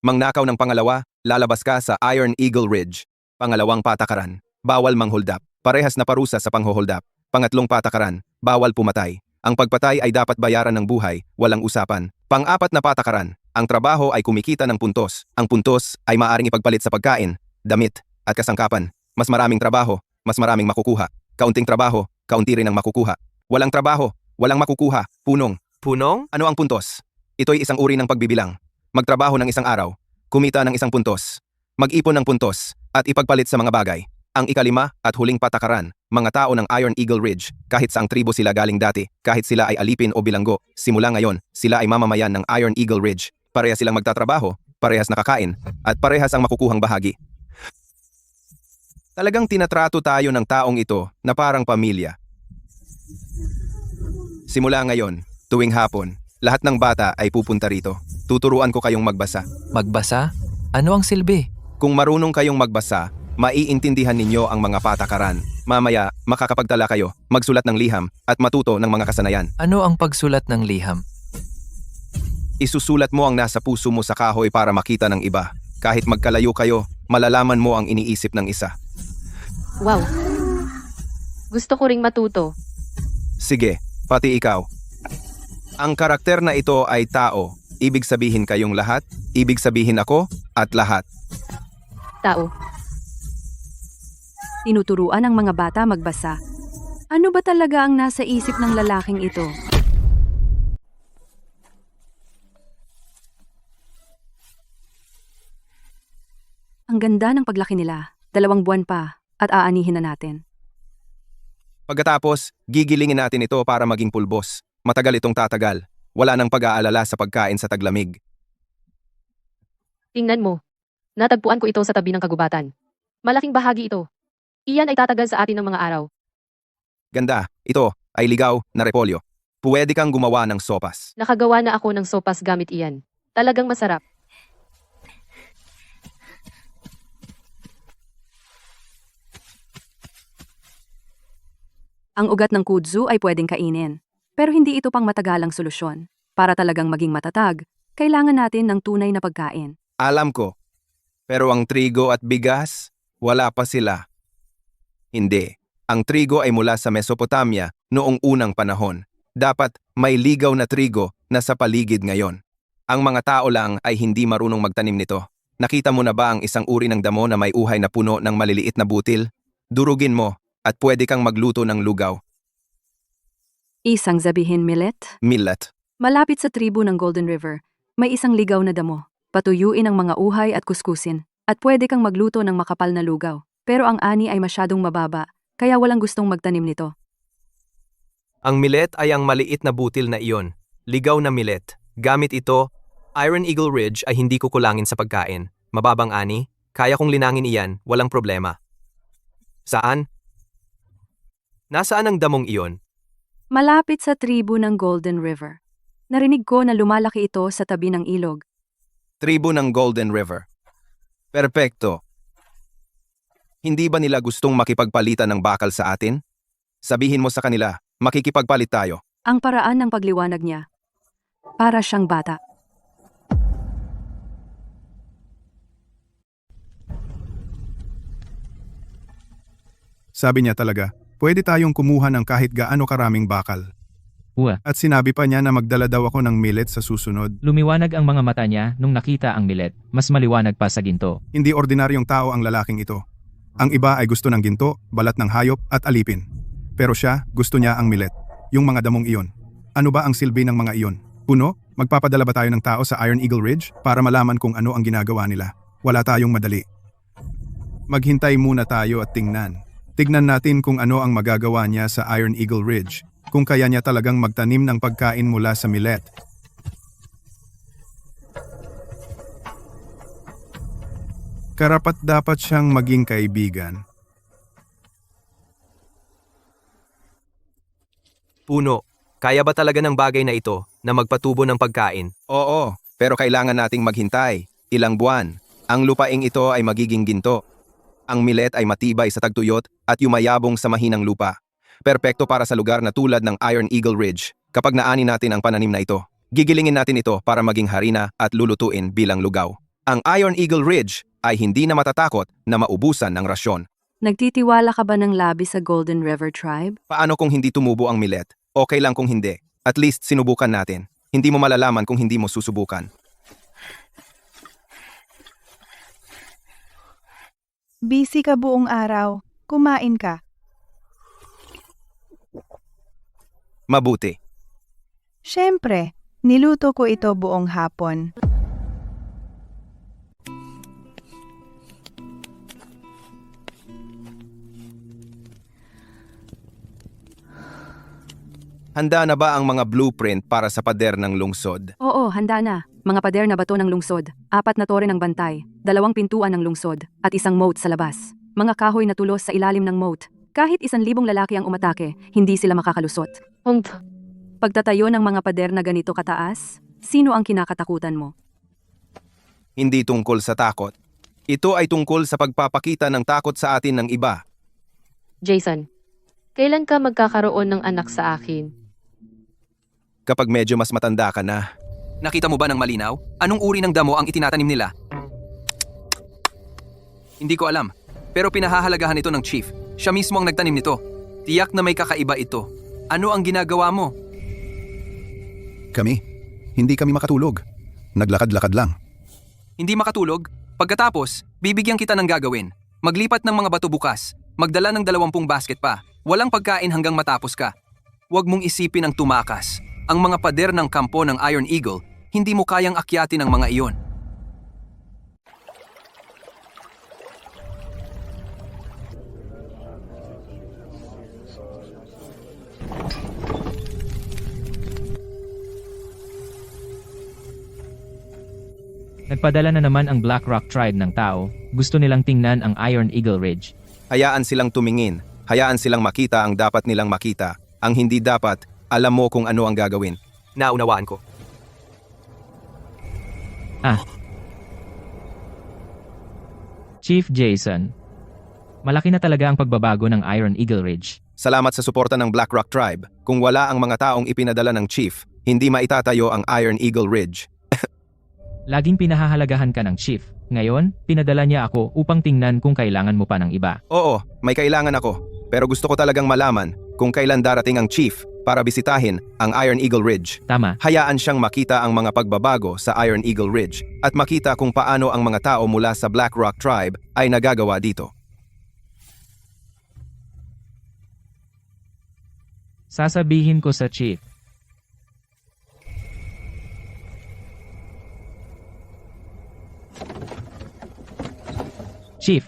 S1: Mangnakaw ng pangalawa, lalabas ka sa Iron Eagle Ridge. Pangalawang patakaran, bawal mangholdap. Parehas na parusa sa panghoholdap. Pangatlong patakaran, bawal pumatay. Ang pagpatay ay dapat bayaran ng buhay, walang usapan. Pang-apat na patakaran, ang trabaho ay kumikita ng puntos. Ang puntos ay maaring ipagpalit sa pagkain, damit, at kasangkapan. Mas maraming trabaho, mas maraming makukuha. Kaunting trabaho, kaunti rin ang makukuha. Walang trabaho, walang makukuha. Punong.
S9: Punong?
S1: Ano ang puntos? Ito'y isang uri ng pagbibilang. Magtrabaho ng 1 araw, kumita ng 1 puntos. Mag-ipon ng puntos, at ipagpalit sa mga bagay. Ang ikalima at huling patakaran, mga tao ng Iron Eagle Ridge, kahit saang tribo sila galing dati, kahit sila ay alipin o bilanggo, simula ngayon, sila ay mamamayan ng Iron Eagle Ridge. Parehas silang magtatrabaho, parehas nakakain, at parehas ang makukuhang bahagi. Talagang tinatrato tayo ng taong ito na parang pamilya. Simula ngayon, tuwing hapon, lahat ng bata ay pupunta rito. Tuturuan ko kayong magbasa.
S8: Magbasa? Ano ang silbi?
S1: Kung marunong kayong magbasa, maiintindihan ninyo ang mga patakaran. Mamaya, makakapagtala kayo, magsulat ng liham, at matuto ng mga kasanayan.
S8: Ano ang pagsulat ng liham?
S1: Isusulat mo ang nasa puso mo sa kahoy para makita ng iba. Kahit magkalayo kayo, malalaman mo ang iniisip ng isa.
S4: Wow. Gusto ko ring matuto.
S1: Sige, pati ikaw. Ang karakter na ito ay tao. Ibig sabihin kayong lahat, ibig sabihin ako, at lahat.
S4: Tao.
S11: Tinuturuan ang mga bata magbasa. Ano ba talaga ang nasa isip ng lalaking ito? Ang ganda ng paglaki nila. 2 buwan pa at aanihin na natin.
S1: Pagkatapos, gigilingin natin ito para maging pulbos. Matagal itong tatagal. Wala nang pag-aalala sa pagkain sa taglamig.
S4: Tingnan mo. Natagpuan ko ito sa tabi ng kagubatan. Malaking bahagi ito. Iyan ay tatagal sa atin ng mga araw.
S1: Ganda, ito ay ligaw na repolyo. Puwede kang gumawa ng sopas.
S4: Nakagawa na ako ng sopas gamit iyan. Talagang masarap.
S11: Ang ugat ng kudzu ay pwedeng kainin. Pero hindi ito pang matagalang solusyon. Para talagang maging matatag, kailangan natin ng tunay na pagkain.
S1: Alam ko. Pero ang trigo at bigas, wala pa sila. Hindi. Ang trigo ay mula sa Mesopotamia noong unang panahon. Dapat may ligaw na trigo na sa paligid ngayon. Ang mga tao lang ay hindi marunong magtanim nito. Nakita mo na ba ang isang uri ng damo na may uhay na puno ng maliliit na butil? Durugin mo at pwede kang magluto ng lugaw.
S11: Isang sabihin millet.
S1: Millet.
S11: Malapit sa tribo ng Golden River, may isang ligaw na damo. Patuyuin ang mga uhay at kuskusin. At pwede kang magluto ng makapal na lugaw. Pero ang ani ay masyadong mababa, kaya walang gustong magtanim nito.
S9: Ang millet ay ang maliit na butil na iyon. Ligaw na millet. Gamit ito, Iron Eagle Ridge ay hindi kukulangin sa pagkain. Mababang ani, kaya kong linangin iyan, walang problema. Saan? Nasaan ang damong iyon?
S11: Malapit sa tribo ng Golden River. Narinig ko na lumalaki ito sa tabi ng ilog.
S1: Tribo ng Golden River. Perpekto. Hindi ba nila gustong makipagpalitan ng bakal sa atin? Sabihin mo sa kanila, makikipagpalit tayo.
S11: Ang paraan ng pagliwanag niya. Para siyang bata.
S6: Sabi niya talaga, pwede tayong kumuha ng kahit gaano karaming bakal.
S2: Uwa.
S6: At sinabi pa niya na magdala daw ako ng millet sa susunod.
S2: Lumiwanag ang mga mata niya nung nakita ang millet. Mas maliwanag pa sa ginto.
S6: Hindi ordinaryong tao ang lalaking ito. Ang iba ay gusto ng ginto, balat ng hayop at alipin. Pero siya, gusto niya ang millet. Yung mga damong iyon. Ano ba ang silbi ng mga iyon? Puno, magpapadala ba tayo ng tao sa Iron Eagle Ridge para malaman kung ano ang ginagawa nila? Wala tayong madali. Maghintay muna tayo at tingnan. Tignan natin kung ano ang magagawa niya sa Iron Eagle Ridge. Kung kaya niya talagang magtanim ng pagkain mula sa millet. Karapat dapat siyang maging kaibigan.
S9: Puno, kaya ba talaga ng bagay na ito na magpatubo ng pagkain?
S1: Oo, pero kailangan nating maghintay. Ilang buwan. Ang lupaing ito ay magiging ginto. Ang millet ay matibay sa tagtuyot at yumayabong sa mahinang lupa. Perpekto para sa lugar na tulad ng Iron Eagle Ridge. Kapag naani natin ang pananim na ito, gigilingin natin ito para maging harina at lulutuin bilang lugaw. Ang Iron Eagle Ridge ay hindi na matatakot na maubusan ng rasyon.
S11: Nagtitiwala ka ba ng labi sa Golden River Tribe?
S1: Paano kung hindi tumubo ang millet? Okay lang kung hindi. At least sinubukan natin. Hindi mo malalaman kung hindi mo susubukan.
S7: Busy ka buong araw. Kumain ka.
S1: Mabuti.
S7: Siyempre, niluto ko ito buong hapon.
S1: Handa na ba ang mga blueprint para sa pader ng lungsod?
S11: Oo, handa na. Mga pader na bato ng lungsod, 4 na tore ng bantay, 2 pintuan ng lungsod, at 1 moat sa labas. Mga kahoy na tulos sa ilalim ng moat. Kahit 1,000 lalaki ang umatake, hindi sila makakalusot. Pagtatayo ng mga pader na ganito kataas, sino ang kinakatakutan mo?
S1: Hindi tungkol sa takot. Ito ay tungkol sa pagpapakita ng takot sa atin ng iba.
S4: Jason, kailan ka magkakaroon ng anak sa akin?
S1: Kapag medyo mas matanda ka na,
S8: Nakita mo ba ng malinaw? Anong uri ng damo ang itinatanim nila? Hindi ko alam. Pero pinahahalagahan ito ng chief. Siya mismo ang nagtanim nito. Tiyak na may kakaiba ito. Ano ang ginagawa mo?
S3: Kami? Hindi kami makatulog. Naglakad-lakad lang.
S8: Hindi makatulog? Pagkatapos, bibigyan kita ng gagawin. Maglipat ng mga bato bukas. Magdala ng 20 basket pa. Walang pagkain hanggang matapos ka. Huwag mong isipin ang tumakas. Ang mga pader ng kampo ng Iron Eagle, hindi mo kayang akyatin ang mga iyon.
S2: Nagpadala na naman ang Black Rock Tribe ng tao. Gusto nilang tingnan ang Iron Eagle Ridge.
S1: hayaan silang tumingin. Hayaan silang makita ang dapat nilang makita. Ang hindi dapat, alam mo kung ano ang gagawin.
S9: Naunawaan ko.
S2: Chief Jason, malaki na talaga ang pagbabago ng Iron Eagle Ridge.
S1: Salamat sa suporta ng Black Rock Tribe. Kung wala ang mga taong ipinadala ng chief, hindi maitatayo ang Iron Eagle Ridge.
S2: Laging pinahahalagahan ka ng chief. Ngayon, pinadala niya ako upang tingnan kung kailangan mo pa ng iba.
S1: Oo, may kailangan ako. Pero gusto ko talagang malaman kung kailan darating ang chief para bisitahin ang Iron Eagle Ridge.
S2: Tama.
S1: Hayaan siyang makita ang mga pagbabago sa Iron Eagle Ridge at makita kung paano ang mga tao mula sa Black Rock Tribe ay nagagawa dito.
S2: Sasabihin ko sa chief. Chief,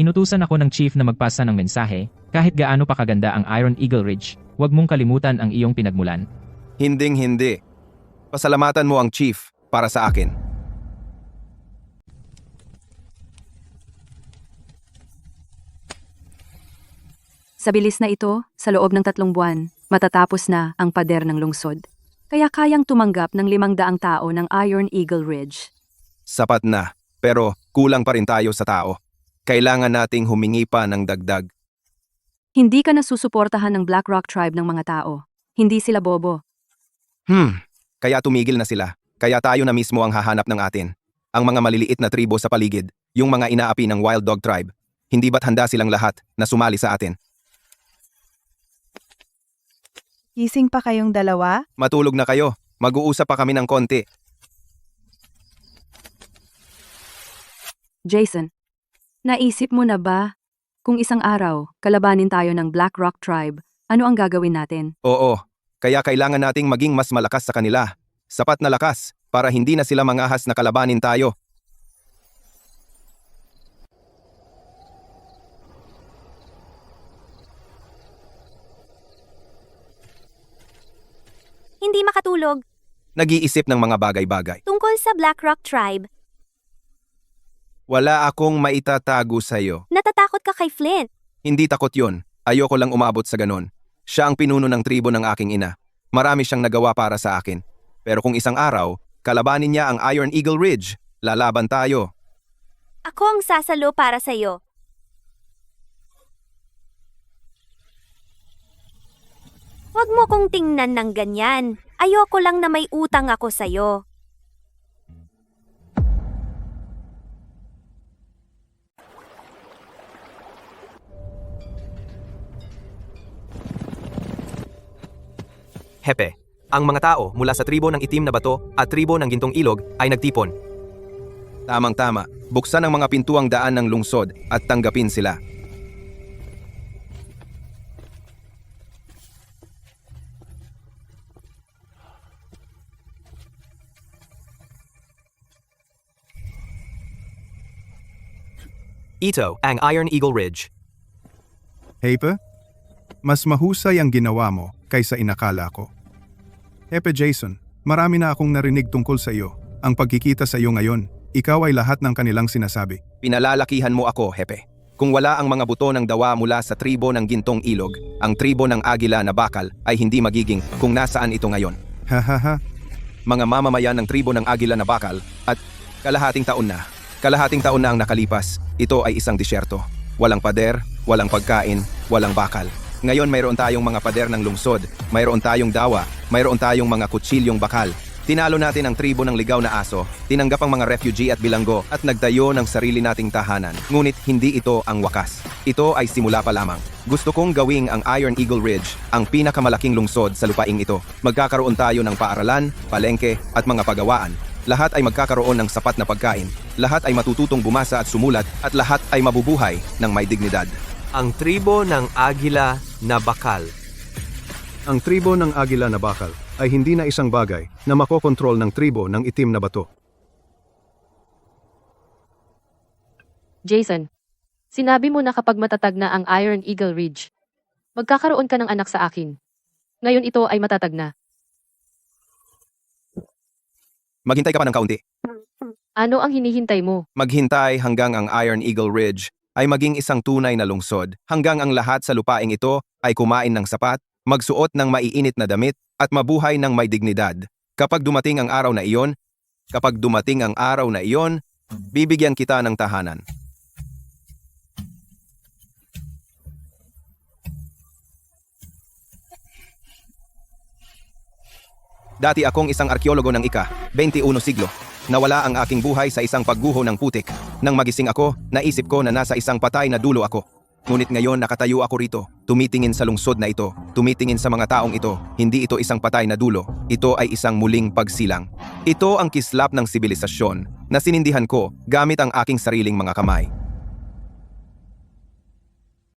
S2: inutusan ako ng chief na magpasa ng mensahe. Kahit gaano pa kaganda ang Iron Eagle Ridge, huwag mong kalimutan ang iyong pinagmulan.
S1: Hinding-hindi. Pasalamatan mo ang chief para sa akin.
S11: Sa bilis na ito, sa loob ng 3 buwan, matatapos na ang pader ng lungsod. Kaya kayang tumanggap ng 500 tao ng Iron Eagle Ridge.
S1: Sapat na, pero kulang pa rin tayo sa tao. Kailangan nating humingi pa ng dagdag.
S11: Hindi ka nasusuportahan ng Black Rock Tribe ng mga tao. Hindi sila bobo.
S1: Kaya tumigil na sila. Kaya tayo na mismo ang hahanap ng atin. Ang mga maliliit na tribo sa paligid, yung mga inaapi ng Wild Dog Tribe. Hindi ba't handa silang lahat na sumali sa atin?
S7: Gising pa kayong dalawa?
S1: Matulog na kayo. Mag-uusap pa kami ng konti.
S11: Jason, naisip mo na ba? Kung isang araw, kalabanin tayo ng Black Rock Tribe, ano ang gagawin natin?
S1: Oo, kaya kailangan nating maging mas malakas sa kanila. Sapat na lakas para hindi na sila mangahas na kalabanin tayo.
S5: Hindi makatulog.
S1: Nag-iisip ng mga bagay-bagay.
S5: Tungkol sa Black Rock Tribe,
S1: Wala akong maitatago sa'yo.
S5: natatakot ka kay Flint.
S1: Hindi takot yun. Ayoko lang umabot sa ganon. Siya ang pinuno ng tribo ng aking ina. Marami siyang nagawa para sa akin. Pero kung isang araw, kalabanin niya ang Iron Eagle Ridge, lalaban tayo.
S5: Ako ang sasalo para sa'yo. Huwag mo kong tingnan ng ganyan. Ayoko lang na may utang ako sa'yo.
S9: Hepe, ang mga tao mula sa tribo ng itim na bato at tribo ng gintong ilog ay nagtipon.
S1: Tamang-tama, buksan ang mga pintuang daan ng lungsod at tanggapin sila.
S9: Ito ang Iron Eagle Ridge.
S6: Hepe, mas mahusay ang ginawa mo kaysa inakala ko. Hepe Jason, marami na akong narinig tungkol sa iyo. Ang pagkikita sa iyo ngayon, ikaw ay lahat ng kanilang sinasabi.
S1: Pinalalakihan mo ako, Hepe. Kung wala ang mga buto ng dawa mula sa tribo ng gintong ilog, ang tribo ng agila na bakal ay hindi magiging kung nasaan ito ngayon.
S6: Hahaha.
S1: Mga mamamayan ng tribo ng agila na bakal at kalahating taon na ang nakalipas, ito ay isang disyerto. Walang pader, walang pagkain, walang bakal. Ngayon mayroon tayong mga pader ng lungsod, mayroon tayong dawa, mayroon tayong mga kutsilyong bakal. Tinalo natin ang tribo ng ligaw na aso, tinanggap ang mga refugee at bilanggo at nagtayo ng sarili nating tahanan. Ngunit hindi ito ang wakas. Ito ay simula pa lamang. Gusto kong gawing ang Iron Eagle Ridge ang pinakamalaking lungsod sa lupaing ito. Magkakaroon tayo ng paaralan, palengke at mga pagawaan. Lahat ay magkakaroon ng sapat na pagkain. Lahat ay matututong bumasa at sumulat at lahat ay mabubuhay ng may dignidad.
S9: Ang tribo ng agila na bakal.
S3: Ang tribo ng agila na bakal ay hindi na isang bagay na makokontrol ng tribo ng itim na bato.
S4: Jason, sinabi mo na kapag matatag na ang Iron Eagle Ridge, magkakaroon ka ng anak sa akin. Ngayon ito ay matatag na.
S1: Maghintay ka pa ng kaunti.
S4: Ano ang hinihintay mo?
S1: Maghintay hanggang ang Iron Eagle Ridge ay maging isang tunay na lungsod, hanggang ang lahat sa lupaing ito ay kumain ng sapat, magsuot ng maiinit na damit, at mabuhay ng may dignidad. Kapag dumating ang araw na iyon, bibigyan kita ng tahanan. Dati akong isang arkeologo ng ika-21 siglo. Nawala ang aking buhay sa isang pagguho ng putik. Nang magising ako, naisip ko na nasa isang patay na dulo ako. Ngunit ngayon nakatayo ako rito, tumitingin sa lungsod na ito, tumitingin sa mga taong ito. Hindi ito isang patay na dulo, ito ay isang muling pagsilang. Ito ang kislap ng sibilisasyon na sinindihan ko gamit ang aking sariling mga kamay.